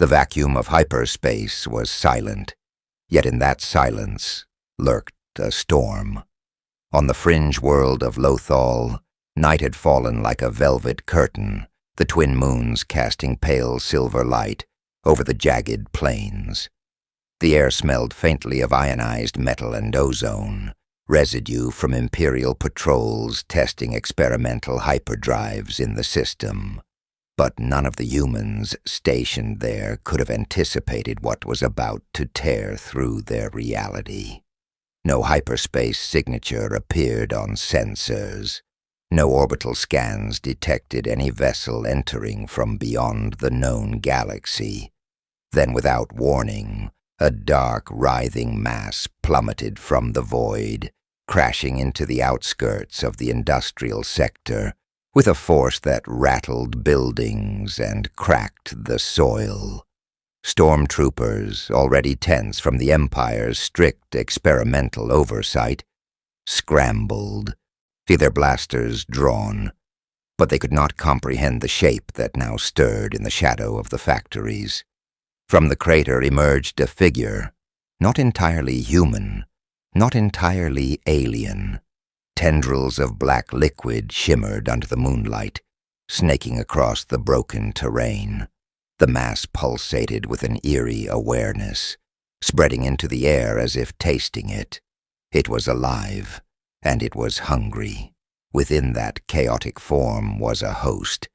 The vacuum of hyperspace was silent, yet in that silence lurked a storm. On the fringe world of Lothal, night had fallen like a velvet curtain, the twin moons casting pale silver light over the jagged plains. The air smelled faintly of ionized metal and ozone, residue from Imperial patrols testing experimental hyperdrives in the system. But none of the humans stationed there could have anticipated what was about to tear through their reality. No hyperspace signature appeared on sensors. No orbital scans detected any vessel entering from beyond the known galaxy. Then, without warning, a dark, writhing mass plummeted from the void, crashing into the outskirts of the industrial sector with a force that rattled buildings and cracked the soil. Stormtroopers, already tense from the Empire's strict experimental oversight, scrambled, their blasters drawn, but they could not comprehend the shape that now stirred in the shadow of the factories. From the crater emerged a figure, not entirely human, not entirely alien. Tendrils of black liquid shimmered under the moonlight, snaking across the broken terrain. The mass pulsated with an eerie awareness, spreading into the air as if tasting it. It was alive, and it was hungry. Within that chaotic form was a host,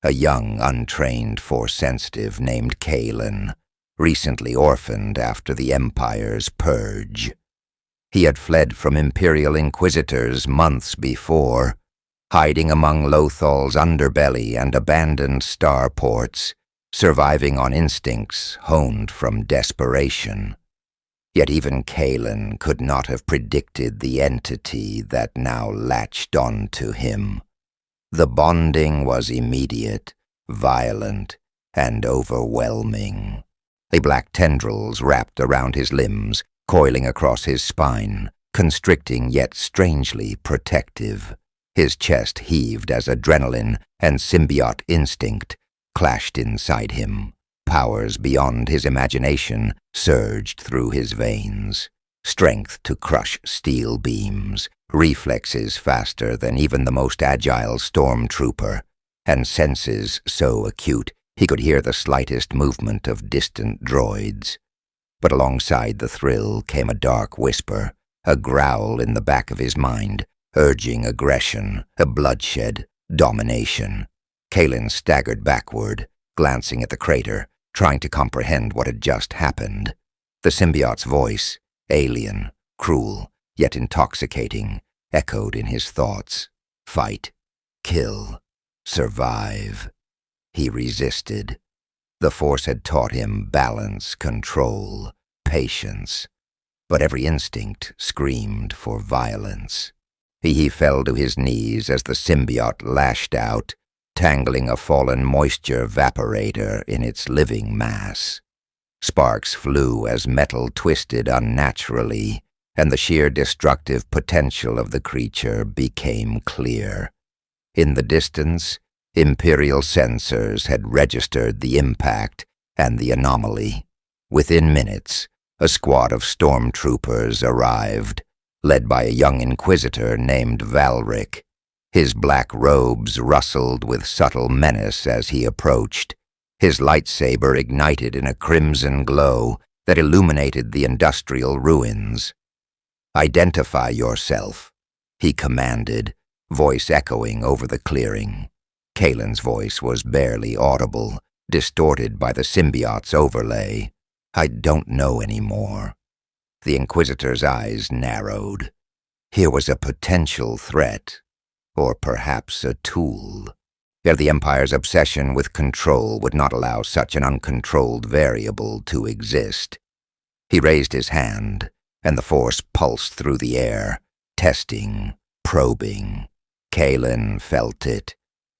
a young, untrained Force-sensitive named Kaelen, recently orphaned after the Empire's purge. He had fled from Imperial Inquisitors months before, hiding among Lothal's underbelly and abandoned starports, surviving on instincts honed from desperation. Yet even Kaelen could not have predicted the entity that now latched onto him. The bonding was immediate, violent, and overwhelming. The black tendrils wrapped around his limbs, coiling across his spine, constricting yet strangely protective. His chest heaved as adrenaline and symbiote instinct clashed inside him. Powers beyond his imagination surged through his veins. Strength to crush steel beams, reflexes faster than even the most agile stormtrooper, and senses so acute he could hear the slightest movement of distant droids. But alongside the thrill came a dark whisper, a growl in the back of his mind, urging aggression, a bloodshed, domination. Kaelen staggered backward, glancing at the crater, trying to comprehend what had just happened. The symbiote's voice, alien, cruel, yet intoxicating, echoed in his thoughts. Fight, kill, survive. He resisted. The Force had taught him balance, control, patience, but every instinct screamed for violence. He fell to his knees as the symbiote lashed out, tangling a fallen moisture evaporator in its living mass. Sparks flew as metal twisted unnaturally, and the sheer destructive potential of the creature became clear. In the distance, Imperial sensors had registered the impact and the anomaly. Within minutes, a squad of stormtroopers arrived, led by a young Inquisitor named Valrik. His black robes rustled with subtle menace as he approached. His lightsaber ignited in a crimson glow that illuminated the industrial ruins. "Identify yourself," he commanded, voice echoing over the clearing. Kaelen's voice was barely audible, distorted by the symbiote's overlay. "I don't know anymore." The Inquisitor's eyes narrowed. Here was a potential threat, or perhaps a tool. Yet the Empire's obsession with control would not allow such an uncontrolled variable to exist. He raised his hand, and the Force pulsed through the air, testing, probing. Kaelen felt it,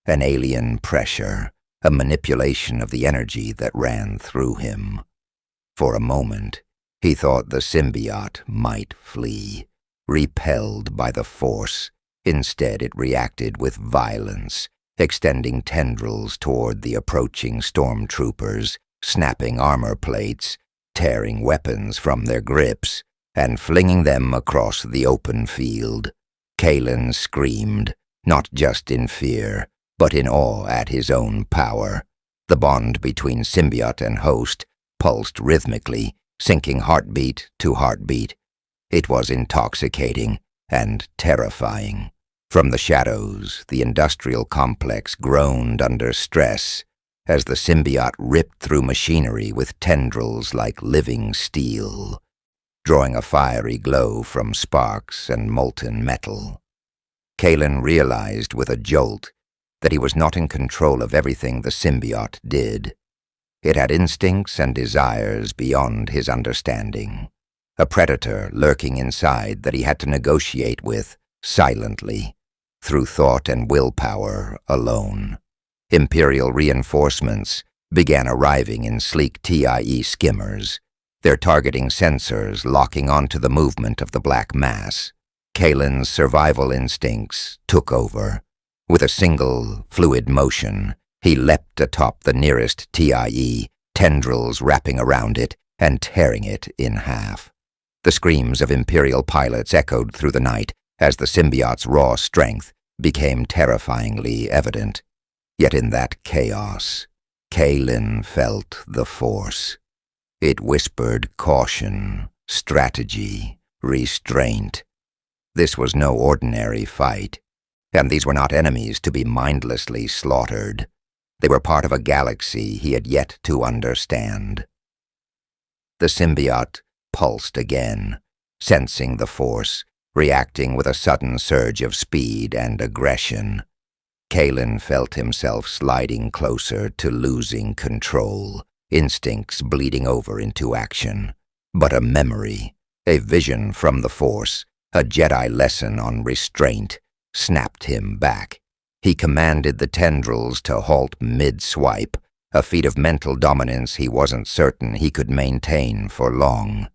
an alien pressure, a manipulation of the energy that ran through him. For a moment, he thought the symbiote might flee, repelled by the Force. Instead, it reacted with violence, extending tendrils toward the approaching stormtroopers, snapping armor plates, tearing weapons from their grips, and flinging them across the open field. Kaelen screamed, not just in fear, but in awe at his own power. The bond between symbiote and host pulsed rhythmically, syncing heartbeat to heartbeat. It was intoxicating and terrifying. From the shadows, the industrial complex groaned under stress as the symbiote ripped through machinery with tendrils like living steel, drawing a fiery glow from sparks and molten metal. Kaelen realized with a jolt that he was not in control of everything the symbiote did. It had instincts and desires beyond his understanding, a predator lurking inside that he had to negotiate with silently, through thought and willpower alone. Imperial reinforcements began arriving in sleek TIE skimmers, their targeting sensors locking onto the movement of the black mass. Kaelen's survival instincts took over. With a single, fluid motion, he leapt atop the nearest TIE, tendrils wrapping around it and tearing it in half. The screams of Imperial pilots echoed through the night as the symbiote's raw strength became terrifyingly evident. Yet in that chaos, Kaelen felt the Force. It whispered caution, strategy, restraint. This was no ordinary fight, and these were not enemies to be mindlessly slaughtered. They were part of a galaxy he had yet to understand. The symbiote pulsed again, sensing the Force, reacting with a sudden surge of speed and aggression. Kaelen felt himself sliding closer to losing control, instincts bleeding over into action. But a memory, a vision from the Force, a Jedi lesson on restraint, snapped him back. He commanded the tendrils to halt mid-swipe, a feat of mental dominance he wasn't certain he could maintain for long.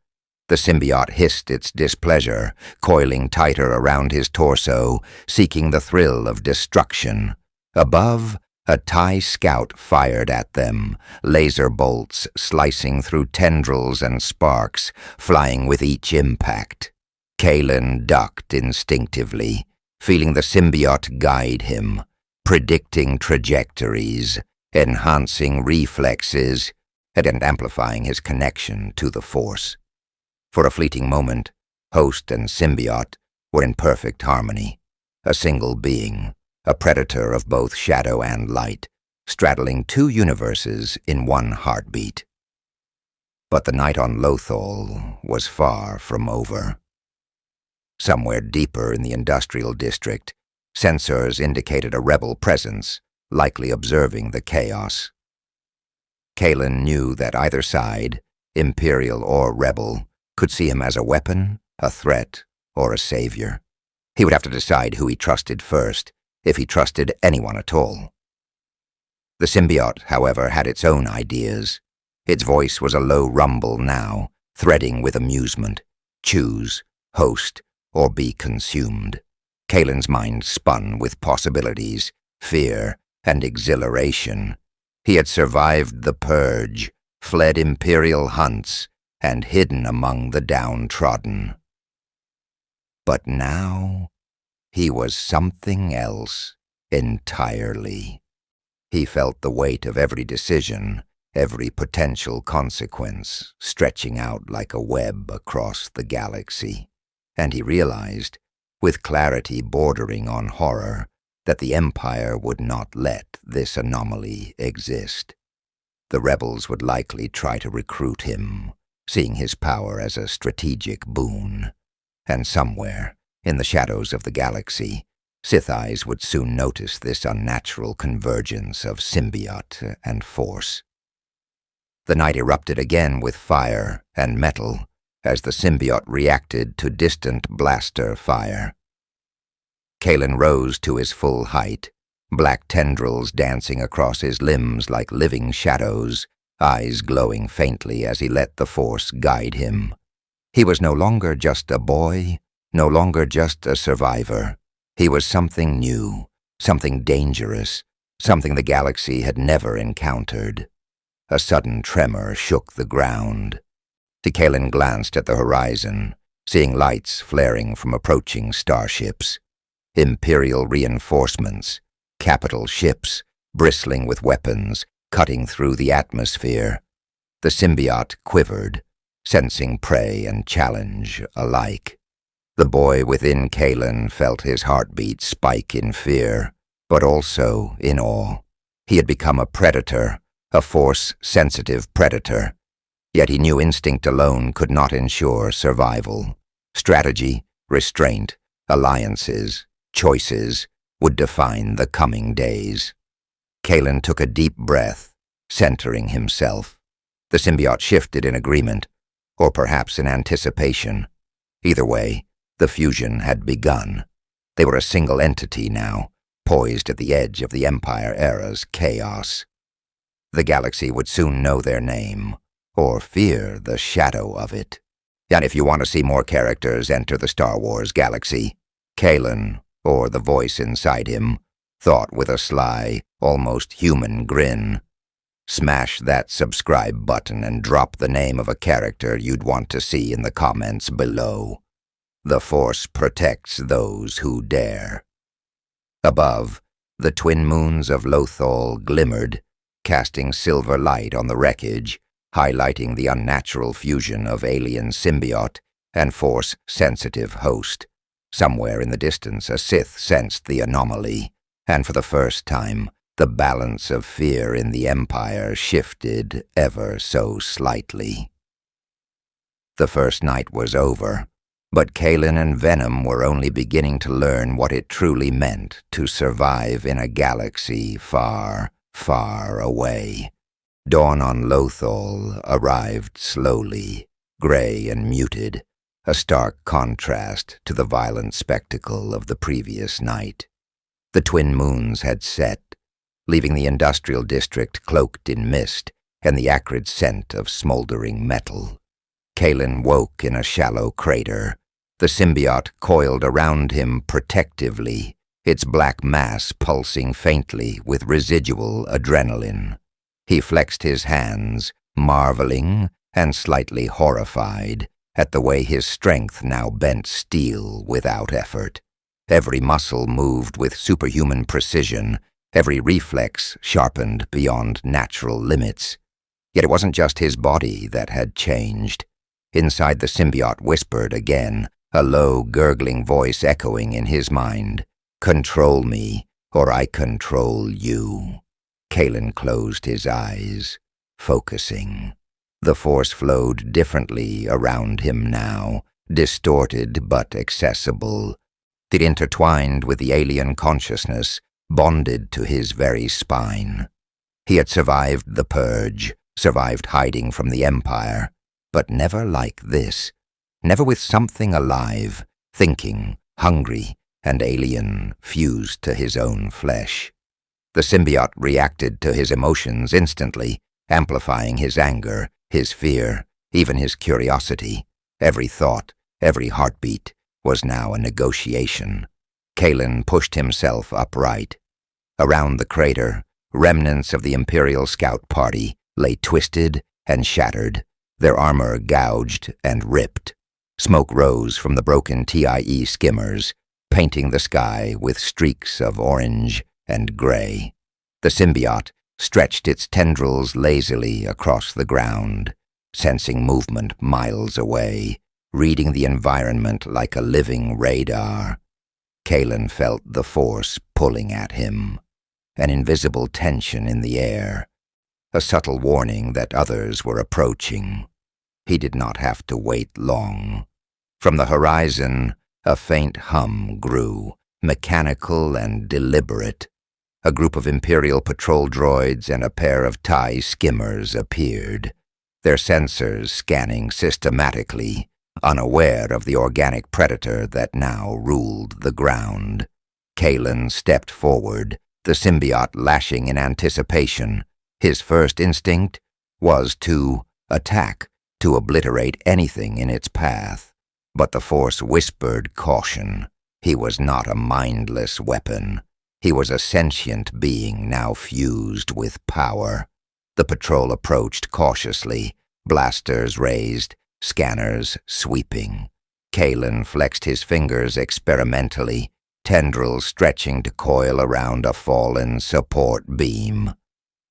The symbiote hissed its displeasure, coiling tighter around his torso, seeking the thrill of destruction. Above, a TIE scout fired at them, laser bolts slicing through tendrils and sparks, flying with each impact. Kaelen ducked instinctively, feeling the symbiote guide him, predicting trajectories, enhancing reflexes, and amplifying his connection to the Force. For a fleeting moment, host and symbiote were in perfect harmony, a single being, a predator of both shadow and light, straddling two universes in one heartbeat. But the night on Lothal was far from over. Somewhere deeper in the industrial district, sensors indicated a rebel presence, likely observing the chaos. Kaelen knew that either side, Imperial or Rebel, could see him as a weapon, a threat, or a savior. He would have to decide who he trusted first, if he trusted anyone at all. The symbiote, however, had its own ideas. Its voice was a low rumble now, threading with amusement. Choose, host, or be consumed. Kaelen's mind spun with possibilities, fear, and exhilaration. He had survived the purge, fled Imperial hunts, and hidden among the downtrodden. But now, he was something else entirely. He felt the weight of every decision, every potential consequence, stretching out like a web across the galaxy. And he realized, with clarity bordering on horror, that the Empire would not let this anomaly exist. The rebels would likely try to recruit him, seeing his power as a strategic boon. And somewhere, in the shadows of the galaxy, Sith eyes would soon notice this unnatural convergence of symbiote and Force. The night erupted again with fire and metal as the symbiote reacted to distant blaster fire. Kaelen rose to his full height, black tendrils dancing across his limbs like living shadows, eyes glowing faintly as he let the Force guide him. He was no longer just a boy, no longer just a survivor. He was something new, something dangerous, something the galaxy had never encountered. A sudden tremor shook the ground. Kaelen glanced at the horizon, seeing lights flaring from approaching starships. Imperial reinforcements, capital ships, bristling with weapons, cutting through the atmosphere. The symbiote quivered, sensing prey and challenge alike. The boy within Kaelen felt his heartbeat spike in fear, but also in awe. He had become a predator, a force-sensitive predator. Yet he knew instinct alone could not ensure survival. Strategy, restraint, alliances, choices would define the coming days. Kaelen took a deep breath, centering himself. The symbiote shifted in agreement, or perhaps in anticipation. Either way, the fusion had begun. They were a single entity now, poised at the edge of the Empire era's chaos. The galaxy would soon know their name, or fear the shadow of it. And if you want to see more characters enter the Star Wars galaxy, Kaelen, or the voice inside him, thought with a sly, almost human grin. Smash that subscribe button and drop the name of a character you'd want to see in the comments below. The Force protects those who dare. Above, the twin moons of Lothal glimmered, casting silver light on the wreckage, highlighting the unnatural fusion of alien symbiote and Force-sensitive host. Somewhere in the distance, a Sith sensed the anomaly, and for the first time, the balance of fear in the Empire shifted ever so slightly. The first night was over, but Kaelen and Venom were only beginning to learn what it truly meant to survive in a galaxy far, far away. Dawn on Lothal arrived slowly, gray and muted, a stark contrast to the violent spectacle of the previous night. The twin moons had set, leaving the industrial district cloaked in mist and the acrid scent of smoldering metal. Kaelen woke in a shallow crater. The symbiote coiled around him protectively, its black mass pulsing faintly with residual adrenaline. He flexed his hands, marveling and slightly horrified at the way his strength now bent steel without effort. Every muscle moved with superhuman precision, every reflex sharpened beyond natural limits. Yet it wasn't just his body that had changed. Inside the symbiote whispered again, a low, gurgling voice echoing in his mind, "Control me, or I control you." Kaelen closed his eyes, focusing. The Force flowed differently around him now, distorted but accessible. It intertwined with the alien consciousness, bonded to his very spine. He had survived the Purge, survived hiding from the Empire, but never like this. Never with something alive, thinking, hungry, and alien fused to his own flesh. The symbiote reacted to his emotions instantly, amplifying his anger, his fear, even his curiosity. Every thought, every heartbeat was now a negotiation. Kaelen pushed himself upright. Around the crater, remnants of the Imperial scout party lay twisted and shattered, their armor gouged and ripped. Smoke rose from the broken TIE skimmers, painting the sky with streaks of orange and gray. The symbiote stretched its tendrils lazily across the ground, sensing movement miles away, reading the environment like a living radar. Kaelen felt the Force pulling at him, an invisible tension in the air, a subtle warning that others were approaching. He did not have to wait long. From the horizon, a faint hum grew, mechanical and deliberate. A group of Imperial patrol droids and a pair of TIE skimmers appeared, their sensors scanning systematically, unaware of the organic predator that now ruled the ground. Kaelen stepped forward, the symbiote lashing in anticipation. His first instinct was to attack, to obliterate anything in its path. But the Force whispered caution. He was not a mindless weapon. He was a sentient being now fused with power. The patrol approached cautiously, blasters raised, scanners sweeping. Kaelen flexed his fingers experimentally, tendrils stretching to coil around a fallen support beam.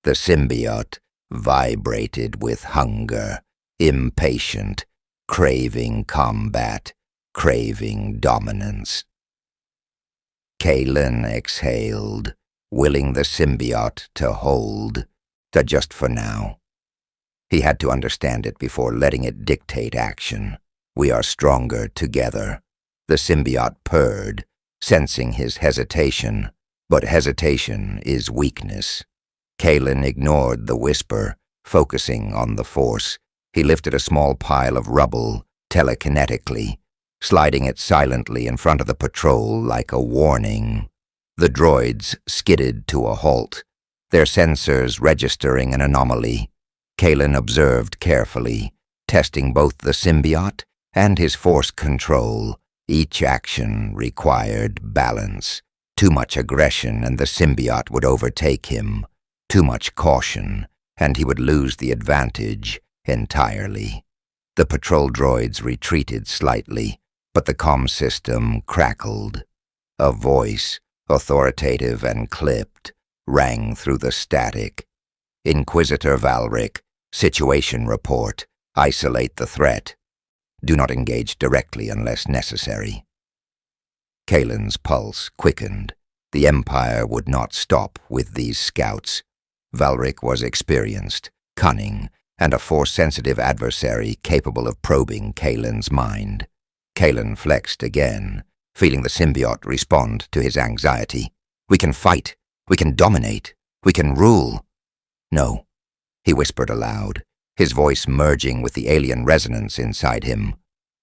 The symbiote vibrated with hunger, impatient, craving combat, craving dominance. Kaelen exhaled, willing the symbiote to hold, just for now. He had to understand it before letting it dictate action. We are stronger together. The symbiote purred, sensing his hesitation, but hesitation is weakness. Kaelen ignored the whisper, focusing on the force. He lifted a small pile of rubble telekinetically, sliding it silently in front of the patrol like a warning. The droids skidded to a halt, their sensors registering an anomaly. Kaelen observed carefully, testing both the symbiote and his force control. Each action required balance. Too much aggression and the symbiote would overtake him. Too much caution, and he would lose the advantage entirely. The patrol droids retreated slightly, but the comm system crackled. A voice, authoritative and clipped, rang through the static. Inquisitor Valrik, situation report. Isolate the threat. Do not engage directly unless necessary. Kaelen's pulse quickened. The Empire would not stop with these scouts. Valrik was experienced, cunning, and a force-sensitive adversary capable of probing Kaelen's mind. Kaelen flexed again, feeling the symbiote respond to his anxiety. We can fight. We can dominate. We can rule. No, he whispered aloud, his voice merging with the alien resonance inside him.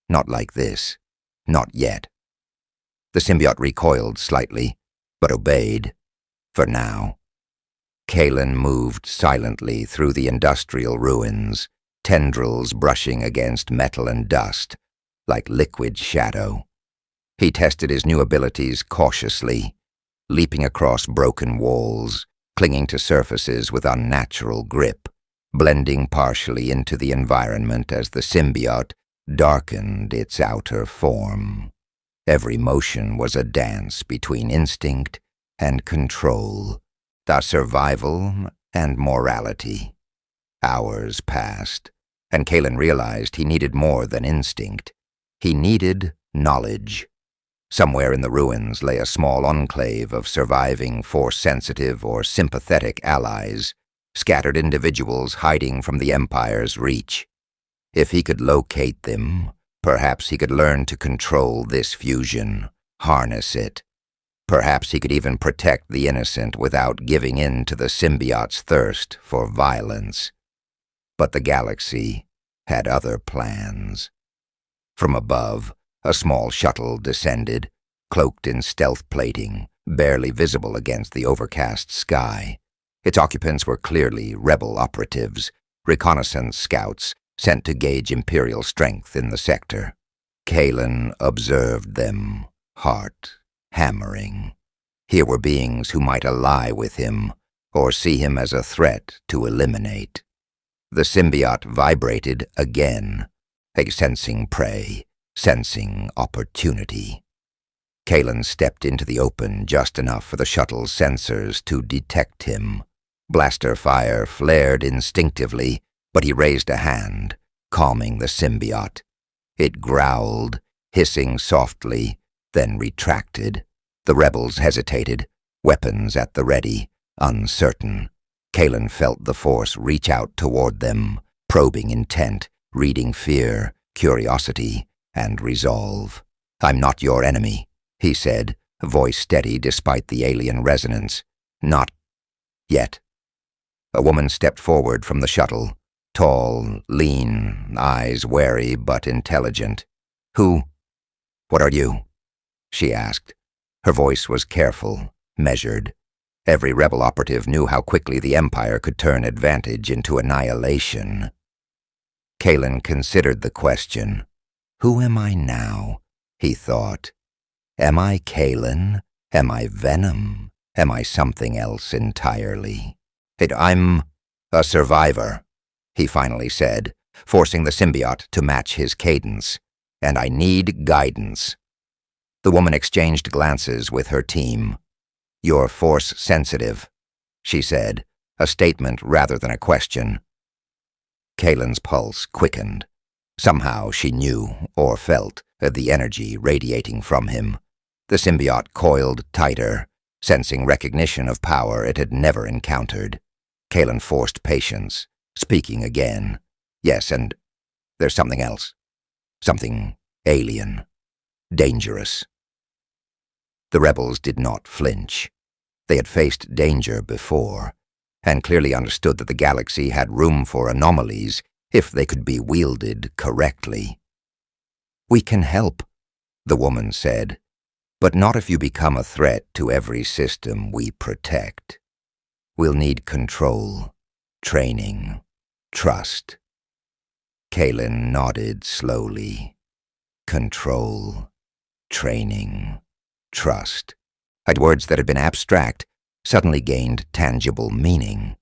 Not like this. Not yet. The symbiote recoiled slightly, but obeyed. For now. Kaelen moved silently through the industrial ruins, tendrils brushing against metal and dust, like liquid shadow. He tested his new abilities cautiously, leaping across broken walls, clinging to surfaces with unnatural grip, blending partially into the environment as the symbiote darkened its outer form. Every motion was a dance between instinct and control, the survival and morality. Hours passed, and Kaelen realized he needed more than instinct. He needed knowledge. Somewhere in the ruins lay a small enclave of surviving force-sensitive or sympathetic allies, scattered individuals hiding from the Empire's reach. If he could locate them, perhaps he could learn to control this fusion, harness it. Perhaps he could even protect the innocent without giving in to the symbiote's thirst for violence. But the galaxy had other plans. From above, a small shuttle descended, cloaked in stealth plating, barely visible against the overcast sky. Its occupants were clearly rebel operatives, reconnaissance scouts sent to gauge imperial strength in the sector. Kaelen observed them, heart hammering. Here were beings who might ally with him, or see him as a threat to eliminate. The symbiote vibrated again, sensing prey, sensing opportunity. Kaelen stepped into the open just enough for the shuttle's sensors to detect him. Blaster fire flared instinctively, but he raised a hand, calming the symbiote. It growled, hissing softly, then retracted. The rebels hesitated, weapons at the ready, uncertain. Kaelen felt the force reach out toward them, probing intent, reading fear, curiosity, and resolve. I'm not your enemy, he said, voice steady despite the alien resonance. Not yet. A woman stepped forward from the shuttle, tall, lean, eyes wary but intelligent. Who? What are you? She asked. Her voice was careful, measured. Every rebel operative knew how quickly the Empire could turn advantage into annihilation. Kaelen considered the question. Who am I now? He thought. Am I Kaelen? Am I Venom? Am I something else entirely? I'm... "A survivor," he finally said, forcing the symbiote to match his cadence. "And I need guidance." The woman exchanged glances with her team. "You're force-sensitive," she said, a statement rather than a question. Kaelen's pulse quickened. Somehow she knew, or felt, the energy radiating from him. The symbiote coiled tighter, sensing recognition of power it had never encountered. Kaelen forced patience, speaking again. "Yes, and there's something else. Something alien. Dangerous." The rebels did not flinch. They had faced danger before, and clearly understood that the galaxy had room for anomalies if they could be wielded correctly. "We can help," the woman said, "but not if you become a threat to every system we protect. We'll need control, training, trust." Kaelen nodded slowly. Control, training, trust. Words that had been abstract suddenly gained tangible meaning.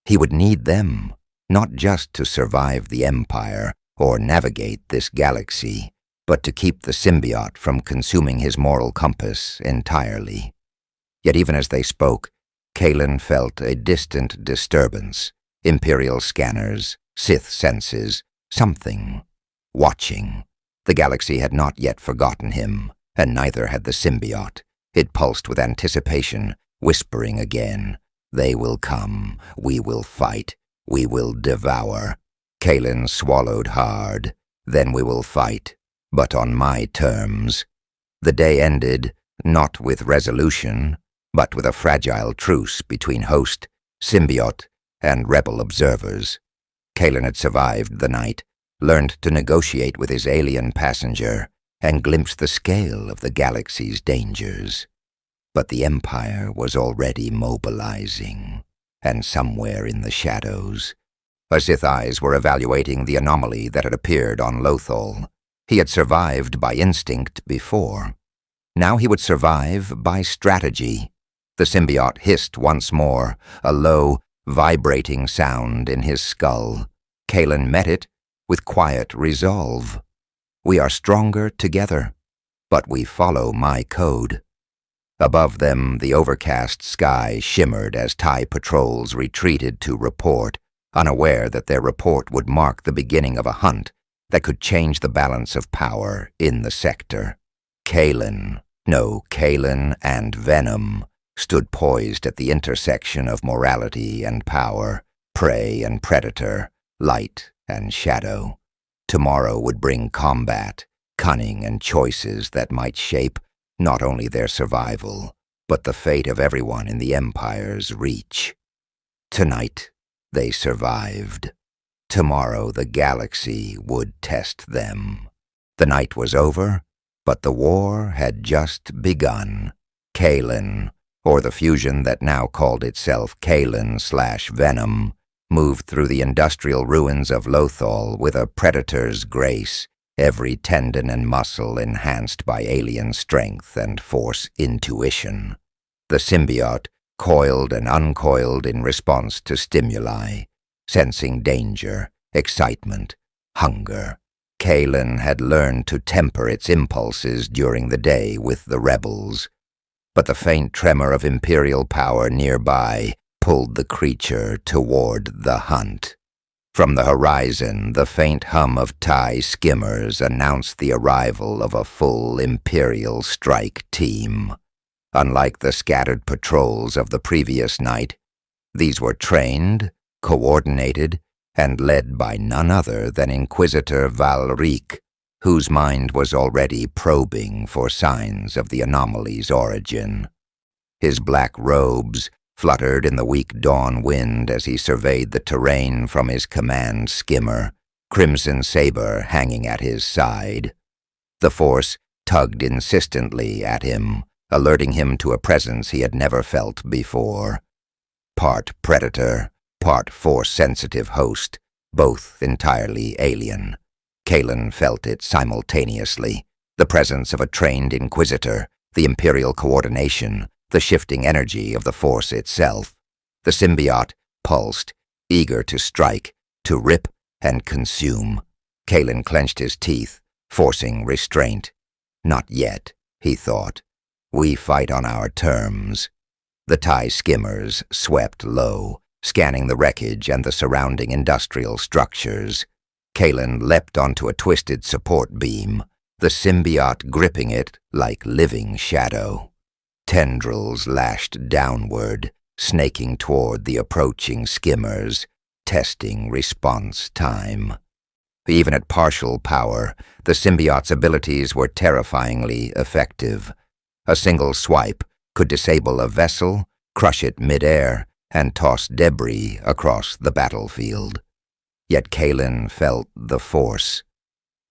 He would need them, not just to survive the Empire or navigate this galaxy, but to keep the symbiote from consuming his moral compass entirely. Yet even as they spoke, Kaelen felt a distant disturbance. Imperial scanners, Sith senses, something. Watching. The galaxy had not yet forgotten him, and neither had the symbiote. It pulsed with anticipation, whispering again, "They will come, we will fight, we will devour." Kaelen swallowed hard. "Then we will fight, but on my terms." The day ended, not with resolution, but with a fragile truce between host, symbiote, and rebel observers. Kaelen had survived the night, learned to negotiate with his alien passenger, and glimpsed the scale of the galaxy's dangers. But the Empire was already mobilizing, and somewhere in the shadows, Sith eyes were evaluating the anomaly that had appeared on Lothal. He had survived by instinct before. Now he would survive by strategy. The symbiote hissed once more, a low, vibrating sound in his skull. Kaelen met it with quiet resolve. "We are stronger together, but we follow my code." Above them, the overcast sky shimmered as TIE patrols retreated to report, unaware that their report would mark the beginning of a hunt that could change the balance of power in the sector. Kaelen and Venom stood poised at the intersection of morality and power, prey and predator, light and shadow. Tomorrow would bring combat, cunning, and choices that might shape not only their survival, but the fate of everyone in the Empire's reach. Tonight, they survived. Tomorrow, the galaxy would test them. The night was over, but the war had just begun. Kaelen, or the fusion that now called itself Kaelen/Venom, moved through the industrial ruins of Lothal with a predator's grace, every tendon and muscle enhanced by alien strength and force intuition. The symbiote coiled and uncoiled in response to stimuli, sensing danger, excitement, hunger. Kaelen had learned to temper its impulses during the day with the rebels, but the faint tremor of imperial power nearby pulled the creature toward the hunt. From the horizon, the faint hum of TIE skimmers announced the arrival of a full imperial strike team. Unlike the scattered patrols of the previous night, these were trained, coordinated, and led by none other than Inquisitor Valrik, whose mind was already probing for signs of the anomaly's origin. His black robes fluttered in the weak dawn wind as he surveyed the terrain from his command skimmer, crimson saber hanging at his side. The Force tugged insistently at him, alerting him to a presence he had never felt before. Part predator, part Force-sensitive host, both entirely alien. Kaelen felt it simultaneously, the presence of a trained Inquisitor, the Imperial coordination, the shifting energy of the Force itself. The symbiote pulsed, eager to strike, to rip and consume. Kaelen clenched his teeth, forcing restraint. Not yet, he thought. We fight on our terms. The TIE skimmers swept low, scanning the wreckage and the surrounding industrial structures. Kaelen leapt onto a twisted support beam, the symbiote gripping it like living shadow. Tendrils lashed downward, snaking toward the approaching skimmers, testing response time. Even at partial power, the symbiote's abilities were terrifyingly effective. A single swipe could disable a vessel, crush it midair, and toss debris across the battlefield. Yet Kaelen felt the force.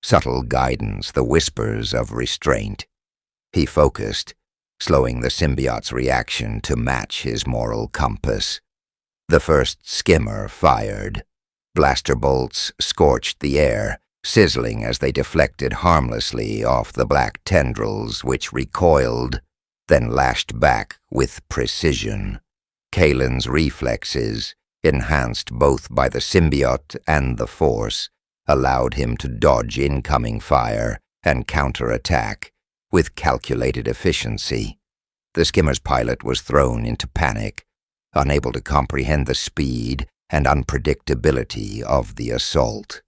Subtle guidance, the whispers of restraint. He focused, slowing the symbiote's reaction to match his moral compass. The first skimmer fired. Blaster bolts scorched the air, sizzling as they deflected harmlessly off the black tendrils which recoiled, then lashed back with precision. Kaelen's reflexes, enhanced both by the symbiote and the Force, allowed him to dodge incoming fire and counterattack with calculated efficiency. The skimmer's pilot was thrown into panic, unable to comprehend the speed and unpredictability of the assault.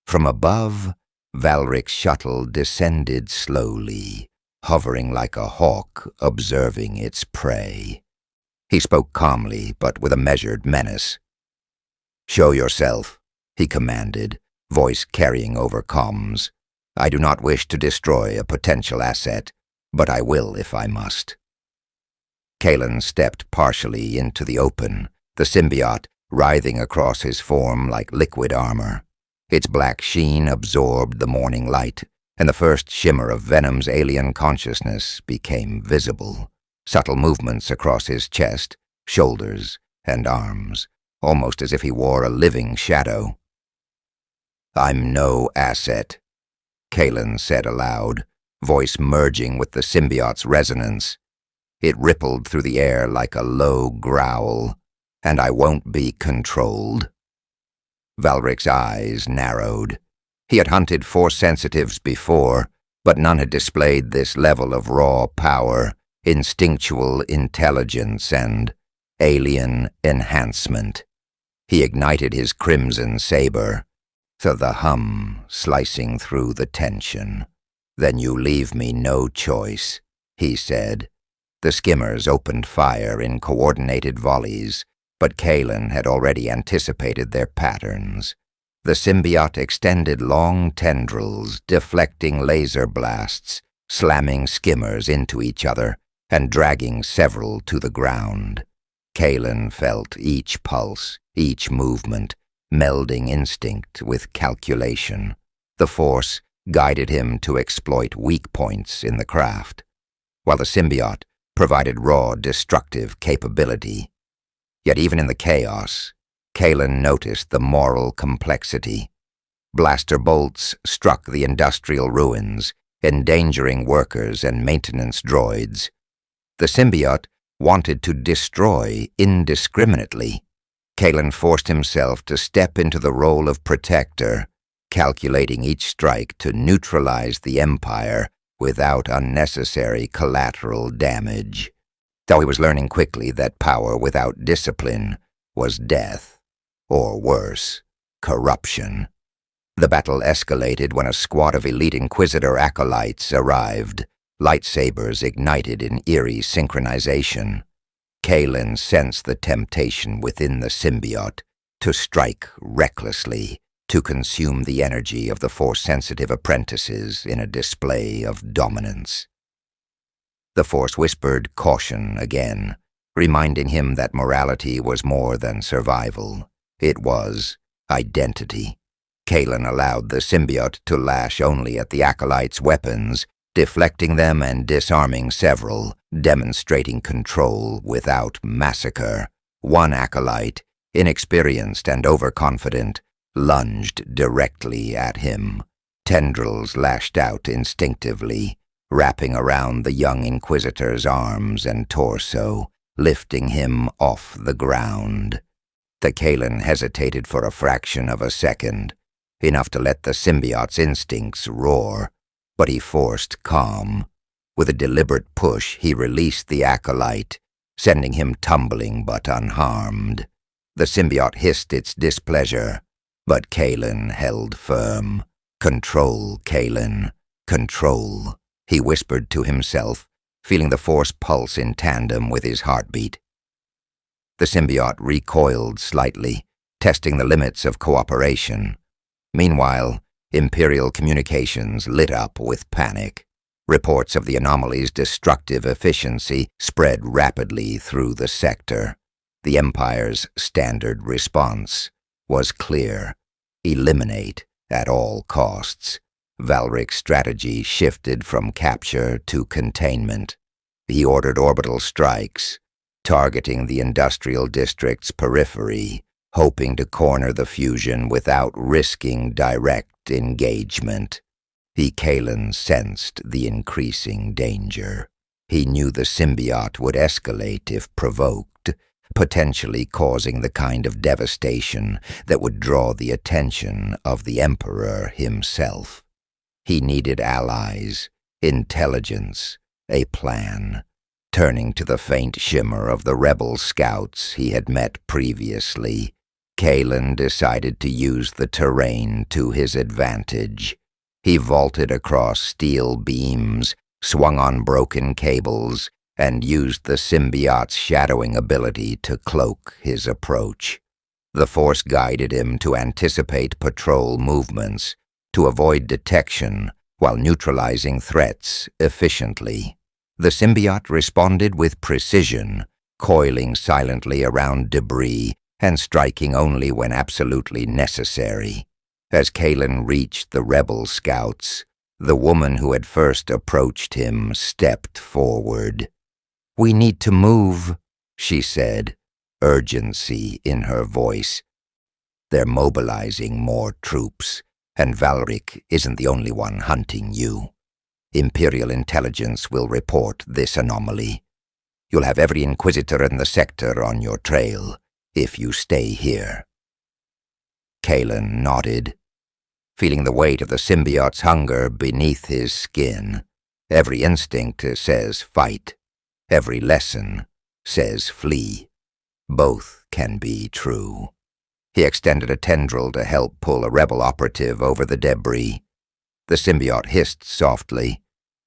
From above, Valrik's shuttle descended slowly, hovering like a hawk observing its prey. He spoke calmly, but with a measured menace. "Show yourself," he commanded, voice carrying over comms. "I do not wish to destroy a potential asset, but I will if I must." Kaelen stepped partially into the open, the symbiote writhing across his form like liquid armor. Its black sheen absorbed the morning light, and the first shimmer of Venom's alien consciousness became visible. Subtle movements across his chest, shoulders, and arms, almost as if he wore a living shadow. "I'm no asset," Kaelen said aloud, voice merging with the symbiote's resonance. It rippled through the air like a low growl, "and I won't be controlled." Valrik's eyes narrowed. He had hunted Force sensitives before, but none had displayed this level of raw power, instinctual intelligence, and alien enhancement. He ignited his crimson saber, the hum slicing through the tension. "Then you leave me no choice," he said. The skimmers opened fire in coordinated volleys, but Kaelen had already anticipated their patterns. The symbiote extended long tendrils, deflecting laser blasts, slamming skimmers into each other, and dragging several to the ground. Kaelen felt each pulse, each movement, melding instinct with calculation. The Force guided him to exploit weak points in the craft, while the symbiote provided raw, destructive capability. Yet even in the chaos, Kaelen noticed the moral complexity. Blaster bolts struck the industrial ruins, endangering workers and maintenance droids. The symbiote wanted to destroy indiscriminately. Kaelen forced himself to step into the role of protector, calculating each strike to neutralize the Empire without unnecessary collateral damage. Though he was learning quickly that power without discipline was death, or worse, corruption. The battle escalated when a squad of elite Inquisitor acolytes arrived, lightsabers ignited in eerie synchronization. Kaelen sensed the temptation within the symbiote to strike recklessly, to consume the energy of the Force-sensitive apprentices in a display of dominance. The Force whispered caution again, reminding him that morality was more than survival. It was identity. Kaelen allowed the symbiote to lash only at the acolytes' weapons, deflecting them and disarming several, demonstrating control without massacre. One acolyte, inexperienced and overconfident, lunged directly at him. Tendrils lashed out instinctively, wrapping around the young Inquisitor's arms and torso, lifting him off the ground. The Kaelen hesitated for a fraction of a second, enough to let the symbiote's instincts roar, but he forced calm. With a deliberate push, he released the acolyte, sending him tumbling but unharmed. The symbiote hissed its displeasure, but Kaelen held firm. "Control, Kaelen. Control," he whispered to himself, feeling the force pulse in tandem with his heartbeat. The symbiote recoiled slightly, testing the limits of cooperation. Meanwhile, Imperial communications lit up with panic. Reports of the anomaly's destructive efficiency spread rapidly through the sector. The Empire's standard response was clear: eliminate at all costs. Valrik's strategy shifted from capture to containment. He ordered orbital strikes, targeting the industrial district's periphery, hoping to corner the fusion without risking direct engagement. Kaelen sensed the increasing danger. He knew the symbiote would escalate if provoked, potentially causing the kind of devastation that would draw the attention of the Emperor himself. He needed allies, intelligence, a plan. Turning to the faint shimmer of the rebel scouts he had met previously, Kaelen decided to use the terrain to his advantage. He vaulted across steel beams, swung on broken cables, and used the symbiote's shadowing ability to cloak his approach. The Force guided him to anticipate patrol movements, to avoid detection while neutralizing threats efficiently. The symbiote responded with precision, coiling silently around debris and striking only when absolutely necessary. As Kaelen reached the rebel scouts, the woman who had first approached him stepped forward. "We need to move," she said, urgency in her voice. "They're mobilizing more troops, and Valrik isn't the only one hunting you. Imperial intelligence will report this anomaly. You'll have every Inquisitor in the sector on your trail if you stay here." Kaelen nodded, feeling the weight of the symbiote's hunger beneath his skin. Every instinct says fight. Every lesson says flee. Both can be true. He extended a tendril to help pull a rebel operative over the debris. The symbiote hissed softly,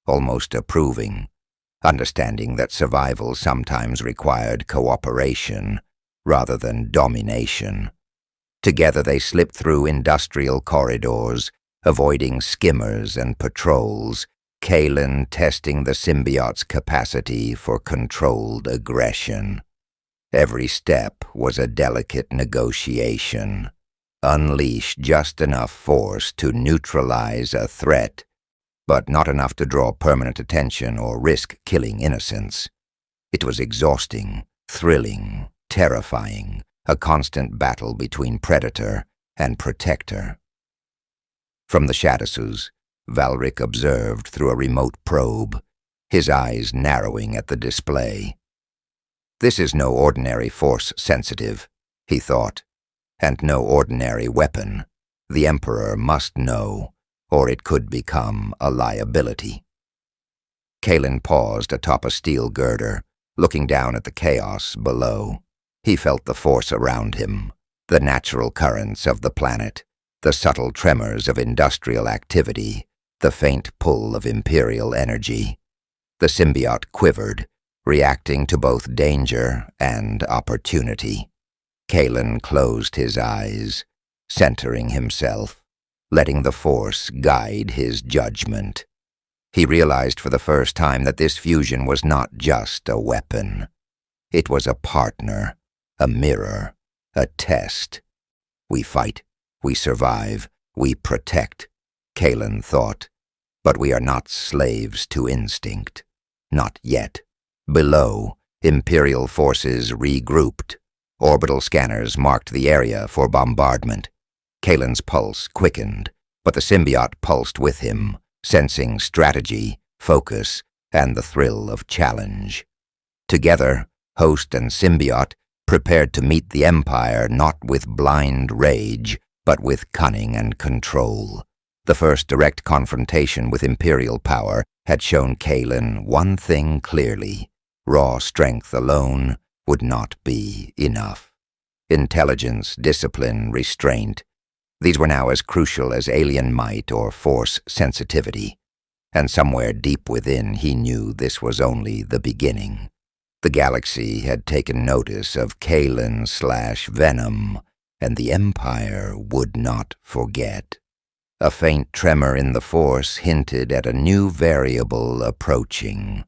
almost approving, understanding that survival sometimes required cooperation rather than domination. Together they slipped through industrial corridors, avoiding skimmers and patrols, Kaelen testing the symbiote's capacity for controlled aggression. Every step was a delicate negotiation. Unleash just enough force to neutralize a threat, but not enough to draw permanent attention or risk killing innocents. It was exhausting, thrilling, terrifying, a constant battle between predator and protector. From the Shadowsus, Valrik observed through a remote probe, his eyes narrowing at the display. This is no ordinary force sensitive, he thought, and no ordinary weapon. The Emperor must know, or it could become a liability. Kaelen paused atop a steel girder, looking down at the chaos below. He felt the force around him, the natural currents of the planet, the subtle tremors of industrial activity, the faint pull of imperial energy. The symbiote quivered, reacting to both danger and opportunity. Kaelen closed his eyes, centering himself, letting the force guide his judgment. He realized for the first time that this fusion was not just a weapon. It was a partner, a mirror, a test. We fight, we survive, we protect, Kaelen thought. But we are not slaves to instinct. Not yet. Below, Imperial forces regrouped. Orbital scanners marked the area for bombardment. Kaelen's pulse quickened, but the symbiote pulsed with him, sensing strategy, focus, and the thrill of challenge. Together, host and symbiote, prepared to meet the Empire not with blind rage, but with cunning and control. The first direct confrontation with imperial power had shown Kaelen one thing clearly: raw strength alone would not be enough. Intelligence, discipline, restraint, these were now as crucial as alien might or force sensitivity. And somewhere deep within he knew this was only the beginning. The galaxy had taken notice of Kaelen/Venom, and the Empire would not forget. A faint tremor in the Force hinted at a new variable approaching.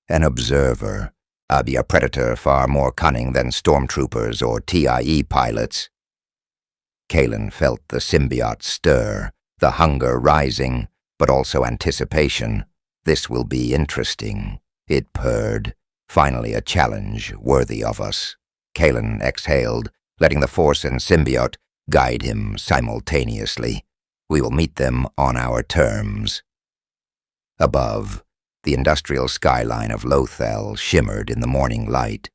An observer, a predator far more cunning than stormtroopers or TIE pilots. Kaelen felt the symbiote stir, the hunger rising, but also anticipation. This will be interesting, it purred. Finally a challenge worthy of us. Kaelen exhaled, letting the Force and symbiote guide him simultaneously. We will meet them on our terms. Above, the industrial skyline of Lothal shimmered in the morning light.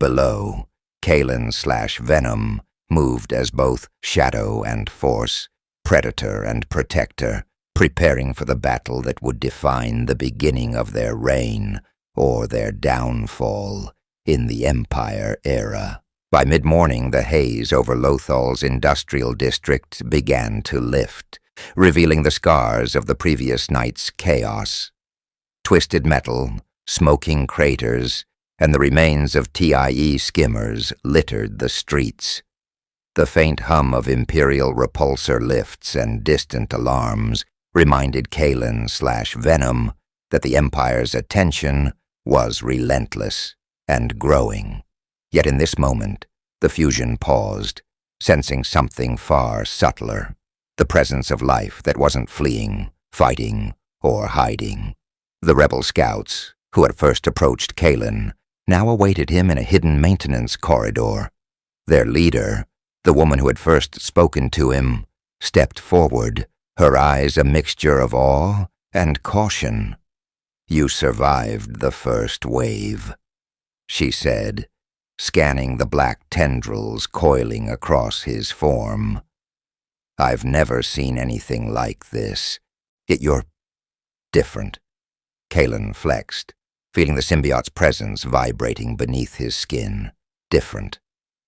Below, Kaelen/Venom moved as both shadow and force, predator and protector, preparing for the battle that would define the beginning of their reign or their downfall in the Empire era. By mid-morning, the haze over Lothal's industrial district began to lift, revealing the scars of the previous night's chaos. Twisted metal, smoking craters, and the remains of TIE skimmers littered the streets. The faint hum of Imperial repulsor lifts and distant alarms reminded Kaelen/Venom that the Empire's attention was relentless and growing. Yet in this moment, the fusion paused, sensing something far subtler, the presence of life that wasn't fleeing, fighting, or hiding. The rebel scouts, who had first approached Kaelen, now awaited him in a hidden maintenance corridor. Their leader, the woman who had first spoken to him, stepped forward, her eyes a mixture of awe and caution. "You survived the first wave," she said, scanning the black tendrils coiling across his form. "I've never seen anything like this. Yet you're different." Kaelen flexed, feeling the symbiote's presence vibrating beneath his skin. Different,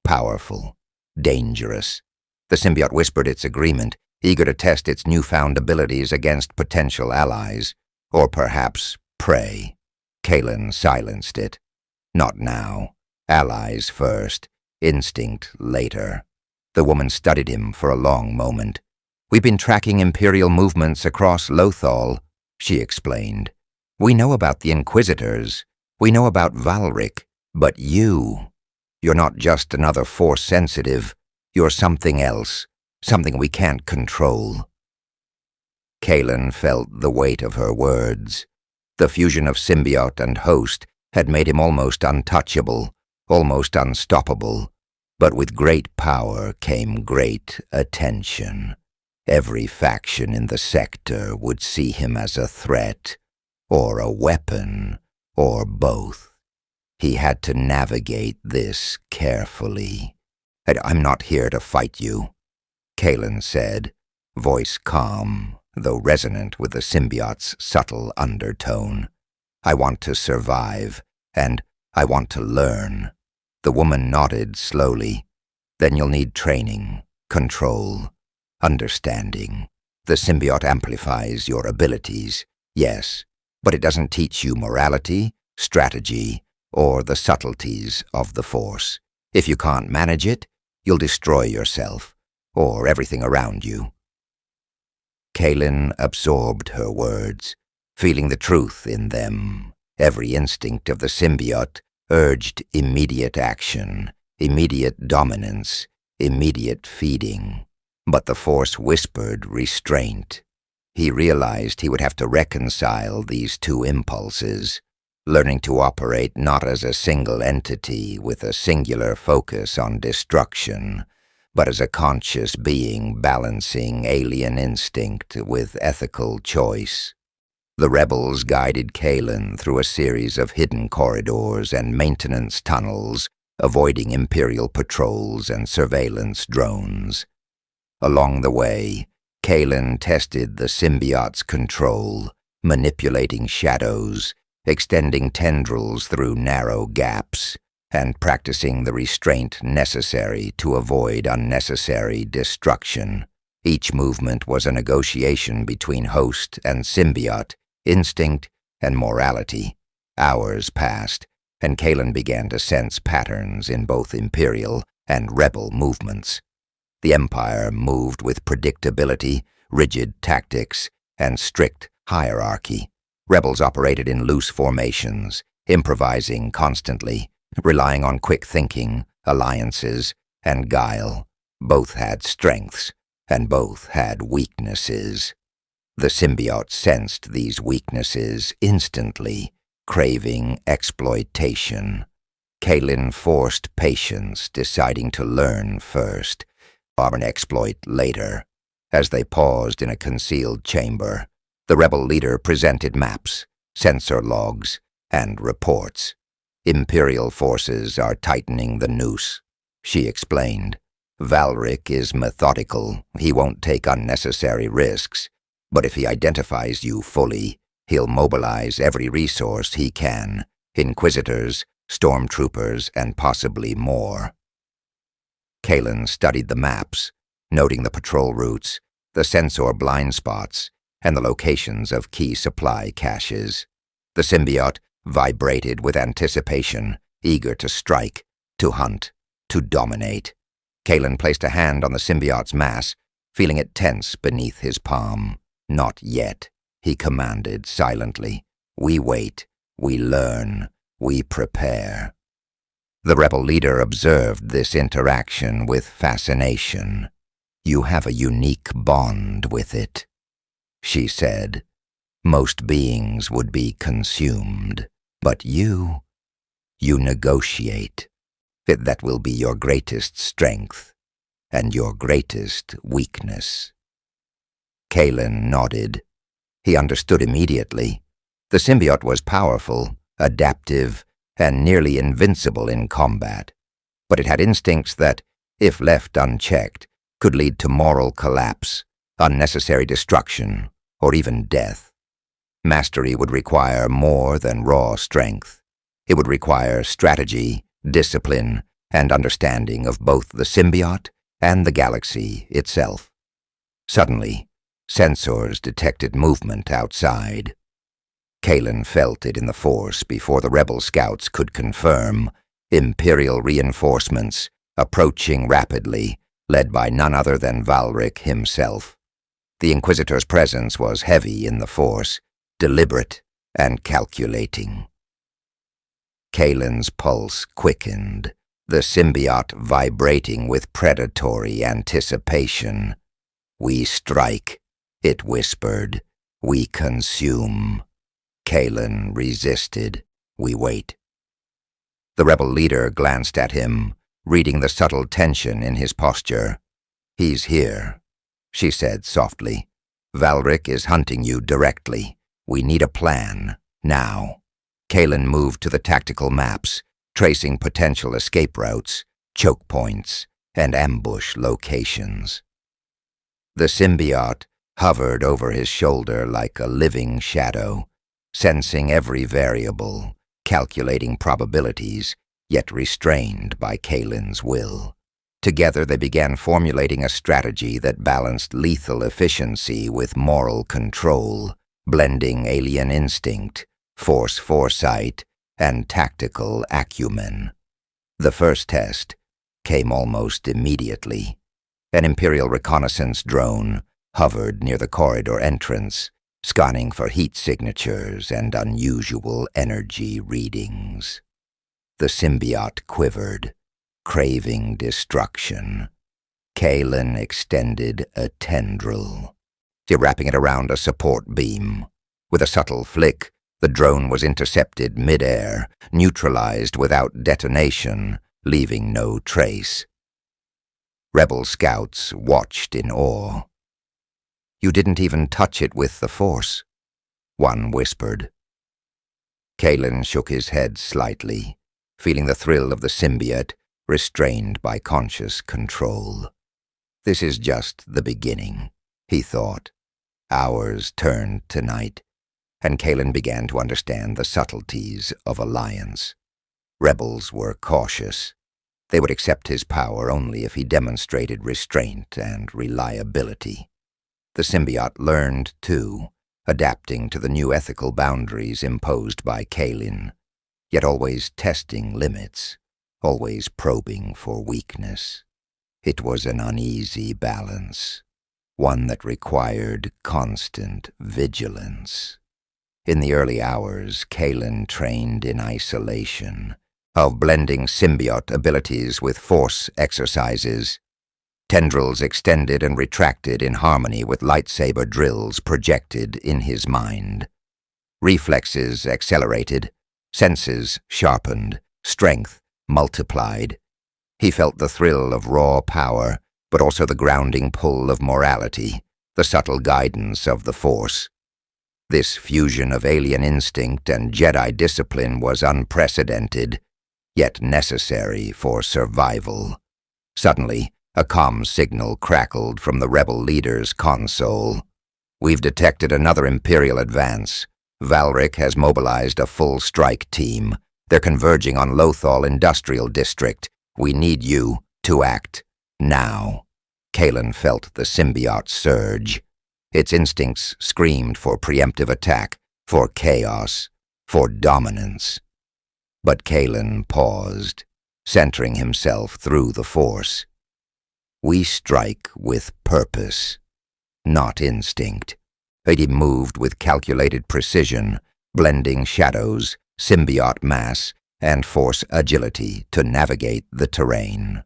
powerful, dangerous. The symbiote whispered its agreement, eager to test its newfound abilities against potential allies, or perhaps prey. Kaelen silenced it. Not now. Allies first, instinct later. The woman studied him for a long moment. "We've been tracking Imperial movements across Lothal," she explained. "We know about the Inquisitors. We know about Valrik. But you're not just another Force-sensitive. You're something else, something we can't control." Kaelen felt the weight of her words. The fusion of symbiote and host had made him almost untouchable, almost unstoppable. But with great power came great attention. Every faction in the sector would see him as a threat, or a weapon, or both. He had to navigate this carefully. "I'm not here to fight you," Kaelen said, voice calm, though resonant with the symbiote's subtle undertone. "I want to survive, and I want to learn." The woman nodded slowly. "Then you'll need training, control, understanding. The symbiote amplifies your abilities, yes, but it doesn't teach you morality, strategy, or the subtleties of the Force. If you can't manage it, you'll destroy yourself, or everything around you." Kaelen absorbed her words, feeling the truth in them. Every instinct of the symbiote urged immediate action, immediate dominance, immediate feeding. But the Force whispered restraint. He realized he would have to reconcile these two impulses, learning to operate not as a single entity with a singular focus on destruction, but as a conscious being balancing alien instinct with ethical choice. The rebels guided Kaelen through a series of hidden corridors and maintenance tunnels avoiding Imperial patrols and surveillance drones. Along the way, Kaelen tested the symbiote's control, manipulating shadows, extending tendrils through narrow gaps, and practicing the restraint necessary to avoid unnecessary destruction. Each movement was a negotiation between host and symbiote, instinct and morality. Hours passed, and Kaelen began to sense patterns in both Imperial and Rebel movements. The Empire moved with predictability, rigid tactics, and strict hierarchy. Rebels operated in loose formations, improvising constantly, relying on quick thinking, alliances, and guile. Both had strengths, and both had weaknesses. The symbiote sensed these weaknesses instantly, craving exploitation. Kaelen forced patience, deciding to learn first, or exploit later. As they paused in a concealed chamber, the rebel leader presented maps, sensor logs, and reports. Imperial forces are tightening the noose, she explained. Valrik is methodical. He won't take unnecessary risks, but if he identifies you fully, he'll mobilize every resource he can, Inquisitors, stormtroopers, and possibly more. Kaelen studied the maps, noting the patrol routes, the sensor blind spots, and the locations of key supply caches. The symbiote vibrated with anticipation, eager to strike, to hunt, to dominate. Kaelen placed a hand on the symbiote's mass, feeling it tense beneath his palm. "Not yet," he commanded silently. "We wait, we learn, we prepare." The rebel leader observed this interaction with fascination. "You have a unique bond with it," she said. "Most beings would be consumed, but you negotiate. That will be your greatest strength and your greatest weakness." Kaelen nodded. He understood immediately. The symbiote was powerful, adaptive, and nearly invincible in combat, but it had instincts that, if left unchecked, could lead to moral collapse, unnecessary destruction, or even death. Mastery would require more than raw strength. It would require strategy, discipline, and understanding of both the symbiote and the galaxy itself. Suddenly, sensors detected movement outside. Kaelen felt it in the Force before the rebel scouts could confirm. Imperial reinforcements, approaching rapidly, led by none other than Valrik himself. The Inquisitor's presence was heavy in the Force, deliberate and calculating. Kaelen's pulse quickened, the symbiote vibrating with predatory anticipation. "We strike," it whispered. "We consume." Kaelen resisted. "We wait." The rebel leader glanced at him, reading the subtle tension in his posture. "He's here," she said softly. "Valrik is hunting you directly. We need a plan, now." Kaelen moved to the tactical maps, tracing potential escape routes, choke points, and ambush locations. The symbiote hovered over his shoulder like a living shadow, sensing every variable, calculating probabilities, yet restrained by Kaelen's will. Together they began formulating a strategy that balanced lethal efficiency with moral control, blending alien instinct, Force foresight, and tactical acumen. The first test came almost immediately. An Imperial reconnaissance drone hovered near the corridor entrance, scanning for heat signatures and unusual energy readings. The symbiote quivered, craving destruction. Kaelen extended a tendril, wrapping it around a support beam. With a subtle flick, the drone was intercepted mid-air, neutralized without detonation, leaving no trace. Rebel scouts watched in awe. "You didn't even touch it with the Force," one whispered. Kaelen shook his head slightly. feeling the thrill of the symbiote restrained by conscious control. This is just the beginning, he thought. Hours turned to night, and Kaelen began to understand the subtleties of alliance. Rebels were cautious. They would accept his power only if he demonstrated restraint and reliability. The symbiote learned, too, adapting to the new ethical boundaries imposed by Kaelen, yet always testing limits, always probing for weakness. It was an uneasy balance, one that required constant vigilance. In the early hours, Kaelen trained in isolation, of blending symbiote abilities with force exercises. Tendrils extended and retracted in harmony with lightsaber drills projected in his mind. Reflexes accelerated, senses sharpened, strength multiplied. He felt the thrill of raw power, but also the grounding pull of morality, the subtle guidance of the Force. This fusion of alien instinct and Jedi discipline was unprecedented, yet necessary for survival. Suddenly, a comm signal crackled from the rebel leader's console. "We've detected another Imperial advance. Valrik has mobilized a full strike team. They're converging on Lothal Industrial District. We need you to act now." Kaelen felt the symbiote surge. Its instincts screamed for preemptive attack, for chaos, for dominance. But Kaelen paused, centering himself through the Force. "We strike with purpose, not instinct." He moved with calculated precision, blending shadows, symbiote mass, and Force agility to navigate the terrain.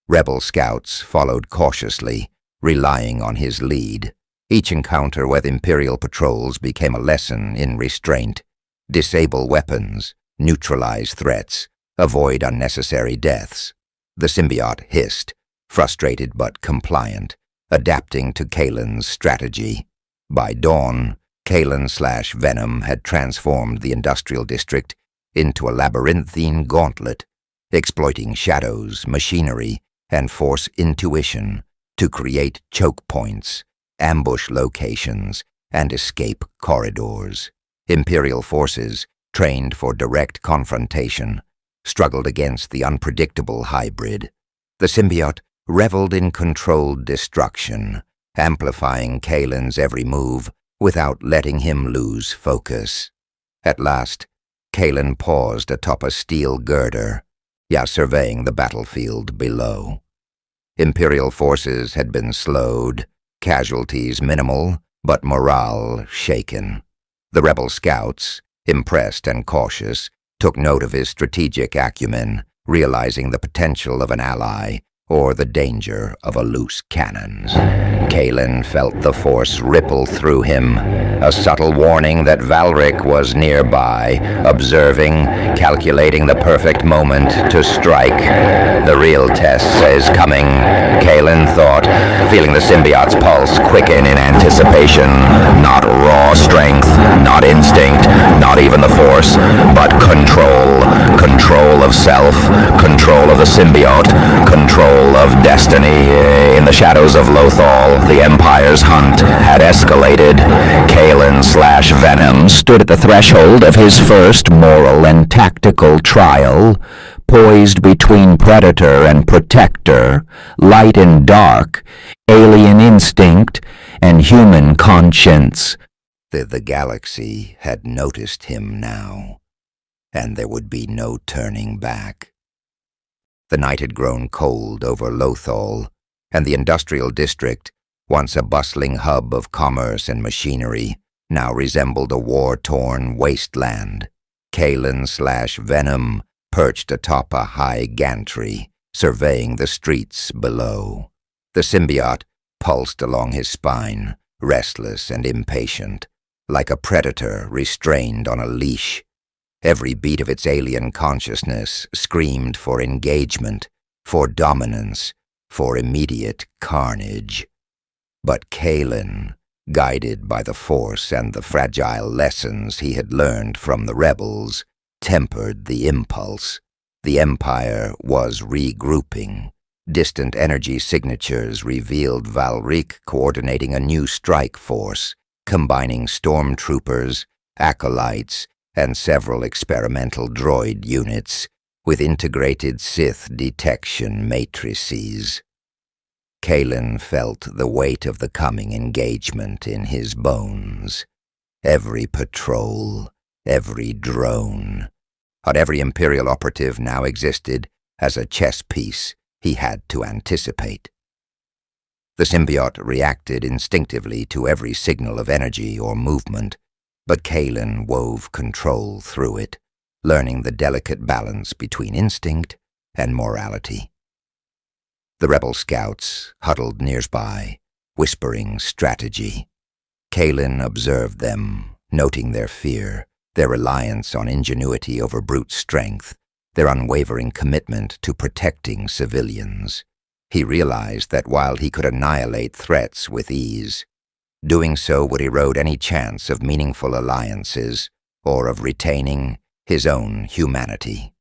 Rebel scouts followed cautiously, relying on his lead. Each encounter with Imperial patrols became a lesson in restraint. Disable weapons, neutralize threats, avoid unnecessary deaths. The symbiote hissed, frustrated but compliant, adapting to Kaelen's strategy. By dawn, Kaelen/Venom had transformed the industrial district into a labyrinthine gauntlet, exploiting shadows, machinery, and Force intuition to create choke points, ambush locations, and escape corridors. Imperial forces, trained for direct confrontation, struggled against the unpredictable hybrid. The symbiote reveled in controlled destruction, amplifying Kaelen's every move without letting him lose focus. At last, Kaelen paused atop a steel girder, surveying the battlefield below. Imperial forces had been slowed, casualties minimal, but morale shaken. The rebel scouts, impressed and cautious, took note of his strategic acumen, realizing the potential of an ally or the danger of a loose cannon. Kaelen felt the Force ripple through him, a subtle warning that Valrik was nearby, observing, calculating the perfect moment to strike. The real test is coming, Kaelen thought, feeling the symbiote's pulse quicken in anticipation. Not raw strength, not instinct, not even the Force, but control. Control of self, control of the symbiote, control of destiny. In the shadows of Lothal, the Empire's hunt had escalated. Kaelen/Venom stood at the threshold of his first moral and tactical trial, poised between predator and protector, light and dark, alien instinct and human conscience. The galaxy had noticed him now, and there would be no turning back. The night had grown cold over Lothal, and the industrial district, once a bustling hub of commerce and machinery, now resembled a war-torn wasteland. Kaelen/Venom perched atop a high gantry, surveying the streets below. The symbiote pulsed along his spine, restless and impatient, like a predator restrained on a leash. Every beat of its alien consciousness screamed for engagement, for dominance, for immediate carnage. But Kaelen, guided by the Force and the fragile lessons he had learned from the rebels, tempered the impulse. The Empire was regrouping. Distant energy signatures revealed Valrik coordinating a new strike force, combining stormtroopers, acolytes, and several experimental droid units with integrated Sith detection matrices. Kaelen felt the weight of the coming engagement in his bones. Every patrol, every drone, but every Imperial operative now existed as a chess piece he had to anticipate. The symbiote reacted instinctively to every signal of energy or movement, but Kaelen wove control through it, learning the delicate balance between instinct and morality. The rebel scouts huddled nearby, whispering strategy. Kaelen observed them, noting their fear, their reliance on ingenuity over brute strength, their unwavering commitment to protecting civilians. He realized that while he could annihilate threats with ease, doing so would erode any chance of meaningful alliances or of retaining his own humanity.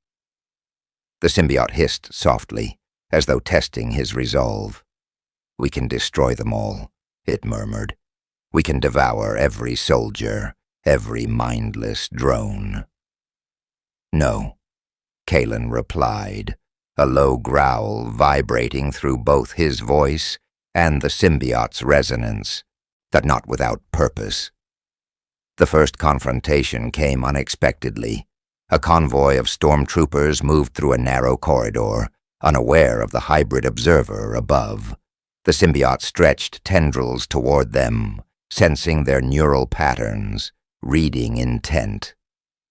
The symbiote hissed softly, as though testing his resolve. "We can destroy them all," it murmured. "We can devour every soldier, every mindless drone." "No," Kaelen replied, a low growl vibrating through both his voice and the symbiote's resonance, but not without purpose. The first confrontation came unexpectedly. A convoy of stormtroopers moved through a narrow corridor, unaware of the hybrid observer above. The symbiote stretched tendrils toward them, sensing their neural patterns, reading intent.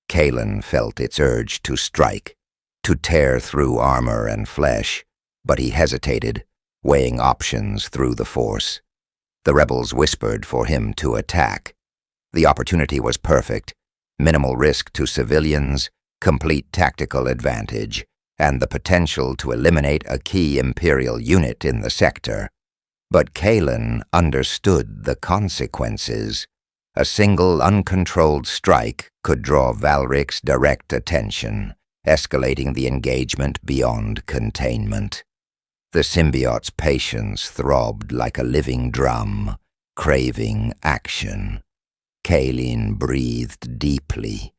Kaelen felt its urge to strike, to tear through armor and flesh, but he hesitated, weighing options through the force. The rebels whispered for him to attack. The opportunity was perfect: minimal risk to civilians, complete tactical advantage, and the potential to eliminate a key Imperial unit in the sector. But Kaelen understood the consequences. A single uncontrolled strike could draw Valrik's direct attention, escalating the engagement beyond containment. The symbiote's patience throbbed like a living drum, craving action. Kaelen breathed deeply,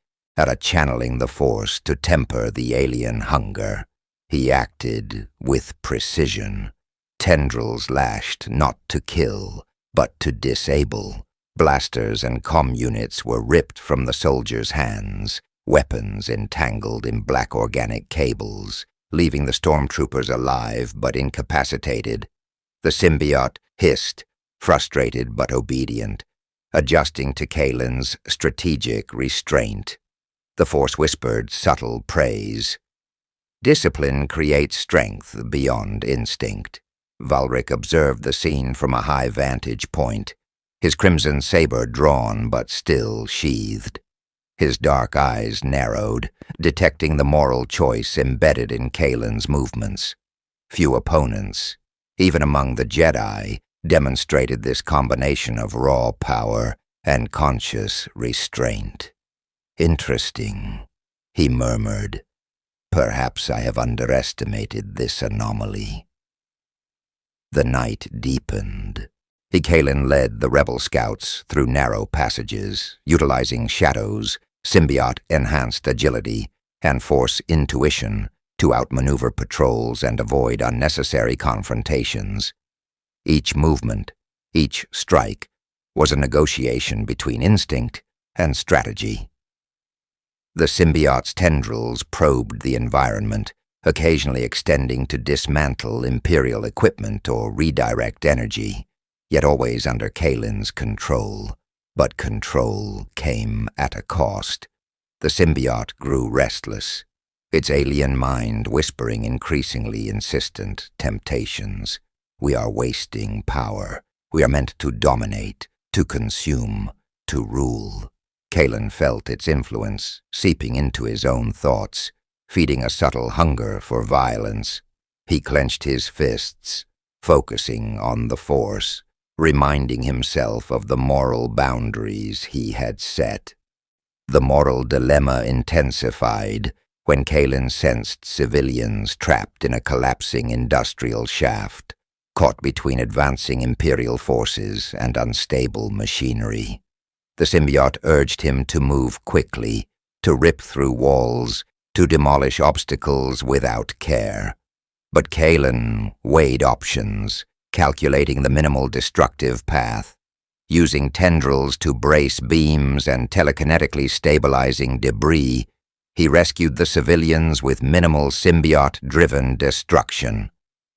channeling the force to temper the alien hunger. He acted with precision. Tendrils lashed not to kill, but to disable. Blasters and comm units were ripped from the soldiers' hands, weapons entangled in black organic cables, leaving the stormtroopers alive but incapacitated. The symbiote hissed, frustrated but obedient, adjusting to Kaelen's strategic restraint. The Force whispered subtle praise. "Discipline creates strength beyond instinct." Valrik observed the scene from a high vantage point, his crimson saber drawn but still sheathed. His dark eyes narrowed, detecting the moral choice embedded in Kaelen's movements. Few opponents, even among the Jedi, demonstrated this combination of raw power and conscious restraint. "Interesting," he murmured. "Perhaps I have underestimated this anomaly." The night deepened. Kaelen led the rebel scouts through narrow passages, utilizing shadows, symbiote-enhanced agility, and Force intuition to outmaneuver patrols and avoid unnecessary confrontations. Each movement, each strike, was a negotiation between instinct and strategy. The symbiote's tendrils probed the environment, occasionally extending to dismantle Imperial equipment or redirect energy, yet always under Kaelen's control. But control came at a cost. The symbiote grew restless, its alien mind whispering increasingly insistent temptations. "We are wasting power. We are meant to dominate, to consume, to rule." Kaelen felt its influence seeping into his own thoughts, feeding a subtle hunger for violence. He clenched his fists, focusing on the Force, reminding himself of the moral boundaries he had set. The moral dilemma intensified when Kaelen sensed civilians trapped in a collapsing industrial shaft, caught between advancing imperial forces and unstable machinery. The symbiote urged him to move quickly, to rip through walls, to demolish obstacles without care. But Kaelen weighed options, calculating the minimal destructive path. Using tendrils to brace beams and telekinetically stabilizing debris, he rescued the civilians with minimal symbiote-driven destruction.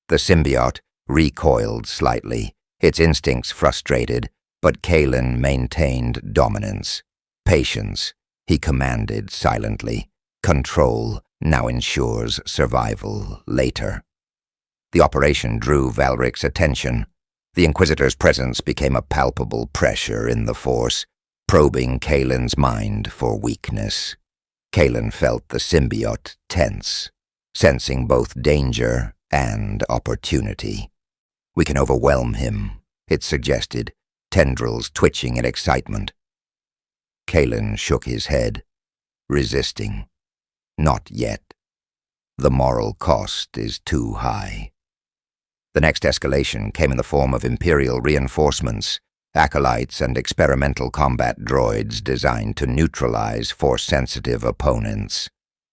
The symbiote recoiled slightly, its instincts frustrated, but Kaelen maintained dominance. Patience, he commanded silently. Control now ensures survival later. The operation drew Valrik's attention. The Inquisitor's presence became a palpable pressure in the Force, probing Kaelen's mind for weakness. Kaelen felt the symbiote tense, sensing both danger and opportunity. "We can overwhelm him," it suggested, tendrils twitching in excitement. Kaelen shook his head, resisting. "Not yet. The moral cost is too high." The next escalation came in the form of imperial reinforcements, acolytes and experimental combat droids designed to neutralize Force-sensitive opponents.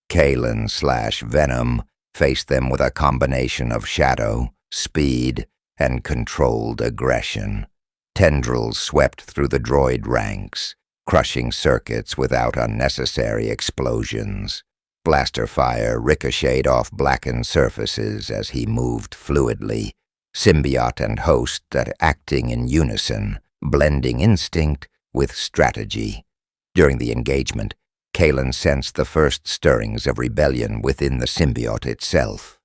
Kaelen/Venom faced them with a combination of shadow, speed, and controlled aggression. Tendrils swept through the droid ranks, crushing circuits without unnecessary explosions. Blaster fire ricocheted off blackened surfaces as he moved fluidly, symbiote and host acting in unison, blending instinct with strategy. During the engagement, Kaelen sensed the first stirrings of rebellion within the symbiote itself.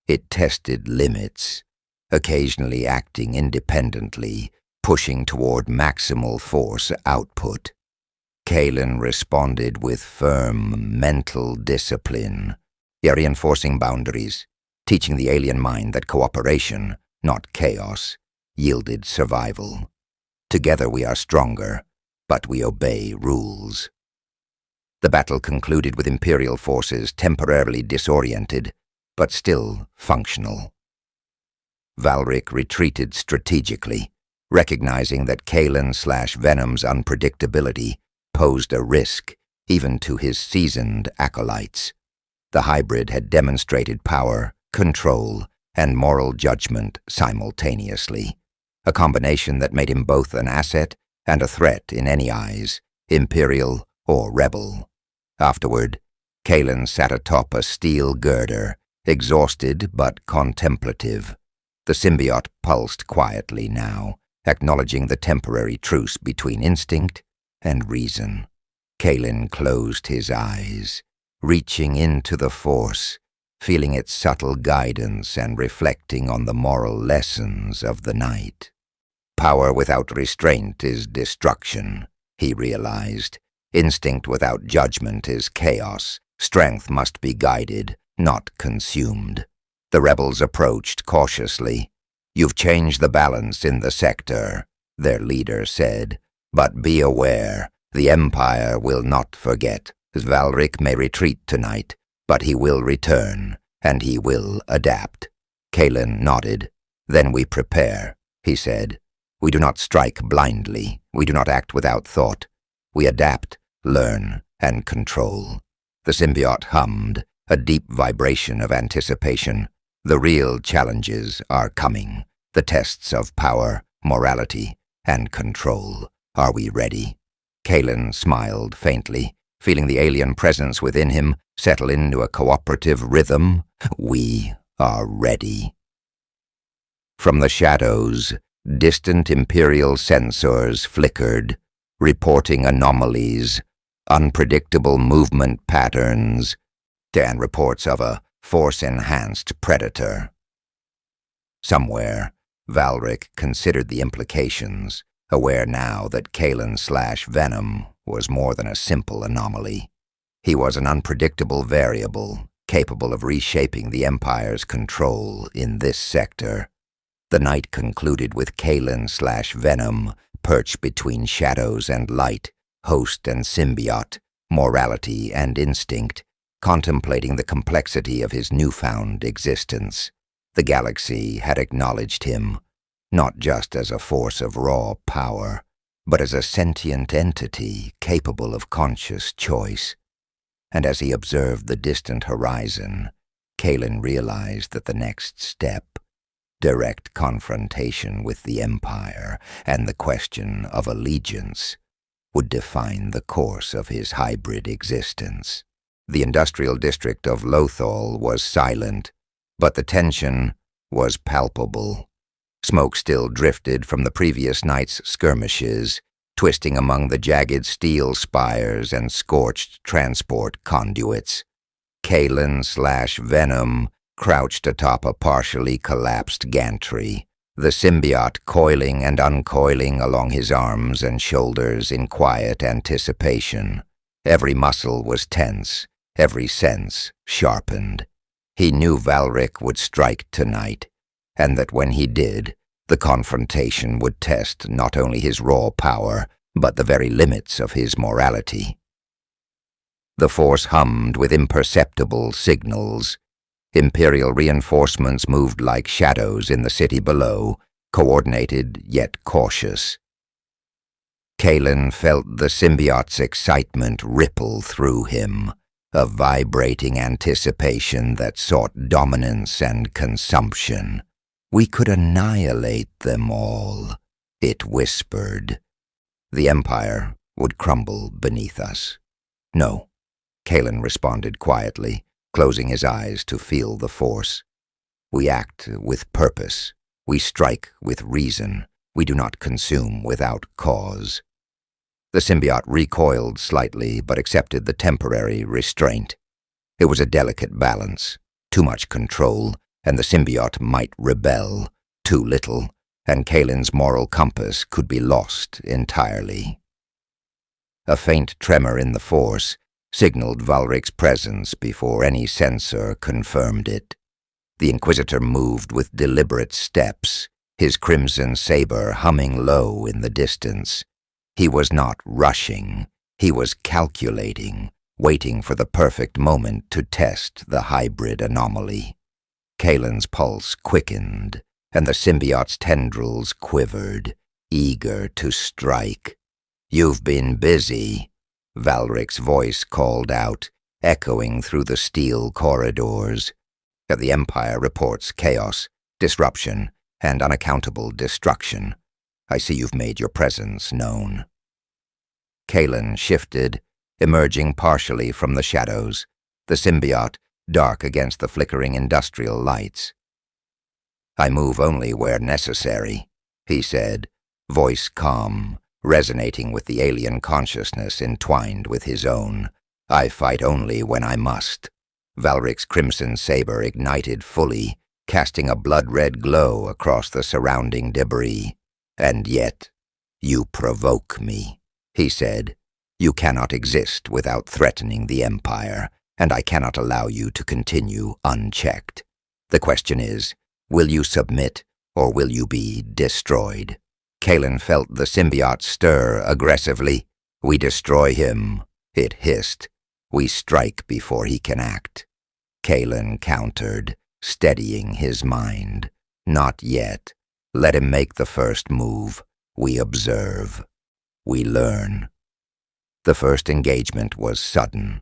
It tested limits, occasionally acting independently, pushing toward maximal force output. Kaelen responded with firm mental discipline, reinforcing boundaries, teaching the alien mind that cooperation, not chaos, yielded survival. Together we are stronger, but we obey rules. The battle concluded with Imperial forces temporarily disoriented, but still functional. Valrik retreated strategically, recognizing that Kaelen/Venom's unpredictability posed a risk even to his seasoned acolytes. The hybrid had demonstrated power, control, and moral judgment simultaneously, a combination that made him both an asset and a threat in any eyes, Imperial or Rebel. Afterward, Kaelen sat atop a steel girder, exhausted but contemplative. The symbiote pulsed quietly now, acknowledging the temporary truce between instinct and reason. Kaelen closed his eyes, reaching into the Force, feeling its subtle guidance and reflecting on the moral lessons of the night. Power without restraint is destruction, he realized. Instinct without judgment is chaos. Strength must be guided, not consumed. The rebels approached cautiously. "You've changed the balance in the sector," their leader said. "But be aware, the Empire will not forget. Valrik may retreat tonight, but he will return, and he will adapt." Kaelen nodded. "Then we prepare," he said. "We do not strike blindly. We do not act without thought. We adapt, learn, and control." The symbiote hummed, a deep vibration of anticipation. The real challenges are coming, the tests of power, morality, and control. Are we ready? Kaelen smiled faintly, feeling the alien presence within him settle into a cooperative rhythm. We are ready. From the shadows, distant Imperial sensors flickered, reporting anomalies, unpredictable movement patterns, and reports of a Force-enhanced predator. Somewhere, Valrik considered the implications, aware now that Kaelen/Venom was more than a simple anomaly. He was an unpredictable variable, capable of reshaping the Empire's control in this sector. The night concluded with Kaelen/Venom perched between shadows and light, host and symbiote, morality and instinct, contemplating the complexity of his newfound existence. The galaxy had acknowledged him, not just as a force of raw power, but as a sentient entity capable of conscious choice. And as he observed the distant horizon, Kaelen realized that the next step, direct confrontation with the Empire and the question of allegiance, would define the course of his hybrid existence. The industrial district of Lothal was silent, but the tension was palpable. Smoke still drifted from the previous night's skirmishes, twisting among the jagged steel spires and scorched transport conduits. Kaelen/Venom crouched atop a partially collapsed gantry, the symbiote coiling and uncoiling along his arms and shoulders in quiet anticipation. Every muscle was tense, every sense sharpened. He knew Valrik would strike tonight, and that when he did, the confrontation would test not only his raw power, but the very limits of his morality. The force hummed with imperceptible signals. Imperial reinforcements moved like shadows in the city below, coordinated yet cautious. Kaelen felt the symbiote's excitement ripple through him, a vibrating anticipation that sought dominance and consumption. "We could annihilate them all," it whispered. "The Empire would crumble beneath us." "No," Kaelen responded quietly, closing his eyes to feel the force. "We act with purpose. We strike with reason. We do not consume without cause." The symbiote recoiled slightly, but accepted the temporary restraint. It was a delicate balance. Too much control, and the symbiote might rebel. Too little, and Kaelen's moral compass could be lost entirely. A faint tremor in the force signaled Valrik's presence before any sensor confirmed it. The Inquisitor moved with deliberate steps, his crimson saber humming low in the distance. He was not rushing, he was calculating, waiting for the perfect moment to test the hybrid anomaly. Kaelen's pulse quickened, and the symbiote's tendrils quivered, eager to strike. "You've been busy," Valrik's voice called out, echoing through the steel corridors. "The Empire reports chaos, disruption, and unaccountable destruction. I see you've made your presence known." Kaelen shifted, emerging partially from the shadows, the symbiote dark against the flickering industrial lights. "I move only where necessary," he said, voice calm, resonating with the alien consciousness entwined with his own. "I fight only when I must." Valrik's crimson saber ignited fully, casting a blood-red glow across the surrounding debris. "And yet, you provoke me," he said. "You cannot exist without threatening the Empire, and I cannot allow you to continue unchecked. The question is, will you submit, or will you be destroyed?" Kaelen felt the symbiote stir aggressively. "We destroy him," it hissed. "We strike before he can act." Kaelen countered, steadying his mind. "Not yet. Let him make the first move. We observe. We learn." The first engagement was sudden.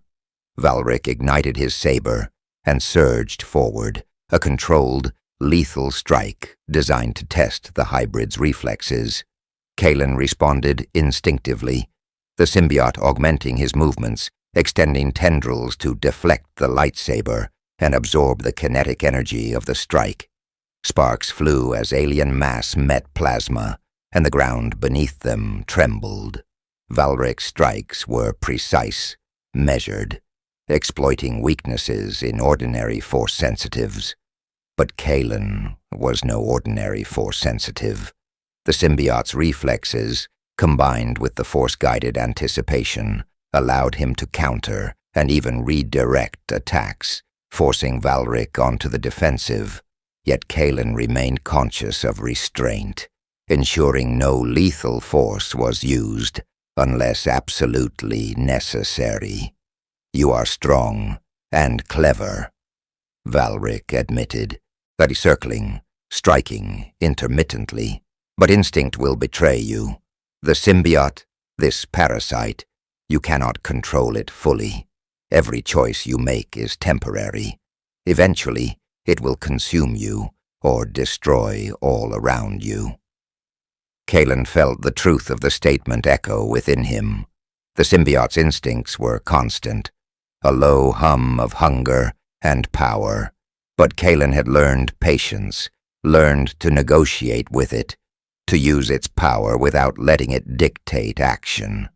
Valrik ignited his saber and surged forward, a controlled, lethal strike designed to test the hybrid's reflexes. Kaelen responded instinctively, the symbiote augmenting his movements, extending tendrils to deflect the lightsaber and absorb the kinetic energy of the strike. Sparks flew as alien mass met plasma, and the ground beneath them trembled. Valrik's strikes were precise, measured, exploiting weaknesses in ordinary force sensitives. But Kaelen was no ordinary force sensitive. The symbiote's reflexes, combined with the force-guided anticipation, allowed him to counter and even redirect attacks, forcing Valrik onto the defensive. Yet Kaelen remained conscious of restraint, ensuring no lethal force was used, unless absolutely necessary. You are strong and clever, Valrik admitted, that he's circling, striking intermittently, but instinct will betray you. The symbiote, this parasite, you cannot control it fully. Every choice you make is temporary. Eventually, it will consume you or destroy all around you. Kaelen felt the truth of the statement echo within him. The symbiote's instincts were constant, a low hum of hunger and power, but Kaelen had learned patience, learned to negotiate with it, to use its power without letting it dictate action.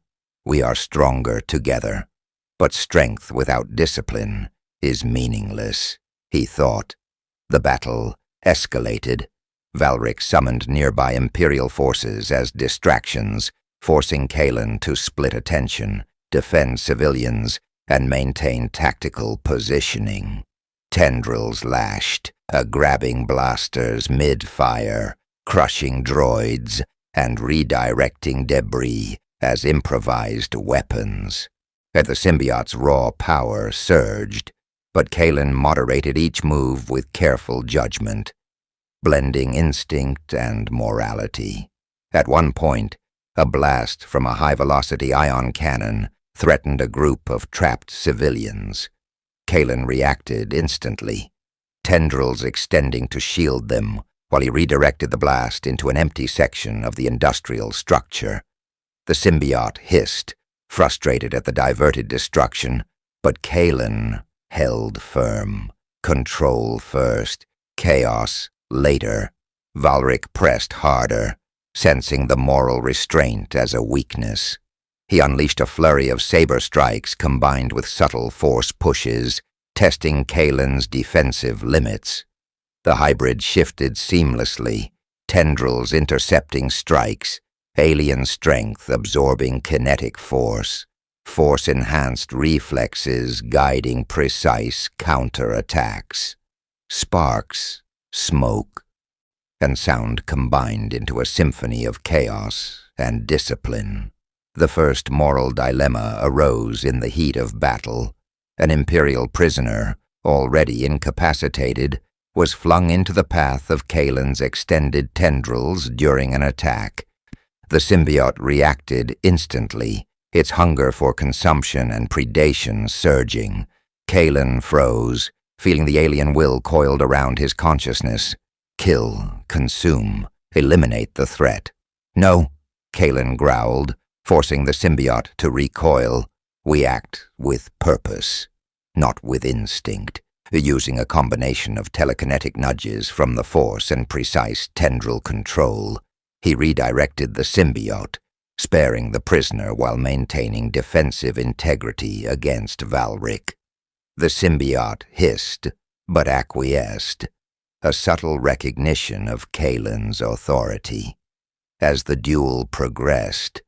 We are stronger together, but strength without discipline is meaningless, he thought. The battle escalated. Valrik summoned nearby imperial forces as distractions, forcing Kaelen to split attention, defend civilians, and maintain tactical positioning. Tendrils lashed, grabbing blasters mid-fire, crushing droids, and redirecting debris as improvised weapons. The symbiote's raw power surged, but Kaelen moderated each move with careful judgment, blending instinct and morality. At one point, a blast from a high-velocity ion cannon threatened a group of trapped civilians. Kaelen reacted instantly, tendrils extending to shield them, while he redirected the blast into an empty section of the industrial structure. The symbiote hissed, frustrated at the diverted destruction, but Kaelen held firm. Control first, chaos later. Valrik pressed harder, sensing the moral restraint as a weakness. He unleashed a flurry of saber strikes combined with subtle force pushes, testing Kaelen's defensive limits. The hybrid shifted seamlessly, tendrils intercepting strikes, alien strength absorbing kinetic force, force-enhanced reflexes guiding precise counterattacks. Sparks, smoke, and sound combined into a symphony of chaos and discipline. The first moral dilemma arose in the heat of battle. An imperial prisoner, already incapacitated, was flung into the path of Kaelen's extended tendrils during an attack. The symbiote reacted instantly, its hunger for consumption and predation surging. Kaelen froze, feeling the alien will coiled around his consciousness. Kill, consume, eliminate the threat. No, Kaelen growled, forcing the symbiote to recoil. We act with purpose, not with instinct, using a combination of telekinetic nudges from the Force and precise tendril control. He redirected the symbiote, sparing the prisoner while maintaining defensive integrity against Valrik. The symbiote hissed, but acquiesced, a subtle recognition of Kaelen's authority. As the duel progressed,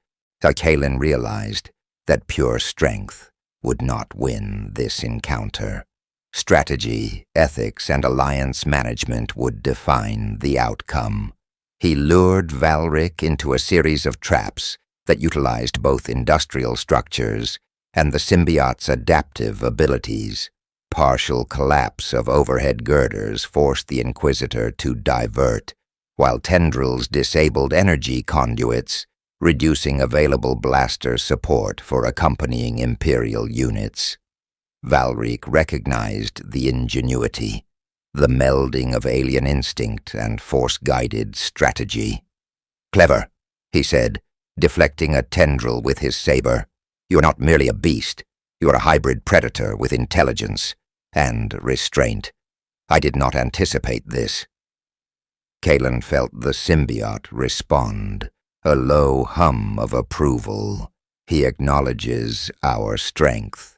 Kaelen realized that pure strength would not win this encounter. Strategy, ethics, and alliance management would define the outcome. He lured Valrik into a series of traps that utilized both industrial structures and the symbiote's adaptive abilities. Partial collapse of overhead girders forced the Inquisitor to divert, while tendrils disabled energy conduits, reducing available blaster support for accompanying imperial units. Valrik recognized the ingenuity, the melding of alien instinct and force-guided strategy. "Clever," he said, deflecting a tendril with his saber. "You are not merely a beast. You are a hybrid predator with intelligence and restraint. I did not anticipate this." Kaelen felt the symbiote respond, a low hum of approval. He acknowledges our strength.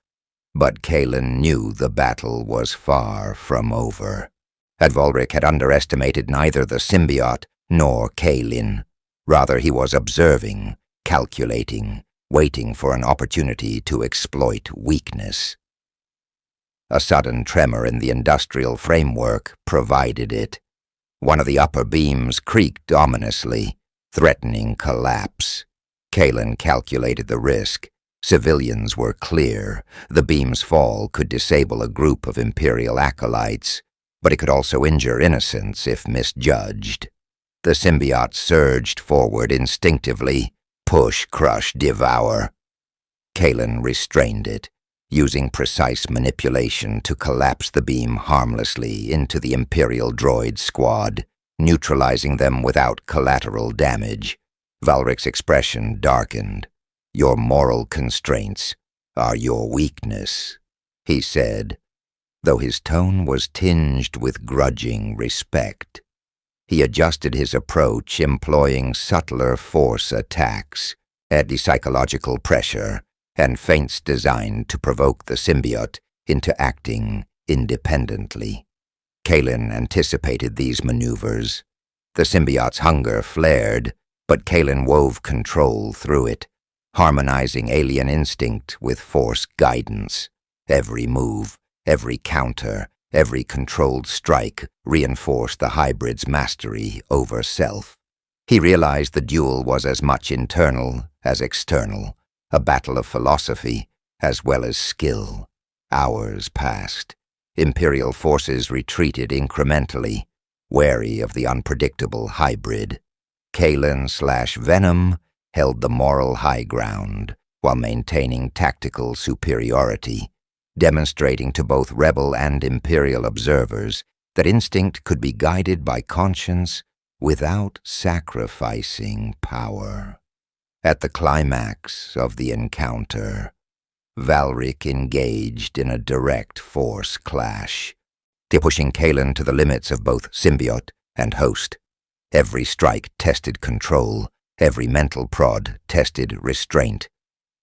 But Kaelen knew the battle was far from over. Valrik had underestimated neither the symbiote nor Kaelen. Rather, he was observing, calculating, waiting for an opportunity to exploit weakness. A sudden tremor in the industrial framework provided it. One of the upper beams creaked ominously, threatening collapse. Kaelen calculated the risk. Civilians were clear. The beam's fall could disable a group of imperial acolytes, but it could also injure innocents if misjudged. The symbiote surged forward instinctively. Push, crush, devour. Kaelen restrained it, using precise manipulation to collapse the beam harmlessly into the Imperial droid squad, neutralizing them without collateral damage. Valrik's expression darkened. "Your moral constraints are your weakness," he said, though his tone was tinged with grudging respect. He adjusted his approach, employing subtler force attacks, anti-psychological pressure, and feints designed to provoke the symbiote into acting independently. Kaelen anticipated these maneuvers. The symbiote's hunger flared, but Kaelen wove control through it, harmonizing alien instinct with force guidance. Every move, every counter, every controlled strike reinforced the hybrid's mastery over self. He realized the duel was as much internal as external, a battle of philosophy as well as skill. Hours passed. Imperial forces retreated incrementally, wary of the unpredictable hybrid. Kaelen/Venom held the moral high ground while maintaining tactical superiority, demonstrating to both rebel and imperial observers that instinct could be guided by conscience without sacrificing power. At the climax of the encounter, Valrik engaged in a direct force clash, pushing Kaelen to the limits of both symbiote and host. Every strike tested control, every mental prod tested restraint.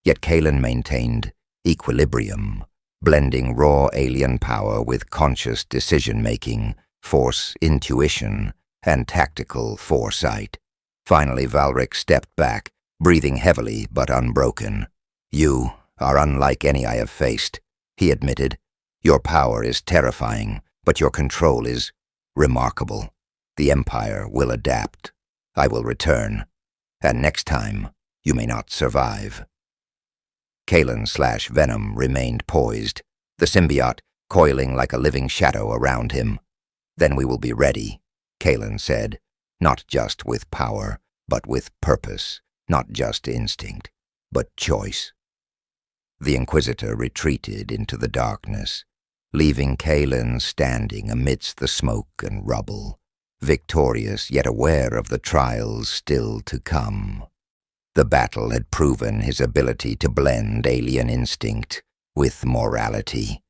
Yet Kaelen maintained equilibrium, blending raw alien power with conscious decision-making, force intuition, and tactical foresight. Finally, Valrik stepped back, breathing heavily but unbroken. "You are unlike any I have faced," he admitted. "Your power is terrifying, but your control is remarkable. The Empire will adapt. I will return. And next time, you may not survive." Kaelen/Venom remained poised, the symbiote coiling like a living shadow around him. "Then we will be ready," Kaelen said, "not just with power, but with purpose, not just instinct, but choice." The Inquisitor retreated into the darkness, leaving Kaelen standing amidst the smoke and rubble, victorious yet aware of the trials still to come. The battle had proven his ability to blend alien instinct with morality,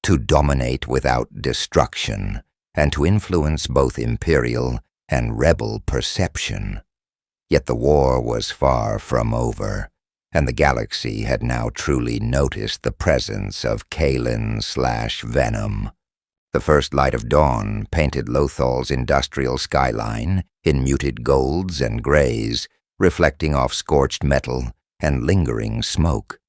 to dominate without destruction, and to influence both imperial and rebel perception. Yet the war was far from over, and the galaxy had now truly noticed the presence of Kaelen/Venom. The first light of dawn painted Lothal's industrial skyline in muted golds and grays, reflecting off scorched metal and lingering smoke.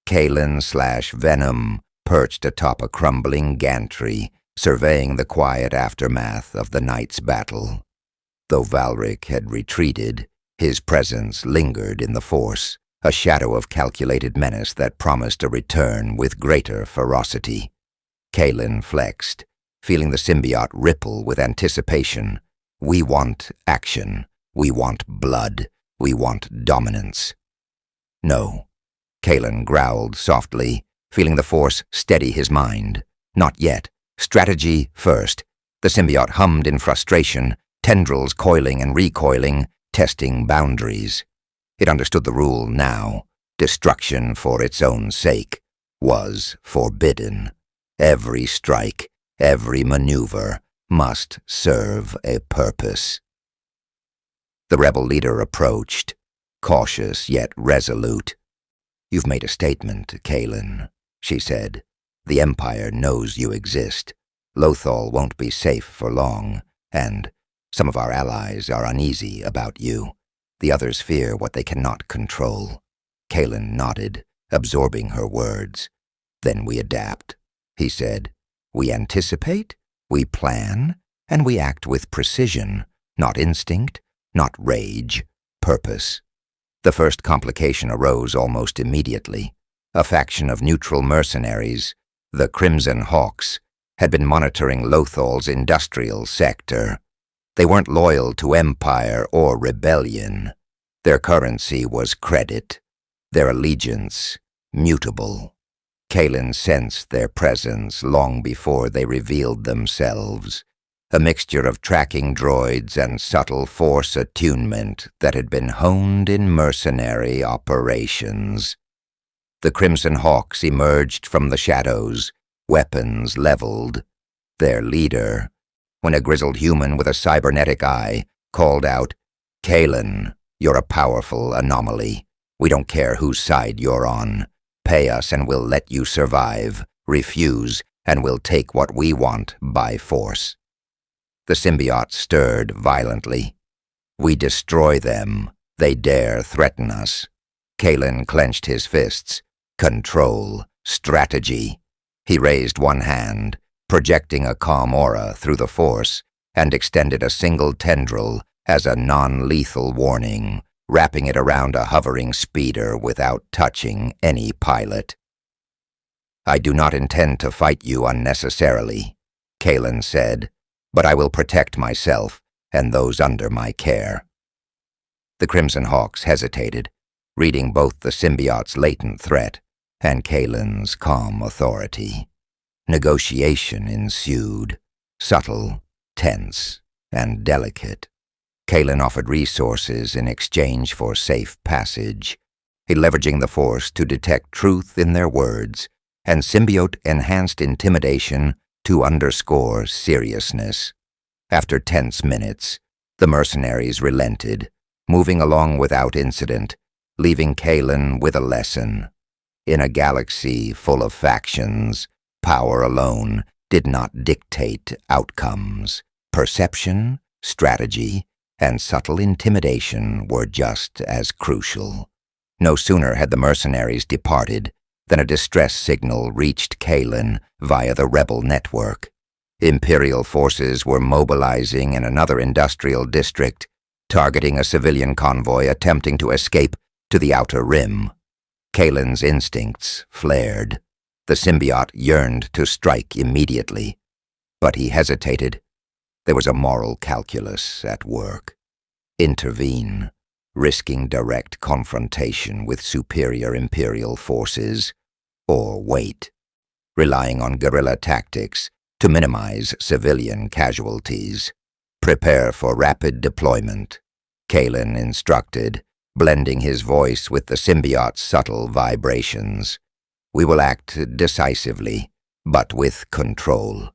Kaelen/Venom perched atop a crumbling gantry, surveying the quiet aftermath of the night's battle. Though Valrik had retreated, his presence lingered in the Force, a shadow of calculated menace that promised a return with greater ferocity. Kaelen flexed, feeling the symbiote ripple with anticipation. "We want action. We want blood. We want dominance." "No," Kaelen growled softly, feeling the Force steady his mind. "Not yet. Strategy first." The symbiote hummed in frustration, tendrils coiling and recoiling, testing boundaries. It understood the rule now. Destruction for its own sake was forbidden. Every strike, every maneuver must serve a purpose. The rebel leader approached, cautious yet resolute. "You've made a statement, Kaelen," she said. "The Empire knows you exist. Lothal won't be safe for long, and some of our allies are uneasy about you. The others fear what they cannot control." Kaelen nodded, absorbing her words. "Then we adapt," he said. "We anticipate, we plan, and we act with precision, not instinct, not rage, purpose." The first complication arose almost immediately. A faction of neutral mercenaries, the Crimson Hawks, had been monitoring Lothal's industrial sector. They weren't loyal to Empire or Rebellion. Their currency was credit, their allegiance mutable. Kaelen sensed their presence long before they revealed themselves, a mixture of tracking droids and subtle force attunement that had been honed in mercenary operations. The Crimson Hawks emerged from the shadows, weapons leveled. Their leader, when a grizzled human with a cybernetic eye, called out, "Kaelen, you're a powerful anomaly. We don't care whose side you're on. Pay us and we'll let you survive. Refuse, and we'll take what we want by force." The symbiote stirred violently. "We destroy them. They dare threaten us." Kaelen clenched his fists. Control. Strategy. He raised one hand, projecting a calm aura through the force, and extended a single tendril as a non-lethal warning, wrapping it around a hovering speeder without touching any pilot. "I do not intend to fight you unnecessarily," Kaelen said, "but I will protect myself and those under my care." The Crimson Hawks hesitated, reading both the symbiote's latent threat and Kaelen's calm authority. Negotiation ensued, subtle, tense, and delicate. Kaelen offered resources in exchange for safe passage, leveraging the Force to detect truth in their words, and symbiote-enhanced intimidation to underscore seriousness. After tense minutes, the mercenaries relented, moving along without incident, leaving Kaelen with a lesson. In a galaxy full of factions, power alone did not dictate outcomes. Perception, strategy, and subtle intimidation were just as crucial. No sooner had the mercenaries departed than a distress signal reached Kaelen via the rebel network. Imperial forces were mobilizing in another industrial district, targeting a civilian convoy attempting to escape to the outer rim. Kaelen's instincts flared. The symbiote yearned to strike immediately, but he hesitated. There was a moral calculus at work. Intervene, risking direct confrontation with superior Imperial forces, or wait, relying on guerrilla tactics to minimize civilian casualties. Prepare for rapid deployment, Kaelen instructed, blending his voice with the symbiote's subtle vibrations. We will act decisively, but with control.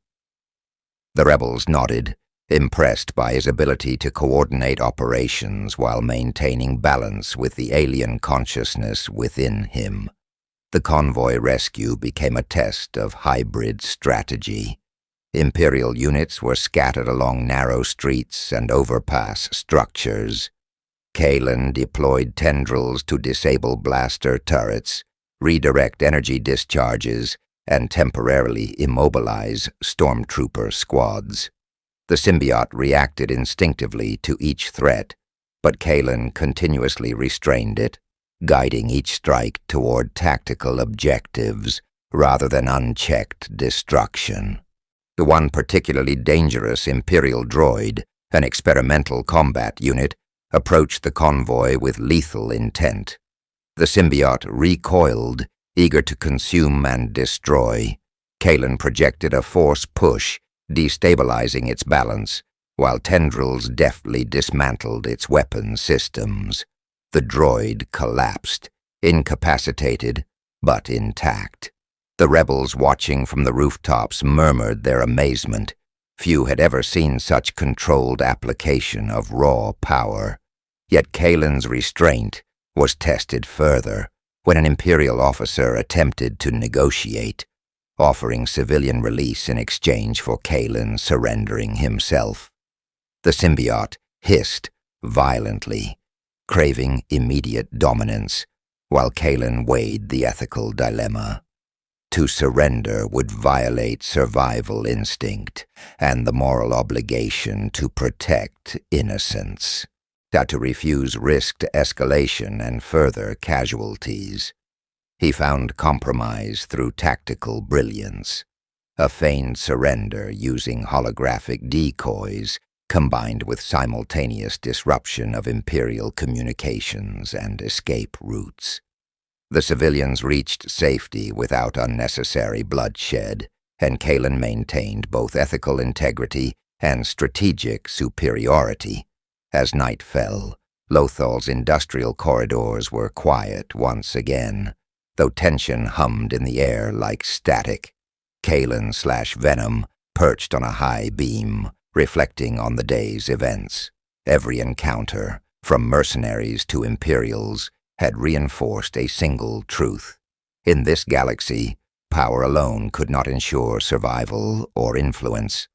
The rebels nodded, impressed by his ability to coordinate operations while maintaining balance with the alien consciousness within him. The convoy rescue became a test of hybrid strategy. Imperial units were scattered along narrow streets and overpass structures. Kaelen deployed tendrils to disable blaster turrets, redirect energy discharges, and temporarily immobilize stormtrooper squads. The symbiote reacted instinctively to each threat, but Kaelen continuously restrained it, guiding each strike toward tactical objectives rather than unchecked destruction. The one particularly dangerous Imperial droid, an experimental combat unit, approached the convoy with lethal intent. The symbiote recoiled, eager to consume and destroy. Kaelen projected a force push, destabilizing its balance, while tendrils deftly dismantled its weapon systems. The droid collapsed, incapacitated, but intact. The rebels watching from the rooftops murmured their amazement. Few had ever seen such controlled application of raw power. Yet Kaelen's restraint was tested further when an Imperial officer attempted to negotiate, offering civilian release in exchange for Kaelen surrendering himself. The symbiote hissed violently, craving immediate dominance, while Kaelen weighed the ethical dilemma. To surrender would violate survival instinct and the moral obligation to protect innocence. to refuse risked escalation and further casualties. He found compromise through tactical brilliance, a feigned surrender using holographic decoys combined with simultaneous disruption of imperial communications and escape routes. The civilians reached safety without unnecessary bloodshed, and Kaelen maintained both ethical integrity and strategic superiority. As night fell, Lothal's industrial corridors were quiet once again, though tension hummed in the air like static. Kaelen/Venom perched on a high beam, reflecting on the day's events. Every encounter, from mercenaries to imperials, had reinforced a single truth. In this galaxy, power alone could not ensure survival or influence.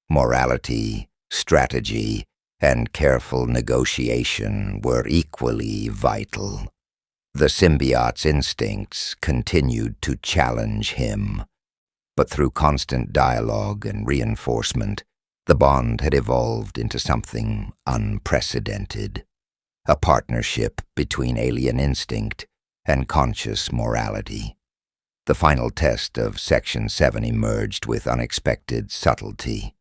Morality, strategy, and careful negotiation were equally vital. The symbiote's instincts continued to challenge him, but through constant dialogue and reinforcement, the bond had evolved into something unprecedented. A partnership between alien instinct and conscious morality. The final test of Section 7 emerged with unexpected subtlety.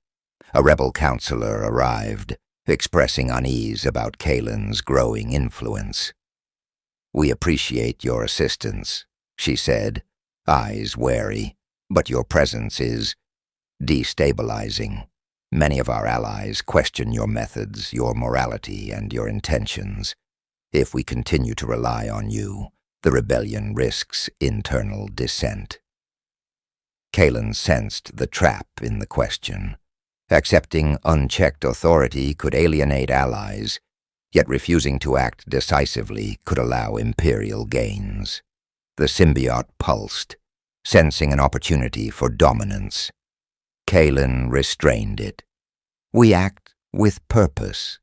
A rebel counselor arrived, expressing unease about Kaelen's growing influence. "We appreciate your assistance," she said, eyes wary, "but your presence is destabilizing. Many of our allies question your methods, your morality, and your intentions. If we continue to rely on you, the rebellion risks internal dissent." Kaelen sensed the trap in the question. Accepting unchecked authority could alienate allies, yet refusing to act decisively could allow imperial gains. The symbiote pulsed, sensing an opportunity for dominance. Kaelen restrained it. "We act with purpose."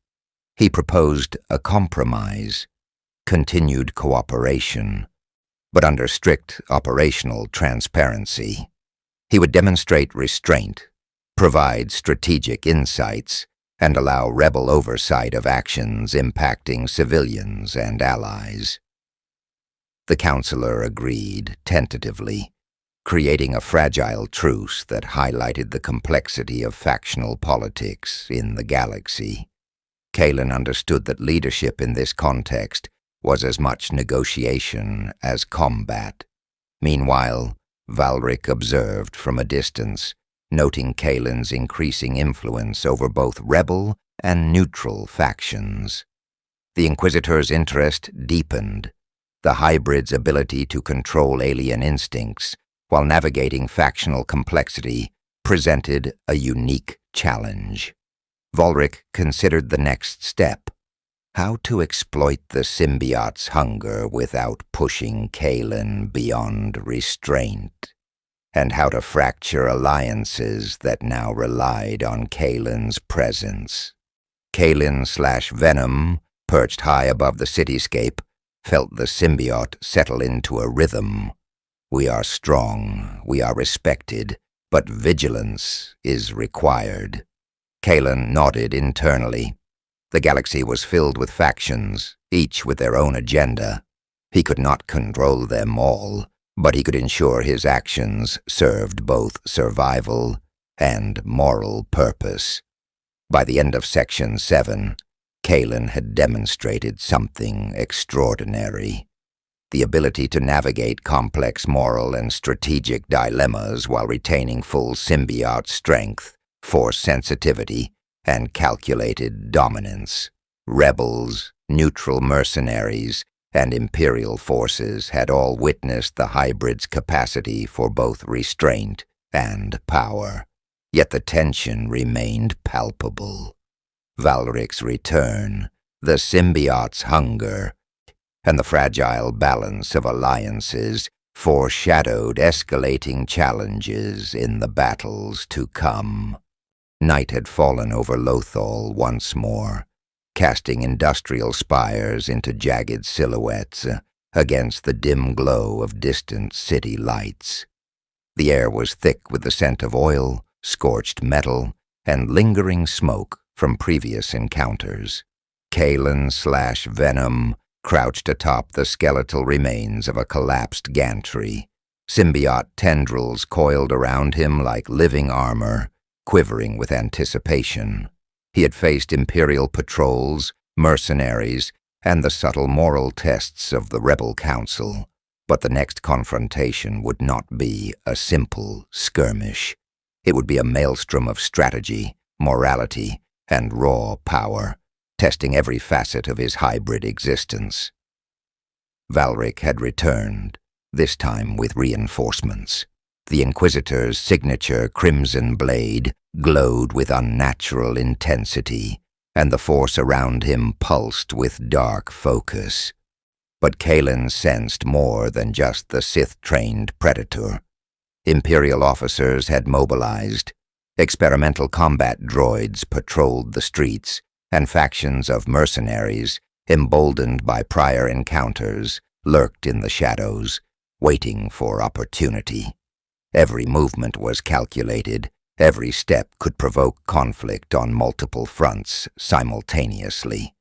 He proposed a compromise, continued cooperation, but under strict operational transparency. He would demonstrate restraint, provide strategic insights, and allow rebel oversight of actions impacting civilians and allies. The counselor agreed tentatively, creating a fragile truce that highlighted the complexity of factional politics in the galaxy. Kaelen understood that leadership in this context was as much negotiation as combat. Meanwhile, Valrik observed from a distance, noting Kaelen's increasing influence over both rebel and neutral factions. The Inquisitor's interest deepened, the hybrid's ability to control alien instincts while navigating factional complexity presented a unique challenge. Valrik considered the next step, how to exploit the symbiote's hunger without pushing Kaelen beyond restraint, and how to fracture alliances that now relied on Kaelen's presence. Kaelen/Venom, perched high above the cityscape, felt the symbiote settle into a rhythm. "We are strong, we are respected, but vigilance is required." Kaelen nodded internally. The galaxy was filled with factions, each with their own agenda. He could not control them all, but he could ensure his actions served both survival and moral purpose. By the end of Section 7, Kaelen had demonstrated something extraordinary. The ability to navigate complex moral and strategic dilemmas while retaining full symbiote strength, force sensitivity, and calculated dominance. Rebels, neutral mercenaries, and imperial forces had all witnessed the hybrid's capacity for both restraint and power. Yet the tension remained palpable. Valrik's return, the symbiote's hunger, and the fragile balance of alliances foreshadowed escalating challenges in the battles to come. Night had fallen over Lothal once more, casting industrial spires into jagged silhouettes against the dim glow of distant city lights. The air was thick with the scent of oil, scorched metal, and lingering smoke from previous encounters. Kaelen/Venom crouched atop the skeletal remains of a collapsed gantry. Symbiote tendrils coiled around him like living armor, quivering with anticipation. He had faced imperial patrols, mercenaries, and the subtle moral tests of the Rebel Council. But the next confrontation would not be a simple skirmish. It would be a maelstrom of strategy, morality, and raw power, testing every facet of his hybrid existence. Valrik had returned, this time with reinforcements. The Inquisitor's signature crimson blade glowed with unnatural intensity, and the force around him pulsed with dark focus. But Kaelen sensed more than just the Sith-trained predator. Imperial officers had mobilized. Experimental combat droids patrolled the streets, and factions of mercenaries, emboldened by prior encounters, lurked in the shadows, waiting for opportunity. Every movement was calculated. Every step could provoke conflict on multiple fronts simultaneously.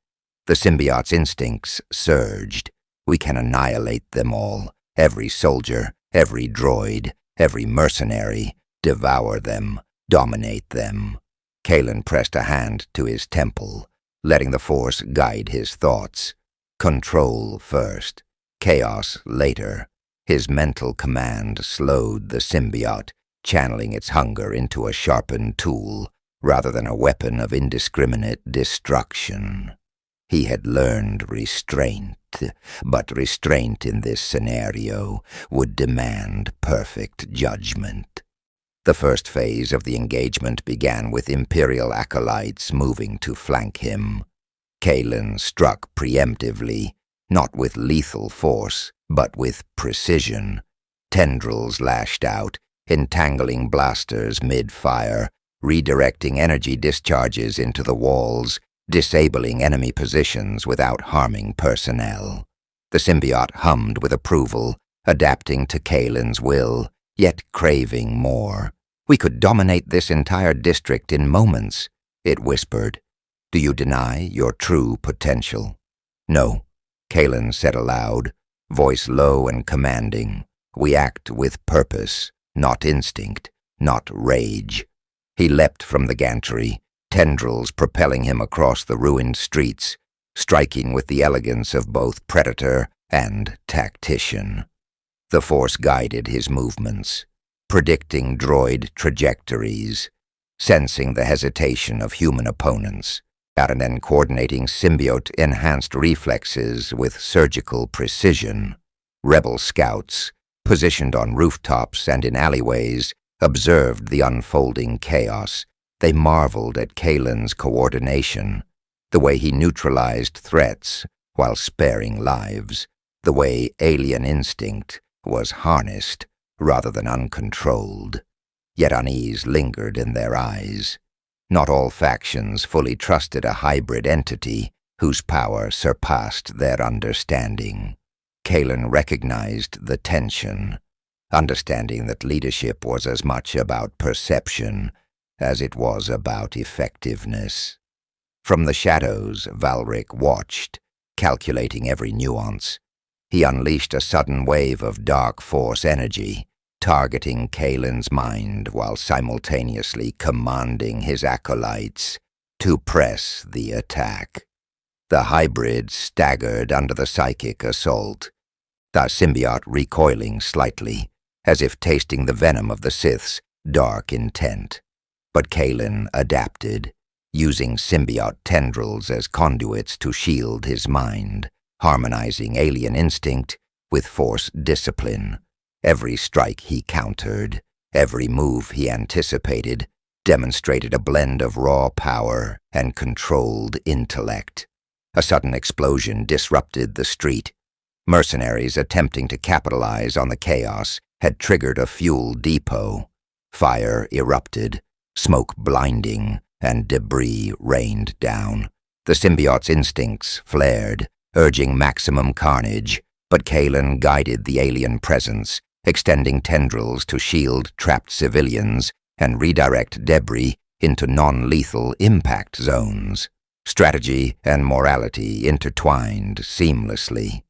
The symbiote's instincts surged. We can annihilate them all, every soldier, every droid, every mercenary, devour them, dominate them. Kaelen pressed a hand to his temple, letting the Force guide his thoughts. Control first, chaos later. His mental command slowed the symbiote, channeling its hunger into a sharpened tool rather than a weapon of indiscriminate destruction. He had learned restraint, but restraint in this scenario would demand perfect judgment. The first phase of the engagement began with imperial acolytes moving to flank him. Kaelen struck preemptively, not with lethal force, but with precision. Tendrils lashed out, entangling blasters mid-fire, redirecting energy discharges into the walls, disabling enemy positions without harming personnel. The symbiote hummed with approval, adapting to Kaelen's will, yet craving more. "We could dominate this entire district in moments," it whispered. "Do you deny your true potential?" "No," Kaelen said aloud, voice low and commanding. "We act with purpose, not instinct, not rage." He leapt from the gantry, tendrils propelling him across the ruined streets, striking with the elegance of both predator and tactician. The Force guided his movements, predicting droid trajectories, sensing the hesitation of human opponents, and then coordinating symbiote-enhanced reflexes with surgical precision. Rebel scouts, positioned on rooftops and in alleyways, observed the unfolding chaos. They marveled at Kaelen's coordination, the way he neutralized threats while sparing lives, the way alien instinct was harnessed rather than uncontrolled. Yet unease lingered in their eyes. Not all factions fully trusted a hybrid entity whose power surpassed their understanding. Kaelen recognized the tension, understanding that leadership was as much about perception as it was about effectiveness. From the shadows, Valrik watched, calculating every nuance. He unleashed a sudden wave of dark force energy, targeting Kaelen's mind while simultaneously commanding his acolytes to press the attack. The hybrid staggered under the psychic assault, the symbiote recoiling slightly, as if tasting the venom of the Sith's dark intent. But Kaelen adapted, using symbiote tendrils as conduits to shield his mind, harmonizing alien instinct with Force discipline. Every strike he countered, every move he anticipated, demonstrated a blend of raw power and controlled intellect. A sudden explosion disrupted the street. Mercenaries attempting to capitalize on the chaos had triggered a fuel depot. Fire erupted, smoke blinding, and debris rained down. The symbiote's instincts flared, urging maximum carnage, but Kaelen guided the alien presence, extending tendrils to shield trapped civilians and redirect debris into non-lethal impact zones. Strategy and morality intertwined seamlessly.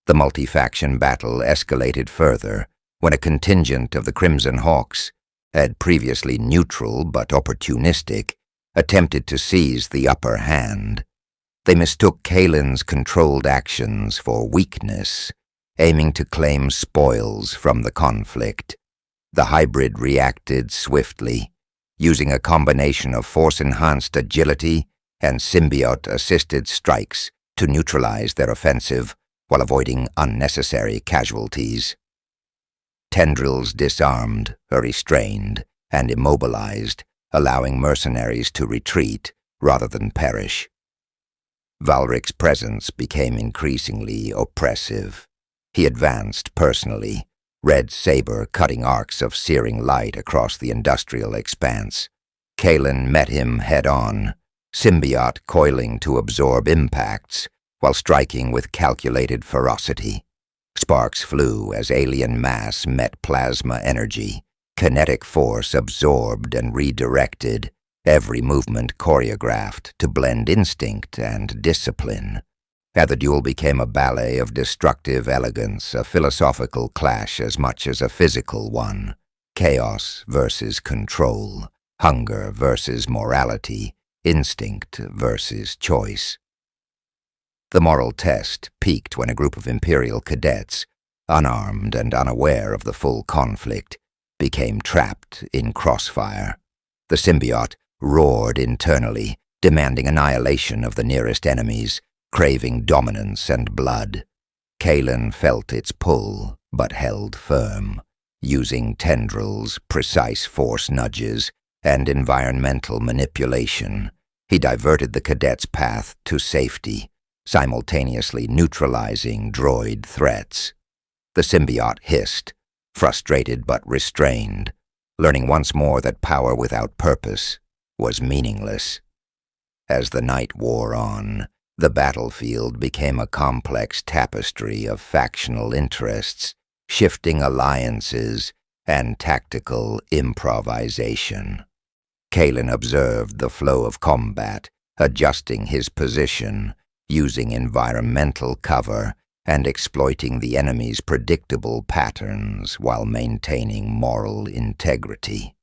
The multi-faction battle escalated further when a contingent of the Crimson Hawks, had previously neutral but opportunistic, attempted to seize the upper hand. They mistook Kaelen's controlled actions for weakness, aiming to claim spoils from the conflict. The hybrid reacted swiftly, using a combination of force-enhanced agility and symbiote-assisted strikes to neutralize their offensive while avoiding unnecessary casualties. Tendrils disarmed, restrained, and immobilized, allowing mercenaries to retreat rather than perish. Valrik's presence became increasingly oppressive. He advanced personally, red saber cutting arcs of searing light across the industrial expanse. Kaelen met him head-on, symbiote coiling to absorb impacts while striking with calculated ferocity. Sparks flew as alien mass met plasma energy, kinetic force absorbed and redirected, every movement choreographed to blend instinct and discipline. The duel became a ballet of destructive elegance, a philosophical clash as much as a physical one. Chaos versus control, hunger versus morality, instinct versus choice. The moral test peaked when a group of Imperial cadets, unarmed and unaware of the full conflict, became trapped in crossfire. The symbiote roared internally, demanding annihilation of the nearest enemies, craving dominance and blood. Kaelen felt its pull, but held firm. Using tendrils, precise force nudges, and environmental manipulation, he diverted the cadet's path to safety, simultaneously neutralizing droid threats. The symbiote hissed, frustrated but restrained, learning once more that power without purpose was meaningless. As the night wore on, the battlefield became a complex tapestry of factional interests, shifting alliances, and tactical improvisation. Kaelen observed the flow of combat, adjusting his position, using environmental cover, and exploiting the enemy's predictable patterns while maintaining moral integrity.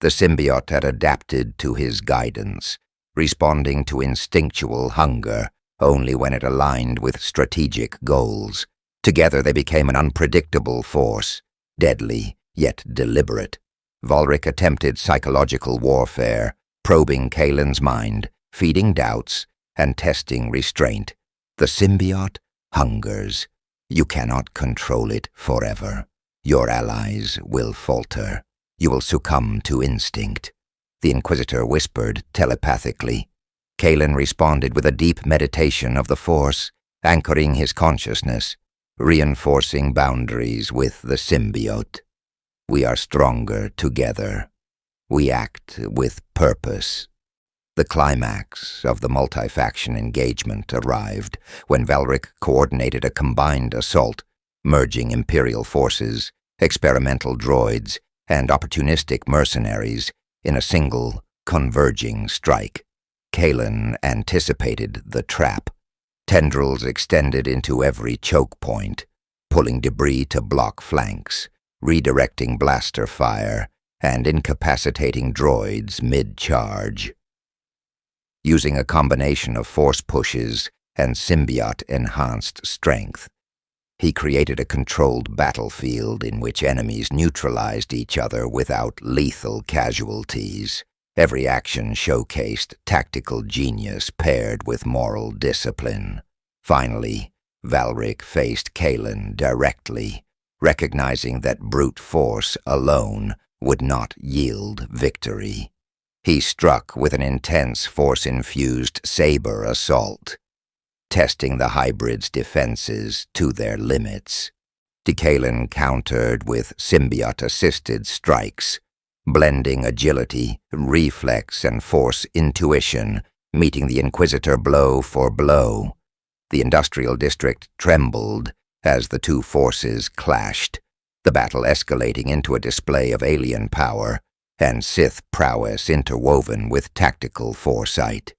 The symbiote had adapted to his guidance, responding to instinctual hunger only when it aligned with strategic goals. Together they became an unpredictable force, deadly yet deliberate. Valrik attempted psychological warfare, probing Kaelen's mind, feeding doubts, and testing restraint. The symbiote hungers. You cannot control it forever. Your allies will falter. You will succumb to instinct. The Inquisitor whispered telepathically. Kaelen responded with a deep meditation of the Force, anchoring his consciousness, reinforcing boundaries with the symbiote. We are stronger together. We act with purpose. The climax of the multi-faction engagement arrived when Valrik coordinated a combined assault, merging Imperial forces, experimental droids, and opportunistic mercenaries in a single, converging strike. Kaelen anticipated the trap. Tendrils extended into every choke point, pulling debris to block flanks, redirecting blaster fire, and incapacitating droids mid-charge. Using a combination of force pushes and symbiote-enhanced strength, he created a controlled battlefield in which enemies neutralized each other without lethal casualties. Every action showcased tactical genius paired with moral discipline. Finally, Valrik faced Kaelen directly, recognizing that brute force alone would not yield victory. He struck with an intense force-infused saber assault, testing the hybrid's defenses to their limits. Kaelen countered with symbiote-assisted strikes, blending agility, reflex, and force intuition, meeting the Inquisitor blow for blow. The industrial district trembled as the two forces clashed, the battle escalating into a display of alien power and Sith prowess interwoven with tactical foresight.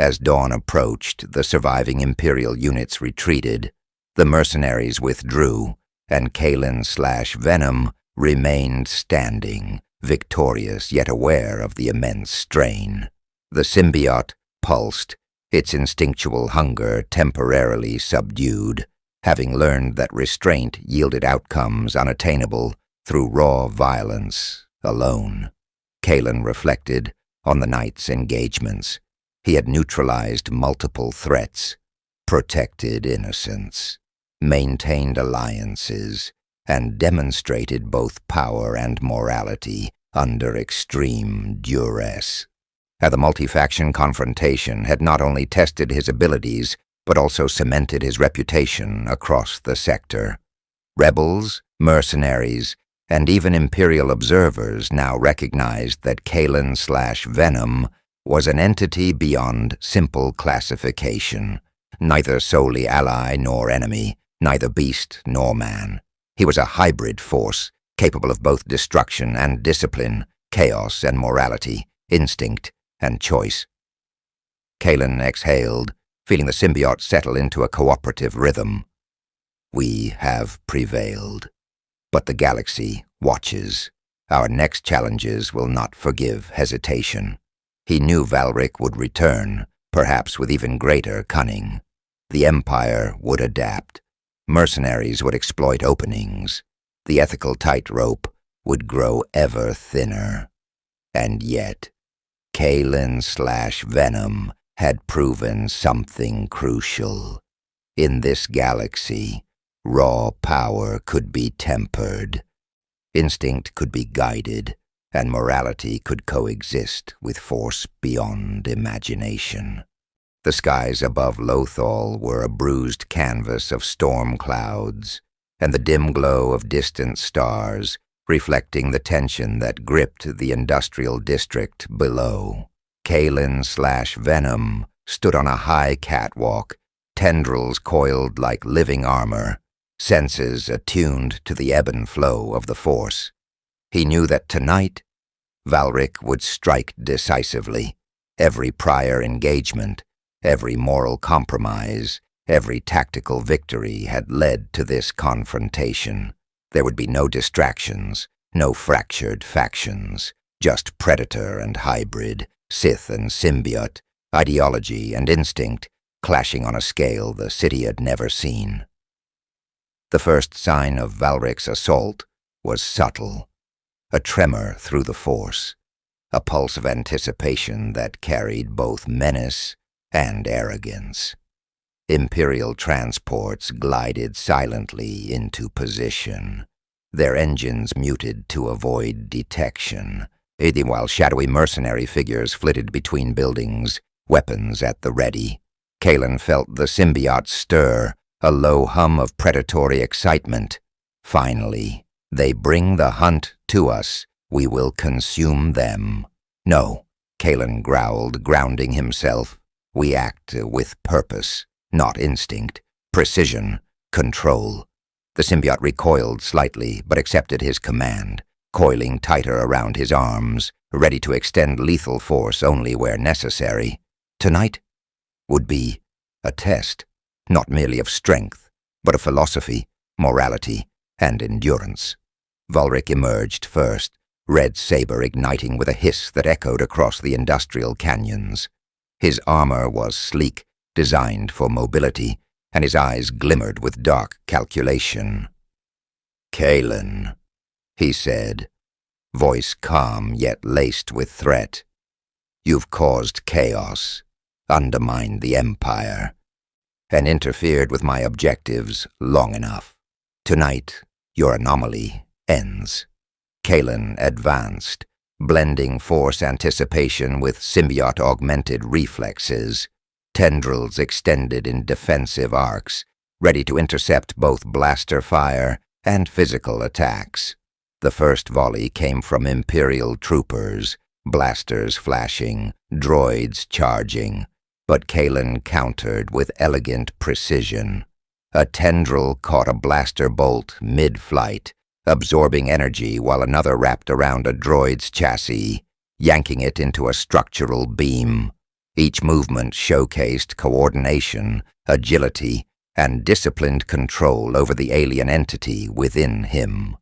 As dawn approached, the surviving Imperial units retreated, the mercenaries withdrew, and Kaelen/Venom remained standing, victorious yet aware of the immense strain. The symbiote pulsed, its instinctual hunger temporarily subdued, having learned that restraint yielded outcomes unattainable through raw violence alone. Kaelen reflected on the night's engagements. He had neutralized multiple threats, protected innocence, maintained alliances, and demonstrated both power and morality under extreme duress. The multi-faction confrontation had not only tested his abilities, but also cemented his reputation across the sector. Rebels, mercenaries, and even Imperial observers now recognized that Kaelen/Venom was an entity beyond simple classification, neither solely ally nor enemy, neither beast nor man. He was a hybrid force, capable of both destruction and discipline, chaos and morality, instinct and choice. Kaelen exhaled, feeling the symbiote settle into a cooperative rhythm. We have prevailed. But the galaxy watches. Our next challenges will not forgive hesitation. He knew Valrik would return, perhaps with even greater cunning. The Empire would adapt. Mercenaries would exploit openings. The ethical tightrope would grow ever thinner. And yet, Kaelen/Venom had proven something crucial. In this galaxy, raw power could be tempered. Instinct could be guided, and morality could coexist with force beyond imagination. The skies above Lothal were a bruised canvas of storm clouds, and the dim glow of distant stars reflecting the tension that gripped the industrial district below. Kaelen/Venom stood on a high catwalk, tendrils coiled like living armor, senses attuned to the ebb and flow of the Force. He knew that tonight, Valrik would strike decisively. Every prior engagement, every moral compromise, every tactical victory had led to this confrontation. There would be no distractions, no fractured factions, just predator and hybrid, Sith and symbiote, ideology and instinct, clashing on a scale the city had never seen. The first sign of Valrik's assault was subtle, a tremor through the Force, a pulse of anticipation that carried both menace and arrogance. Imperial transports glided silently into position, their engines muted to avoid detection, while shadowy mercenary figures flitted between buildings, weapons at the ready. Kaelen felt the symbiote stir, a low hum of predatory excitement. Finally, they bring the hunt to us. We will consume them. No, Kaelen growled, grounding himself. We act with purpose, not instinct, precision, control. The symbiote recoiled slightly, but accepted his command, coiling tighter around his arms, ready to extend lethal force only where necessary. Tonight would be a test, not merely of strength, but of philosophy, morality, and endurance. Valrik emerged first, red saber igniting with a hiss that echoed across the industrial canyons. His armor was sleek, designed for mobility, and his eyes glimmered with dark calculation. "Kaelen," he said, voice calm yet laced with threat. "You've caused chaos, undermined the Empire, and interfered with my objectives long enough. Tonight, your anomaly ends." Kaelen advanced, blending Force anticipation with symbiote-augmented reflexes, tendrils extended in defensive arcs, ready to intercept both blaster fire and physical attacks. The first volley came from Imperial troopers, blasters flashing, droids charging, but Kaelen countered with elegant precision. A tendril caught a blaster bolt mid-flight, absorbing energy while another wrapped around a droid's chassis, yanking it into a structural beam. Each movement showcased coordination, agility, and disciplined control over the alien entity within him.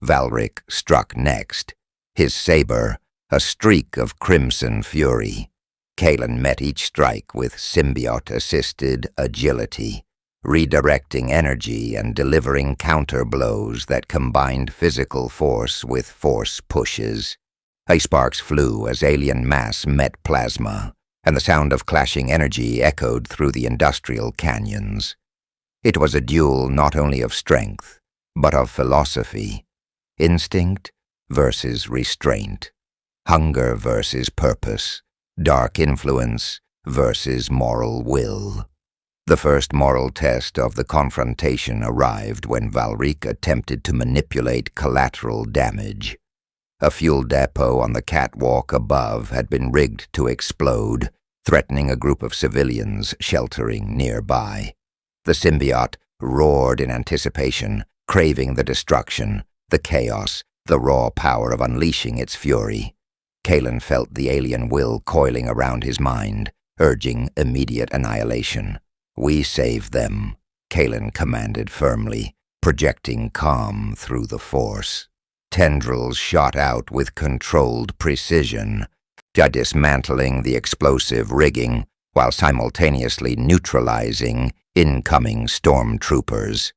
Valrik struck next, his saber a streak of crimson fury. Kaelen met each strike with symbiote-assisted agility, redirecting energy and delivering counter-blows that combined physical force with force pushes. Sparks flew as alien mass met plasma, and the sound of clashing energy echoed through the industrial canyons. It was a duel not only of strength, but of philosophy. Instinct versus restraint. Hunger versus purpose. Dark influence versus moral will. The first moral test of the confrontation arrived when Valrik attempted to manipulate collateral damage. A fuel depot on the catwalk above had been rigged to explode, threatening a group of civilians sheltering nearby. The symbiote roared in anticipation, craving the destruction, the chaos, the raw power of unleashing its fury. Kaelen felt the alien will coiling around his mind, urging immediate annihilation. "We save them," Kaelen commanded firmly, projecting calm through the force. Tendrils shot out with controlled precision, dismantling the explosive rigging while simultaneously neutralizing incoming stormtroopers.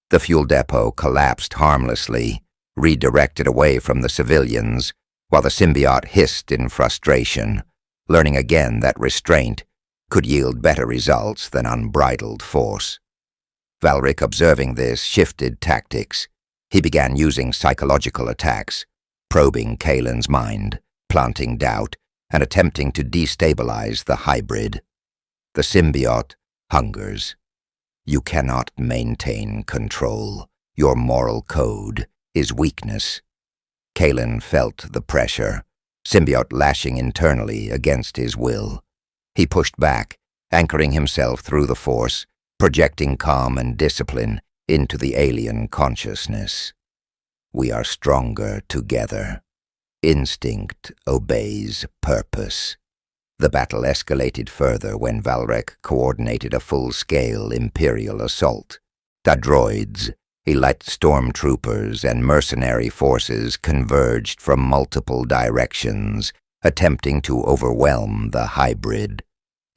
The fuel depot collapsed harmlessly, redirected away from the civilians, while the symbiote hissed in frustration, learning again that restraint could yield better results than unbridled force. Valrik, observing this, shifted tactics. He began using psychological attacks, probing Kaelen's mind, planting doubt, and attempting to destabilize the hybrid. The symbiote hungers. You cannot maintain control. Your moral code is weakness. Kaelen felt the pressure, symbiote lashing internally against his will. He pushed back, anchoring himself through the force, projecting calm and discipline into the alien consciousness. We are stronger together. Instinct obeys purpose. The battle escalated further when Valrik coordinated a full-scale imperial assault. The droids, elite stormtroopers, and mercenary forces converged from multiple directions, attempting to overwhelm the hybrid.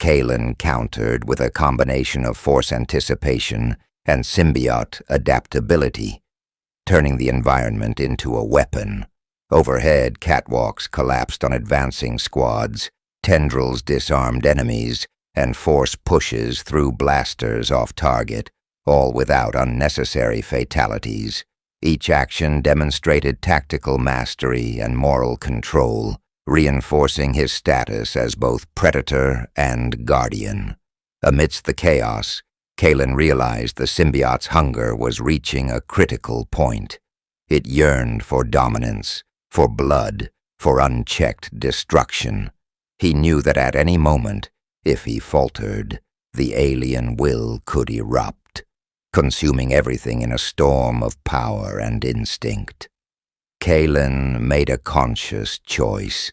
Kaelen countered with a combination of force anticipation and symbiote adaptability, turning the environment into a weapon. Overhead, catwalks collapsed on advancing squads, tendrils disarmed enemies, and force pushes threw blasters off target, all without unnecessary fatalities. Each action demonstrated tactical mastery and moral control, reinforcing his status as both predator and guardian. Amidst the chaos, Kaelen realized the symbiote's hunger was reaching a critical point. It yearned for dominance, for blood, for unchecked destruction. He knew that at any moment, if he faltered, the alien will could erupt, consuming everything in a storm of power and instinct. Kaelen made a conscious choice,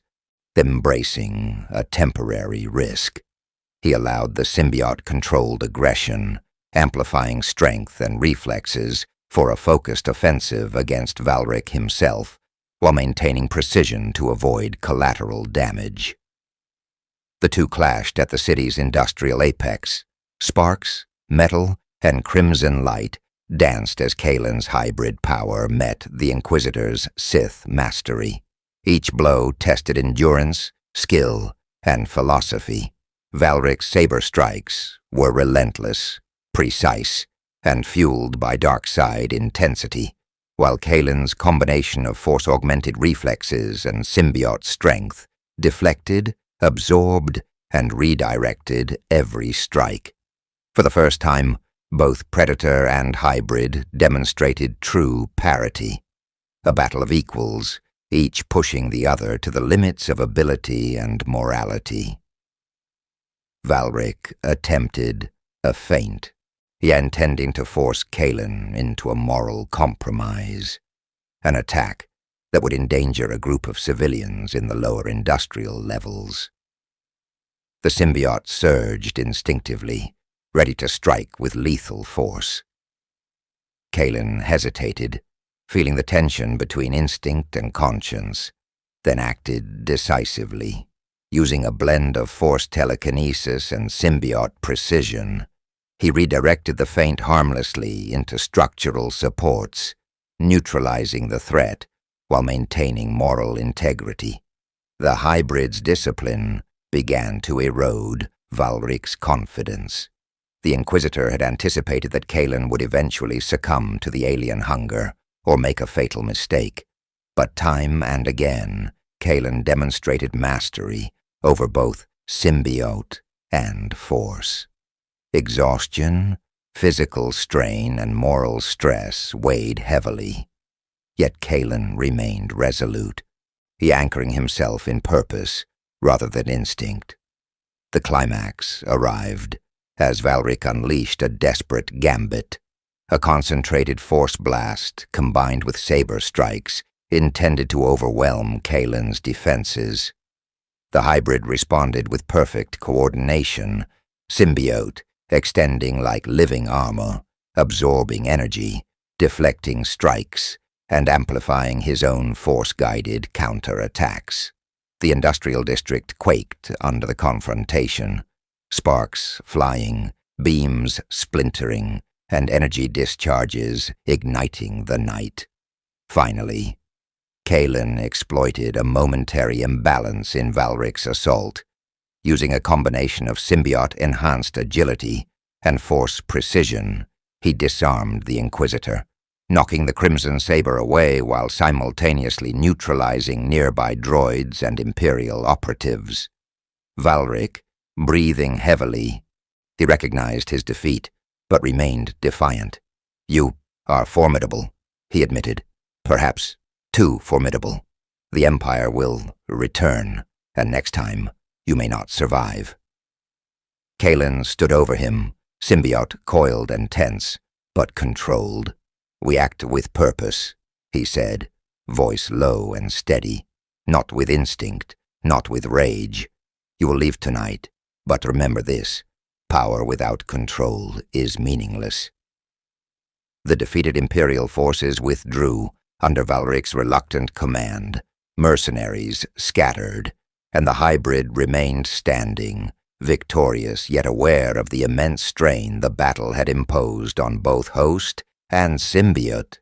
embracing a temporary risk. He allowed the symbiote-controlled aggression, amplifying strength and reflexes for a focused offensive against Valrik himself, while maintaining precision to avoid collateral damage. The two clashed at the city's industrial apex. Sparks, metal, and crimson light danced as Kaelen's hybrid power met the Inquisitor's Sith mastery. Each blow tested endurance, skill, and philosophy. Valrik's saber strikes were relentless, precise, and fueled by dark side intensity, while Kaelen's combination of force-augmented reflexes and symbiote strength deflected, absorbed, and redirected every strike. For the first time, both predator and hybrid demonstrated true parity. A battle of equals, each pushing the other to the limits of ability and morality. Valrik attempted a feint, intending to force Kaelen into a moral compromise, an attack that would endanger a group of civilians in the lower industrial levels. The symbiote surged instinctively, ready to strike with lethal force. Kaelen hesitated, feeling the tension between instinct and conscience, then acted decisively. Using a blend of force telekinesis and symbiote precision, he redirected the feint harmlessly into structural supports, neutralizing the threat while maintaining moral integrity. The hybrid's discipline began to erode Valrik's confidence. The Inquisitor had anticipated that Kaelen would eventually succumb to the alien hunger or make a fatal mistake, but time and again, Kaelen demonstrated mastery over both symbiote and force. Exhaustion, physical strain, and moral stress weighed heavily. Yet Kaelen remained resolute, he anchoring himself in purpose rather than instinct. The climax arrived as Valrik unleashed a desperate gambit, a concentrated force blast combined with saber strikes intended to overwhelm Kaelen's defenses. The hybrid responded with perfect coordination, symbiote extending like living armor, absorbing energy, deflecting strikes, and amplifying his own force-guided counterattacks. The industrial district quaked under the confrontation, sparks flying, beams splintering, and energy discharges igniting the night. Finally, Kaelen exploited a momentary imbalance in Valrik's assault. Using a combination of symbiote-enhanced agility and force precision, he disarmed the Inquisitor, knocking the Crimson Saber away while simultaneously neutralizing nearby droids and imperial operatives. Valrik, breathing heavily, he recognized his defeat, but remained defiant. "You are formidable," he admitted. "Perhaps too formidable. The Empire will return, and next time you may not survive." Kaelen stood over him, symbiote coiled and tense, but controlled. "We act with purpose," he said, voice low and steady. "Not with instinct, not with rage. You will leave tonight, but remember this: power without control is meaningless." The defeated Imperial forces withdrew under Valrik's reluctant command. Mercenaries scattered, and the hybrid remained standing, victorious yet aware of the immense strain the battle had imposed on both host and symbiote.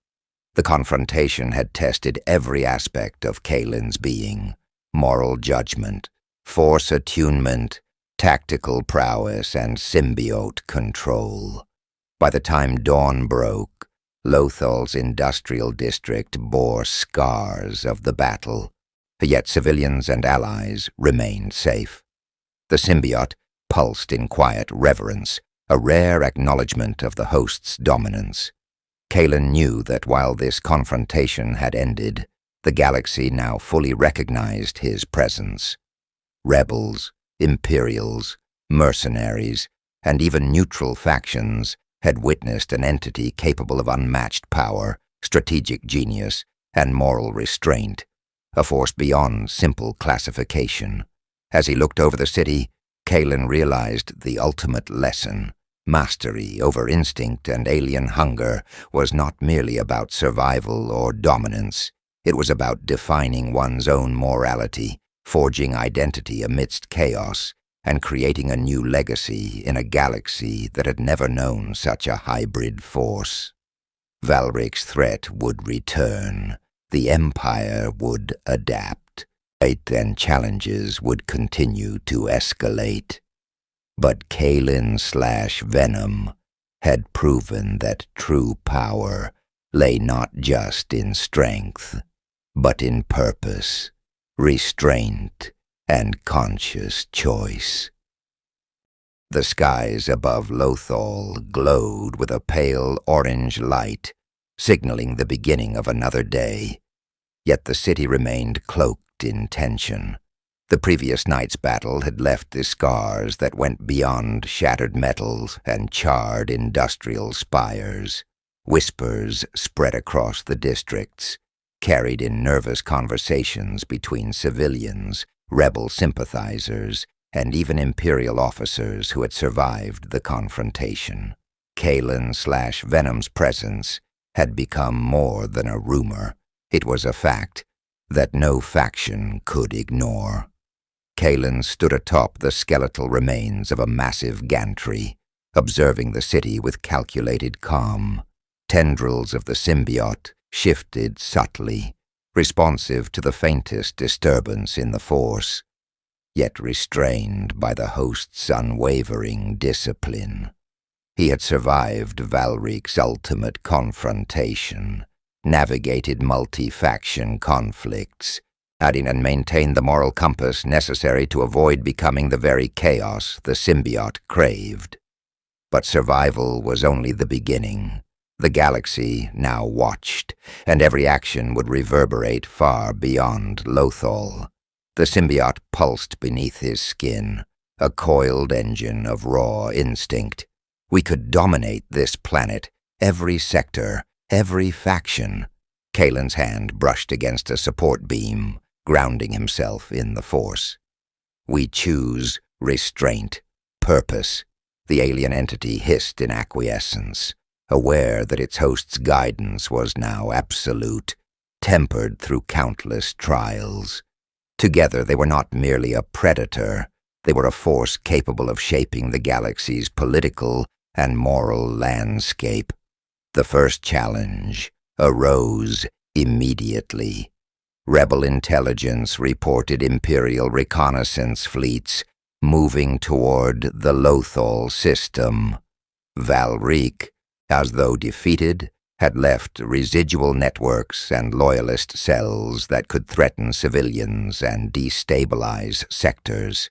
The confrontation had tested every aspect of Kaelen's being: moral judgment, force attunement, tactical prowess, and symbiote control. By the time dawn broke, Lothal's industrial district bore scars of the battle, yet civilians and allies remained safe. The symbiote pulsed in quiet reverence, a rare acknowledgement of the host's dominance. Kaelen knew that while this confrontation had ended, the galaxy now fully recognized his presence. Rebels, Imperials, mercenaries, and even neutral factions had witnessed an entity capable of unmatched power, strategic genius, and moral restraint, a force beyond simple classification. As he looked over the city, Kaelen realized the ultimate lesson. Mastery over instinct and alien hunger was not merely about survival or dominance. It was about defining one's own morality, forging identity amidst chaos, and creating a new legacy in a galaxy that had never known such a hybrid force. Valrik's threat would return. The Empire would adapt. Fate and challenges would continue to escalate. But Kaelen/Venom had proven that true power lay not just in strength, but in purpose, restraint, and conscious choice. The skies above Lothal glowed with a pale orange light, signaling the beginning of another day. Yet the city remained cloaked in tension. The previous night's battle had left the scars that went beyond shattered metals and charred industrial spires. Whispers spread across the districts, carried in nervous conversations between civilians, rebel sympathizers, and even Imperial officers who had survived the confrontation. Kaelen/Venom's presence had become more than a rumor. It was a fact that no faction could ignore. Kaelen stood atop the skeletal remains of a massive gantry, observing the city with calculated calm. Tendrils of the symbiote shifted subtly, responsive to the faintest disturbance in the force, yet restrained by the host's unwavering discipline. He had survived Valrik's ultimate confrontation, navigated multi-faction conflicts, adding and maintained the moral compass necessary to avoid becoming the very chaos the symbiote craved. But survival was only the beginning. The galaxy now watched, and every action would reverberate far beyond Lothal. The symbiote pulsed beneath his skin, a coiled engine of raw instinct. We could dominate this planet, every sector, every faction. Kaelen's hand brushed against a support beam, grounding himself in the Force. We choose restraint, purpose. The alien entity hissed in acquiescence, aware that its host's guidance was now absolute, tempered through countless trials. Together they were not merely a predator, they were a force capable of shaping the galaxy's political and moral landscape. The first challenge arose immediately. Rebel intelligence reported Imperial reconnaissance fleets moving toward the Lothal system. Valrik, as though defeated, had left residual networks and loyalist cells that could threaten civilians and destabilize sectors.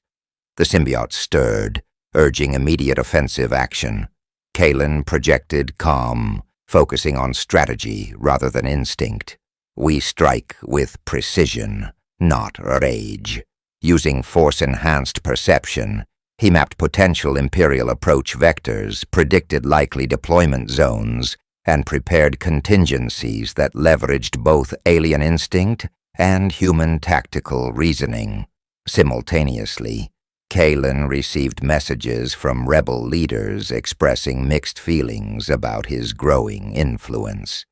The symbiote stirred, urging immediate offensive action. Kaelen projected calm, focusing on strategy rather than instinct. We strike with precision, not rage. Using force-enhanced perception, he mapped potential Imperial approach vectors, predicted likely deployment zones, and prepared contingencies that leveraged both alien instinct and human tactical reasoning. Simultaneously, Kaelen received messages from rebel leaders expressing mixed feelings about his growing influence.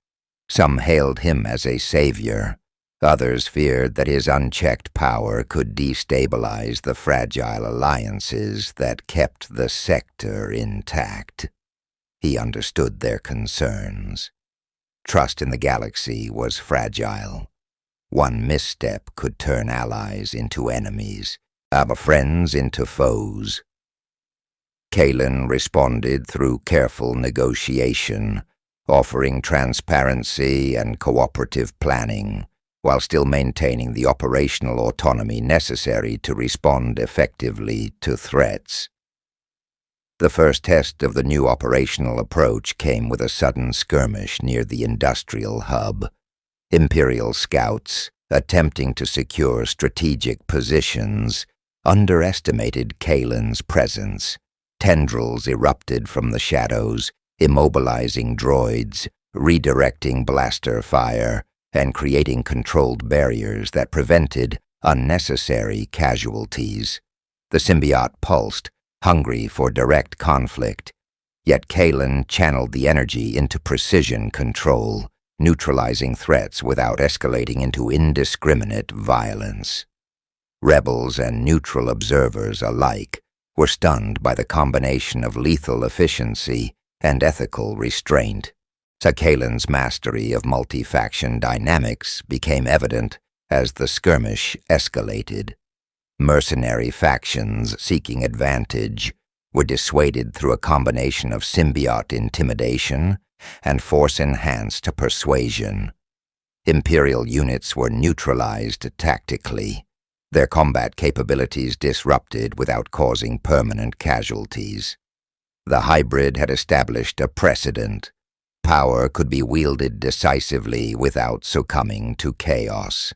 Some hailed him as a savior. Others feared that his unchecked power could destabilize the fragile alliances that kept the sector intact. He understood their concerns. Trust in the galaxy was fragile. One misstep could turn allies into enemies, friends into foes. Kaelen responded through careful negotiation, offering transparency and cooperative planning, while still maintaining the operational autonomy necessary to respond effectively to threats. The first test of the new operational approach came with a sudden skirmish near the industrial hub. Imperial scouts, attempting to secure strategic positions, underestimated Kaelen's presence. Tendrils erupted from the shadows, immobilizing droids, redirecting blaster fire, and creating controlled barriers that prevented unnecessary casualties. The symbiote pulsed, hungry for direct conflict, yet Kaelen channeled the energy into precision control, neutralizing threats without escalating into indiscriminate violence. Rebels and neutral observers alike were stunned by the combination of lethal efficiency and ethical restraint. Kaelen's mastery of multi-faction dynamics became evident as the skirmish escalated. Mercenary factions seeking advantage were dissuaded through a combination of symbiote intimidation and force-enhanced persuasion. Imperial units were neutralized tactically, their combat capabilities disrupted without causing permanent casualties. The hybrid had established a precedent. Power could be wielded decisively without succumbing to chaos.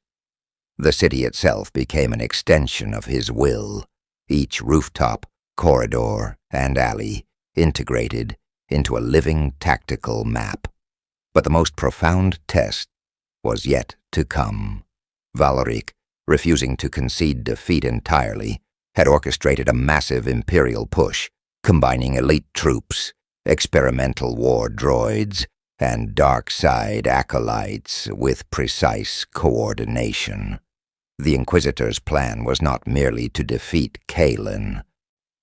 The city itself became an extension of his will, each rooftop, corridor, and alley integrated into a living tactical map. But the most profound test was yet to come. Valrik, refusing to concede defeat entirely, had orchestrated a massive imperial push, combining elite troops, experimental war droids, and dark side acolytes with precise coordination. The Inquisitor's plan was not merely to defeat Kaelen.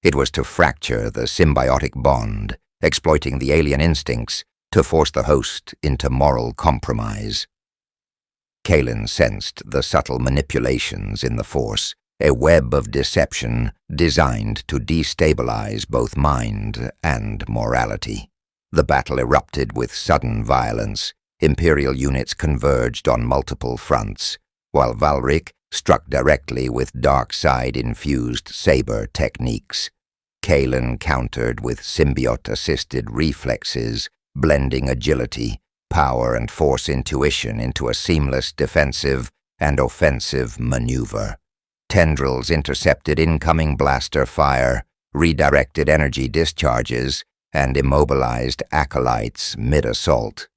It was to fracture the symbiotic bond, exploiting the alien instincts to force the host into moral compromise. Kaelen sensed the subtle manipulations in the Force, a web of deception designed to destabilize both mind and morality. The battle erupted with sudden violence. Imperial units converged on multiple fronts, while Valrik struck directly with dark side-infused saber techniques. Kaelen countered with symbiote-assisted reflexes, blending agility, power, and Force intuition into a seamless defensive and offensive maneuver. Tendrils intercepted incoming blaster fire, redirected energy discharges, and immobilized acolytes mid-assault.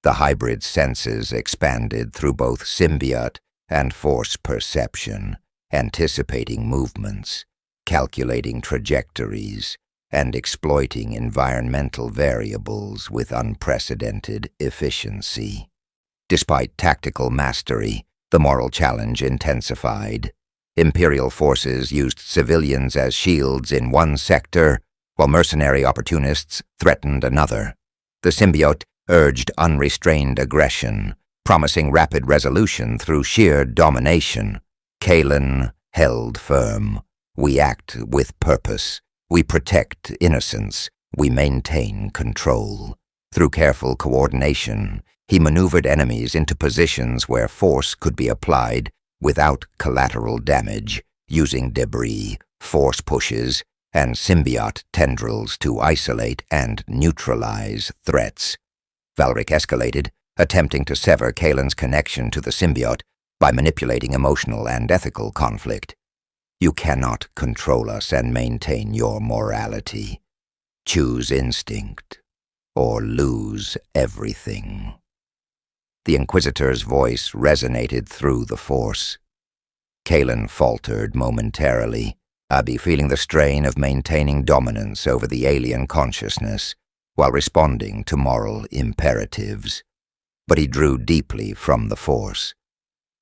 The hybrid senses expanded through both symbiote and Force perception, anticipating movements, calculating trajectories, and exploiting environmental variables with unprecedented efficiency. Despite tactical mastery, the moral challenge intensified. Imperial forces used civilians as shields in one sector, while mercenary opportunists threatened another. The symbiote urged unrestrained aggression, promising rapid resolution through sheer domination. Kaelen held firm. We act with purpose. We protect innocence. We maintain control. Through careful coordination, he maneuvered enemies into positions where Force could be applied without collateral damage, using debris, Force pushes, and symbiote tendrils to isolate and neutralize threats. Valrik escalated, attempting to sever Kaelen's connection to the symbiote by manipulating emotional and ethical conflict. You cannot control us and maintain your morality. Choose instinct, or lose everything. The Inquisitor's voice resonated through the Force. Kaelen faltered momentarily, feeling the strain of maintaining dominance over the alien consciousness while responding to moral imperatives. But he drew deeply from the Force,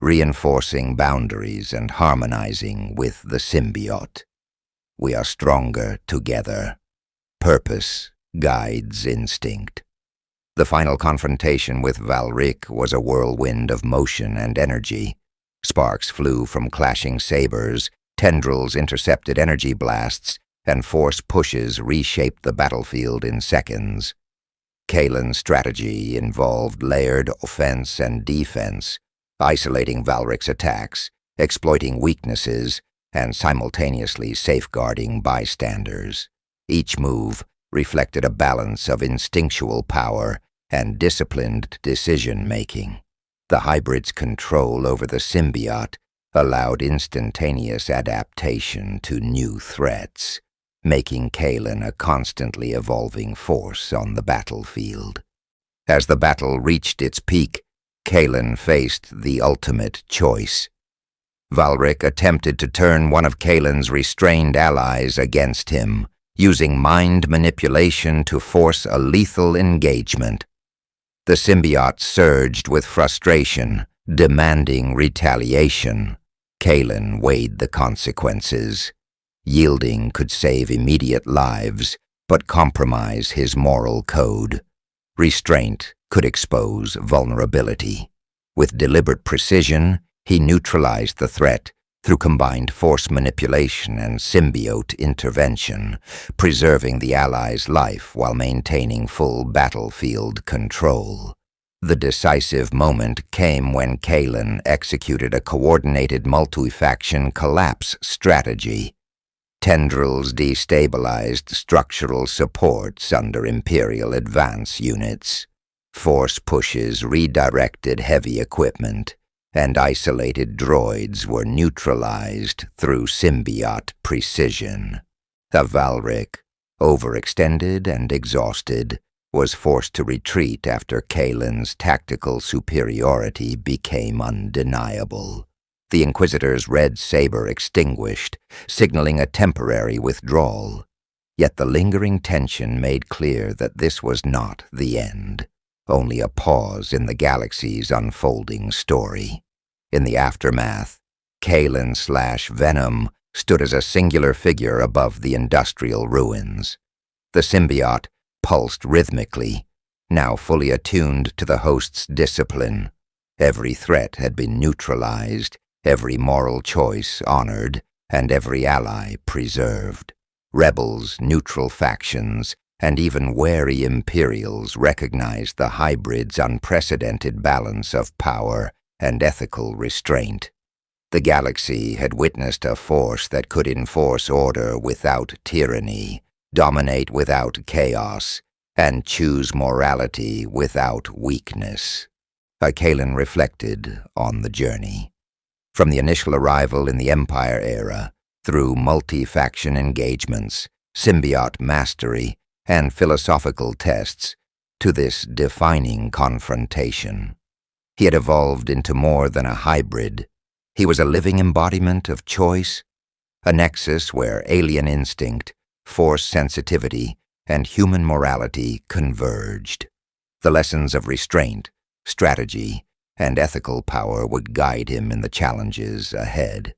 reinforcing boundaries and harmonizing with the symbiote. We are stronger together. Purpose guides instinct. The final confrontation with Valrik was a whirlwind of motion and energy. Sparks flew from clashing sabers, tendrils intercepted energy blasts, and Force pushes reshaped the battlefield in seconds. Kaelen's strategy involved layered offense and defense, isolating Valrik's attacks, exploiting weaknesses, and simultaneously safeguarding bystanders. Each move reflected a balance of instinctual power and disciplined decision-making. The hybrid's control over the symbiote allowed instantaneous adaptation to new threats, making Kaelen a constantly evolving force on the battlefield. As the battle reached its peak, Kaelen faced the ultimate choice. Valrik attempted to turn one of Kaelen's restrained allies against him, using mind manipulation to force a lethal engagement. The symbiote surged with frustration, demanding retaliation. Kaelen weighed the consequences. Yielding could save immediate lives, but compromise his moral code. Restraint could expose vulnerability. With deliberate precision, he neutralized the threat through combined Force manipulation and symbiote intervention, preserving the allies' life while maintaining full battlefield control. The decisive moment came when Kaelen executed a coordinated multi-faction collapse strategy. Tendrils destabilized structural supports under Imperial advance units. Force pushes redirected heavy equipment, and isolated droids were neutralized through symbiote precision. Valrik, overextended and exhausted, was forced to retreat after Kaelen's tactical superiority became undeniable. The Inquisitor's red saber extinguished, signaling a temporary withdrawal. Yet the lingering tension made clear that this was not the end, only a pause in the galaxy's unfolding story. In the aftermath, Kaelen Venom stood as a singular figure above the industrial ruins. The symbiote pulsed rhythmically, now fully attuned to the host's discipline. Every threat had been neutralized, every moral choice honored, and every ally preserved. Rebels, neutral factions, and even wary imperials recognized the hybrid's unprecedented balance of power and ethical restraint. The galaxy had witnessed a force that could enforce order without tyranny, dominate without chaos, and choose morality without weakness. Kaelen reflected on the journey. From the initial arrival in the Empire era, through multi-faction engagements, symbiote mastery, and philosophical tests, to this defining confrontation. He had evolved into more than a hybrid. He was a living embodiment of choice, a nexus where alien instinct, force sensitivity, and human morality converged. The lessons of restraint, strategy, and ethical power would guide him in the challenges ahead.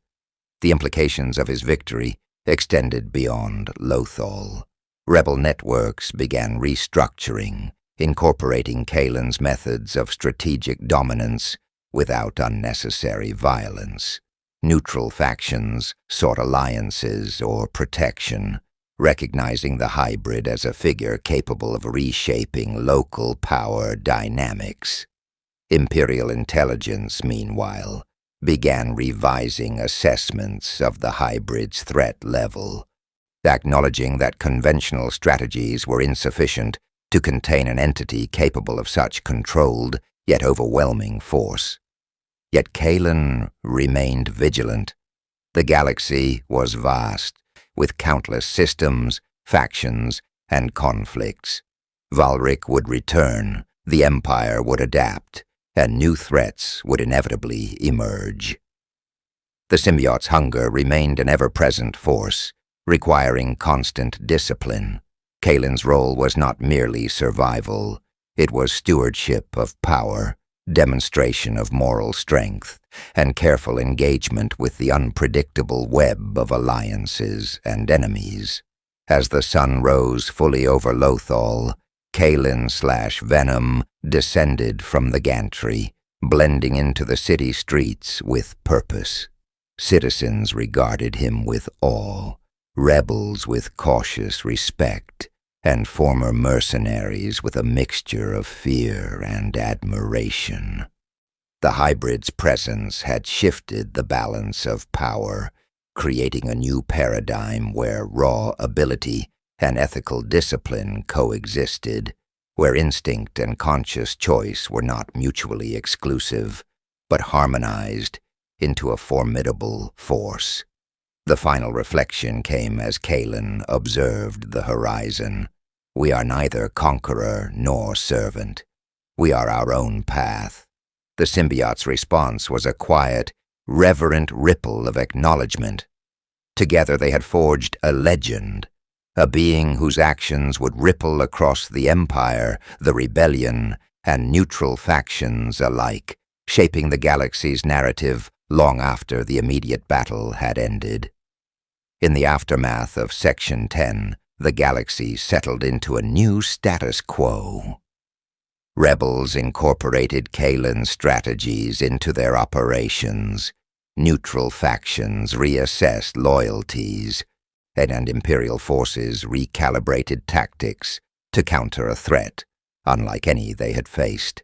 The implications of his victory extended beyond Lothal. Rebel networks began restructuring, incorporating Kaelen's methods of strategic dominance without unnecessary violence. Neutral factions sought alliances or protection, recognizing the hybrid as a figure capable of reshaping local power dynamics. Imperial intelligence, meanwhile, began revising assessments of the hybrid's threat level, acknowledging that conventional strategies were insufficient to contain an entity capable of such controlled yet overwhelming force. Yet Kaelen remained vigilant. The galaxy was vast, with countless systems, factions, and conflicts. Valrik would return, the Empire would adapt, and new threats would inevitably emerge. The symbiote's hunger remained an ever-present force, requiring constant discipline. Kaelen's role was not merely survival, it was stewardship of power, demonstration of moral strength, and careful engagement with the unpredictable web of alliances and enemies. As the sun rose fully over Lothal, Kaelen Venom descended from the gantry, blending into the city streets with purpose. Citizens regarded him with awe, rebels with cautious respect, and former mercenaries with a mixture of fear and admiration. The hybrid's presence had shifted the balance of power, creating a new paradigm where raw ability and ethical discipline coexisted, where instinct and conscious choice were not mutually exclusive, but harmonized into a formidable force. The final reflection came as Kaelen observed the horizon. We are neither conqueror nor servant. We are our own path. The symbiote's response was a quiet, reverent ripple of acknowledgement. Together they had forged a legend, a being whose actions would ripple across the Empire, the Rebellion, and neutral factions alike, shaping the galaxy's narrative long after the immediate battle had ended. In the aftermath of Section 10, the galaxy settled into a new status quo. Rebels incorporated Kaelen's strategies into their operations. Neutral factions reassessed loyalties, and Imperial forces recalibrated tactics to counter a threat unlike any they had faced.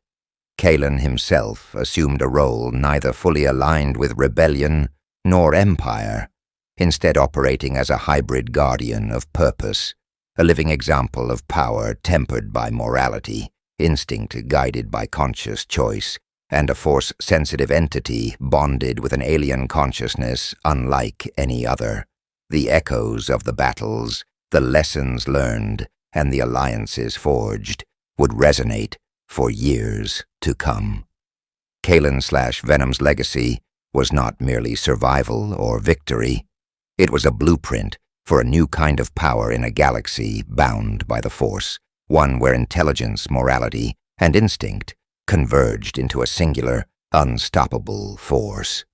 Kaelen himself assumed a role neither fully aligned with rebellion nor empire, instead operating as a hybrid guardian of purpose, a living example of power tempered by morality, instinct guided by conscious choice, and a force-sensitive entity bonded with an alien consciousness unlike any other. The echoes of the battles, the lessons learned, and the alliances forged would resonate for years to come. Kaelen Venom's legacy was not merely survival or victory. It was a blueprint for a new kind of power in a galaxy bound by the Force, one where intelligence, morality, and instinct converged into a singular, unstoppable force.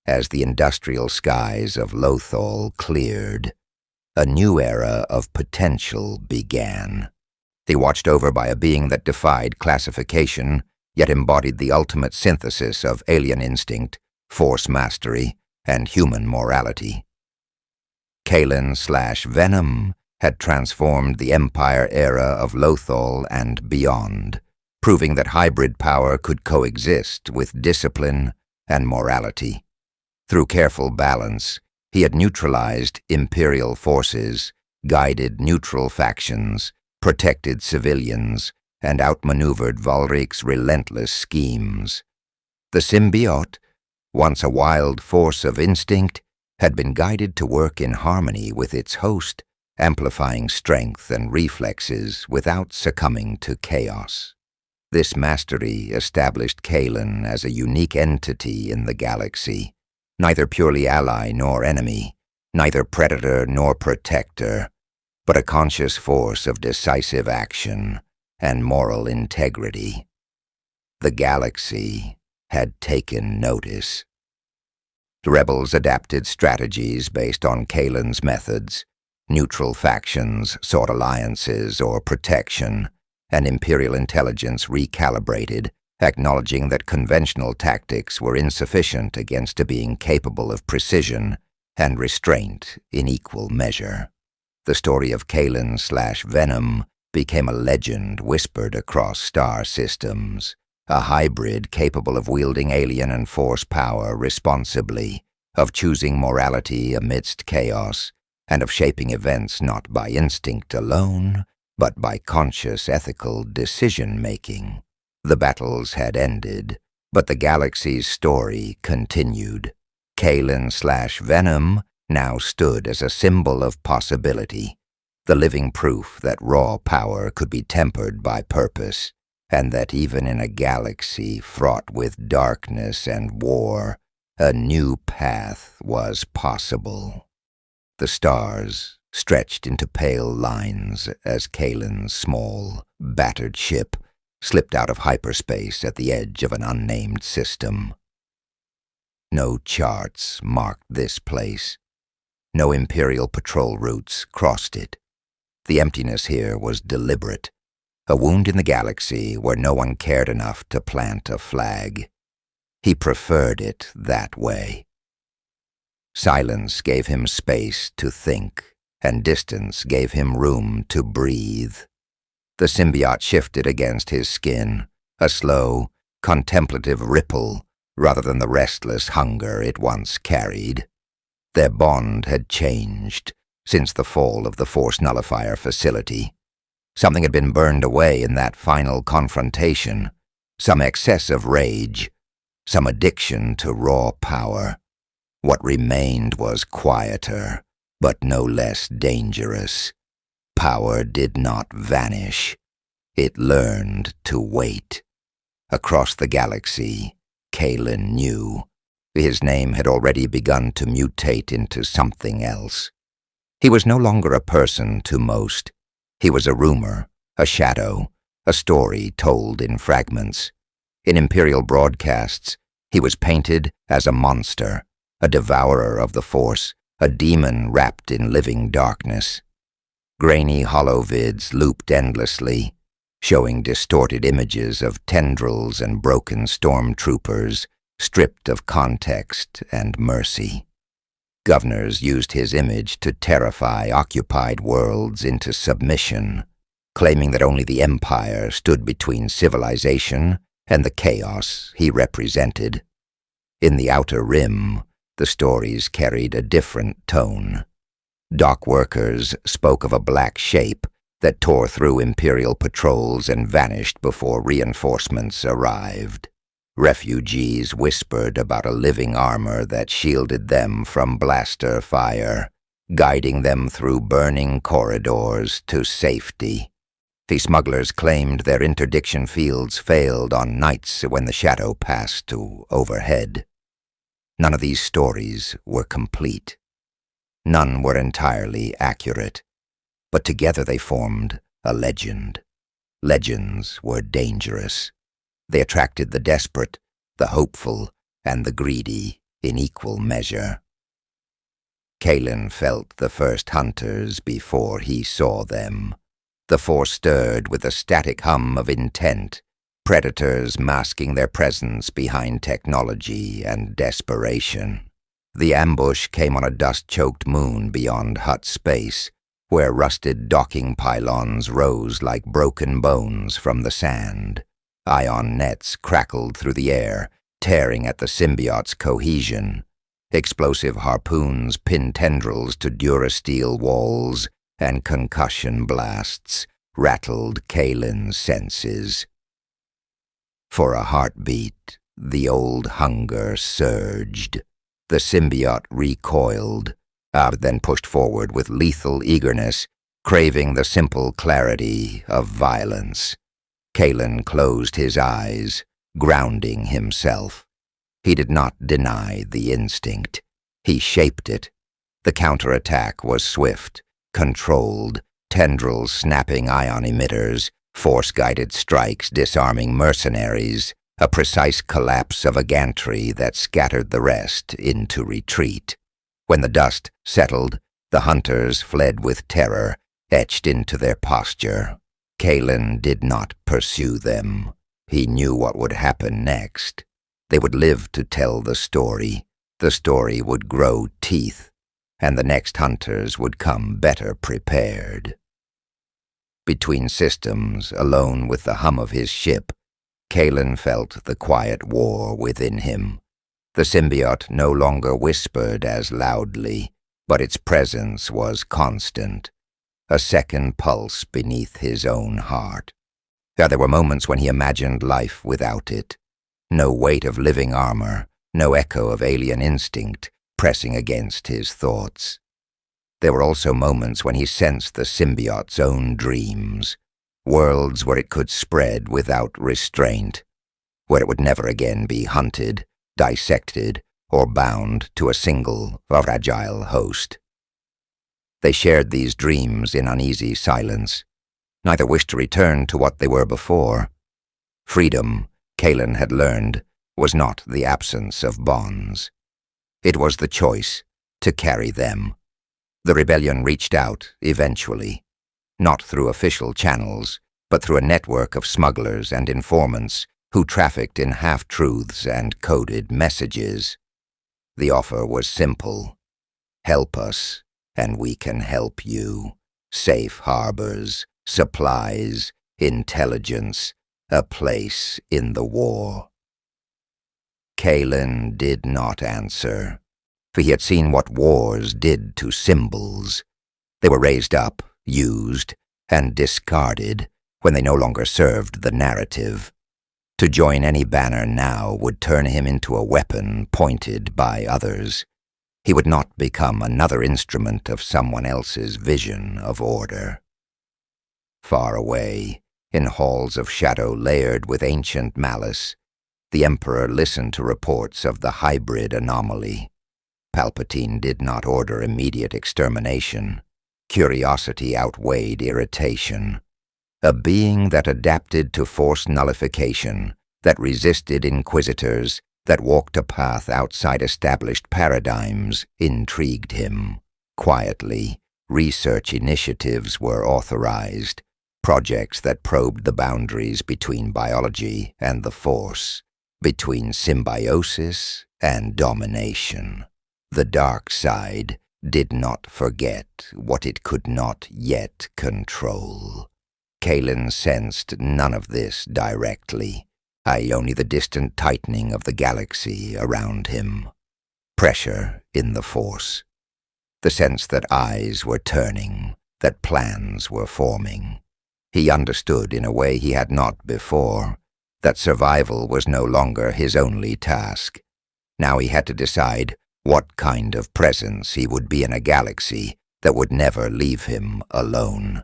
As the industrial skies of Lothal cleared, a new era of potential began. They watched over by a being that defied classification, yet embodied the ultimate synthesis of alien instinct, Force mastery, and human morality. Kaelen Venom had transformed the Empire era of Lothal and beyond, proving that hybrid power could coexist with discipline and morality. Through careful balance, he had neutralized imperial forces, guided neutral factions, protected civilians, and outmaneuvered Valrik's relentless schemes. The symbiote, once a wild force of instinct, had been guided to work in harmony with its host, amplifying strength and reflexes without succumbing to chaos. This mastery established Kaelen as a unique entity in the galaxy, neither purely ally nor enemy, neither predator nor protector, but a conscious force of decisive action and moral integrity. The galaxy had taken notice. The rebels adapted strategies based on Kaelen's methods. Neutral factions sought alliances or protection, and Imperial intelligence recalibrated, acknowledging that conventional tactics were insufficient against a being capable of precision and restraint in equal measure. The story of Kaelen Venom became a legend whispered across star systems, a hybrid capable of wielding alien and Force power responsibly, of choosing morality amidst chaos, and of shaping events not by instinct alone, but by conscious ethical decision-making. The battles had ended, but the galaxy's story continued. Kaelen Venom now stood as a symbol of possibility, the living proof that raw power could be tempered by purpose, and that even in a galaxy fraught with darkness and war, a new path was possible. The stars stretched into pale lines as Kaelen's small, battered ship slipped out of hyperspace at the edge of an unnamed system. No charts marked this place. No Imperial patrol routes crossed it. The emptiness here was deliberate, a wound in the galaxy where no one cared enough to plant a flag. He preferred it that way. Silence gave him space to think, and distance gave him room to breathe. The symbiote shifted against his skin, a slow, contemplative ripple rather than the restless hunger it once carried. Their bond had changed since the fall of the Force Nullifier facility. Something had been burned away in that final confrontation, some excess of rage, some addiction to raw power. What remained was quieter, but no less dangerous. Power did not vanish. It learned to wait. Across the galaxy, Kaelen knew. His name had already begun to mutate into something else. He was no longer a person to most. He was a rumor, a shadow, a story told in fragments. In Imperial broadcasts, he was painted as a monster, a devourer of the Force, a demon wrapped in living darkness. Grainy holovids looped endlessly, showing distorted images of tendrils and broken stormtroopers, stripped of context and mercy. Governors used his image to terrify occupied worlds into submission, claiming that only the Empire stood between civilization and the chaos he represented. In the Outer Rim, the stories carried a different tone. Dock workers spoke of a black shape that tore through Imperial patrols and vanished before reinforcements arrived. Refugees whispered about a living armor that shielded them from blaster fire, guiding them through burning corridors to safety. The smugglers claimed their interdiction fields failed on nights when the shadow passed to overhead. None of these stories were complete. None were entirely accurate, but together they formed a legend. Legends were dangerous. They attracted the desperate, the hopeful, and the greedy in equal measure. Kaelen felt the first hunters before he saw them. The force stirred with a static hum of intent, predators masking their presence behind technology and desperation. The ambush came on a dust-choked moon beyond Hutt space, where rusted docking pylons rose like broken bones from the sand. Ion nets crackled through the air, tearing at the symbiote's cohesion. Explosive harpoons pinned tendrils to durasteel walls, and concussion blasts rattled Kaelen's senses. For a heartbeat, the old hunger surged. The symbiote recoiled, then pushed forward with lethal eagerness, craving the simple clarity of violence. Kaelen closed his eyes, grounding himself. He did not deny the instinct. He shaped it. The counterattack was swift, controlled, tendrils snapping ion emitters, force-guided strikes disarming mercenaries, a precise collapse of a gantry that scattered the rest into retreat. When the dust settled, the hunters fled with terror, etched into their posture. Kaelen did not pursue them. He knew what would happen next. They would live to tell the story. The story would grow teeth, and the next hunters would come better prepared. Between systems, alone with the hum of his ship, Kaelen felt the quiet war within him. The symbiote no longer whispered as loudly, but its presence was constant, a second pulse beneath his own heart. There were moments when he imagined life without it. No weight of living armor, no echo of alien instinct pressing against his thoughts. There were also moments when he sensed the symbiote's own dreams, worlds where it could spread without restraint, where it would never again be hunted, dissected, or bound to a single fragile host. They shared these dreams in uneasy silence. Neither wished to return to what they were before. Freedom, Kaelen had learned, was not the absence of bonds. It was the choice to carry them. The rebellion reached out, eventually, not through official channels, but through a network of smugglers and informants who trafficked in half-truths and coded messages. The offer was simple. Help us, and we can help you. Safe harbors, supplies, intelligence, a place in the war. Kaelen did not answer, for he had seen what wars did to symbols. They were raised up, used, and discarded when they no longer served the narrative. To join any banner now would turn him into a weapon pointed by others. He would not become another instrument of someone else's vision of order. Far away, in halls of shadow layered with ancient malice, the Emperor listened to reports of the hybrid anomaly. Palpatine did not order immediate extermination. Curiosity outweighed irritation. A being that adapted to force nullification, that resisted inquisitors, that walked a path outside established paradigms, intrigued him. Quietly, research initiatives were authorized, projects that probed the boundaries between biology and the Force, between symbiosis and domination. The dark side did not forget what it could not yet control. Kaelen sensed none of this directly, only the distant tightening of the galaxy around him. Pressure in the Force. The sense that eyes were turning, that plans were forming. He understood in a way he had not before, that survival was no longer his only task. Now he had to decide what kind of presence he would be in a galaxy that would never leave him alone.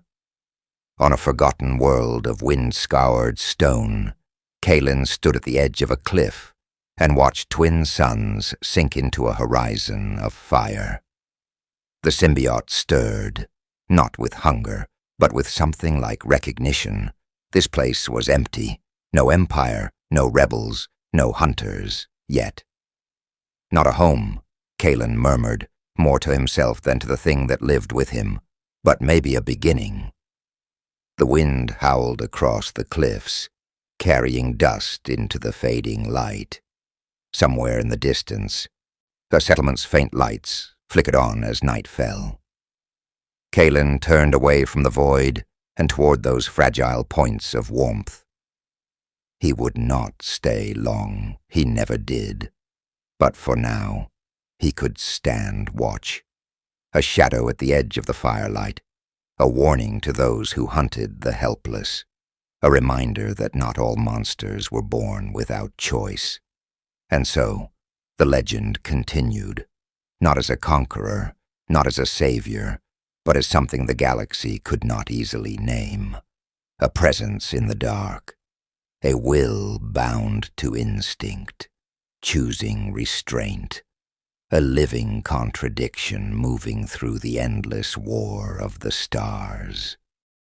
On a forgotten world of wind-scoured stone, Kaelen stood at the edge of a cliff, and watched twin suns sink into a horizon of fire. The symbiote stirred, not with hunger, but with something like recognition. This place was empty. No empire, no rebels, no hunters, yet. Not a home, Kaelen murmured, more to himself than to the thing that lived with him, but maybe a beginning. The wind howled across the cliffs, carrying dust into the fading light. Somewhere in the distance, the settlement's faint lights flickered on as night fell. Kaelen turned away from the void and toward those fragile points of warmth. He would not stay long, he never did. But for now, he could stand watch. A shadow at the edge of the firelight, a warning to those who hunted the helpless, a reminder that not all monsters were born without choice. And so, the legend continued, not as a conqueror, not as a savior, but as something the galaxy could not easily name. A presence in the dark, a will bound to instinct, choosing restraint, a living contradiction moving through the endless war of the stars.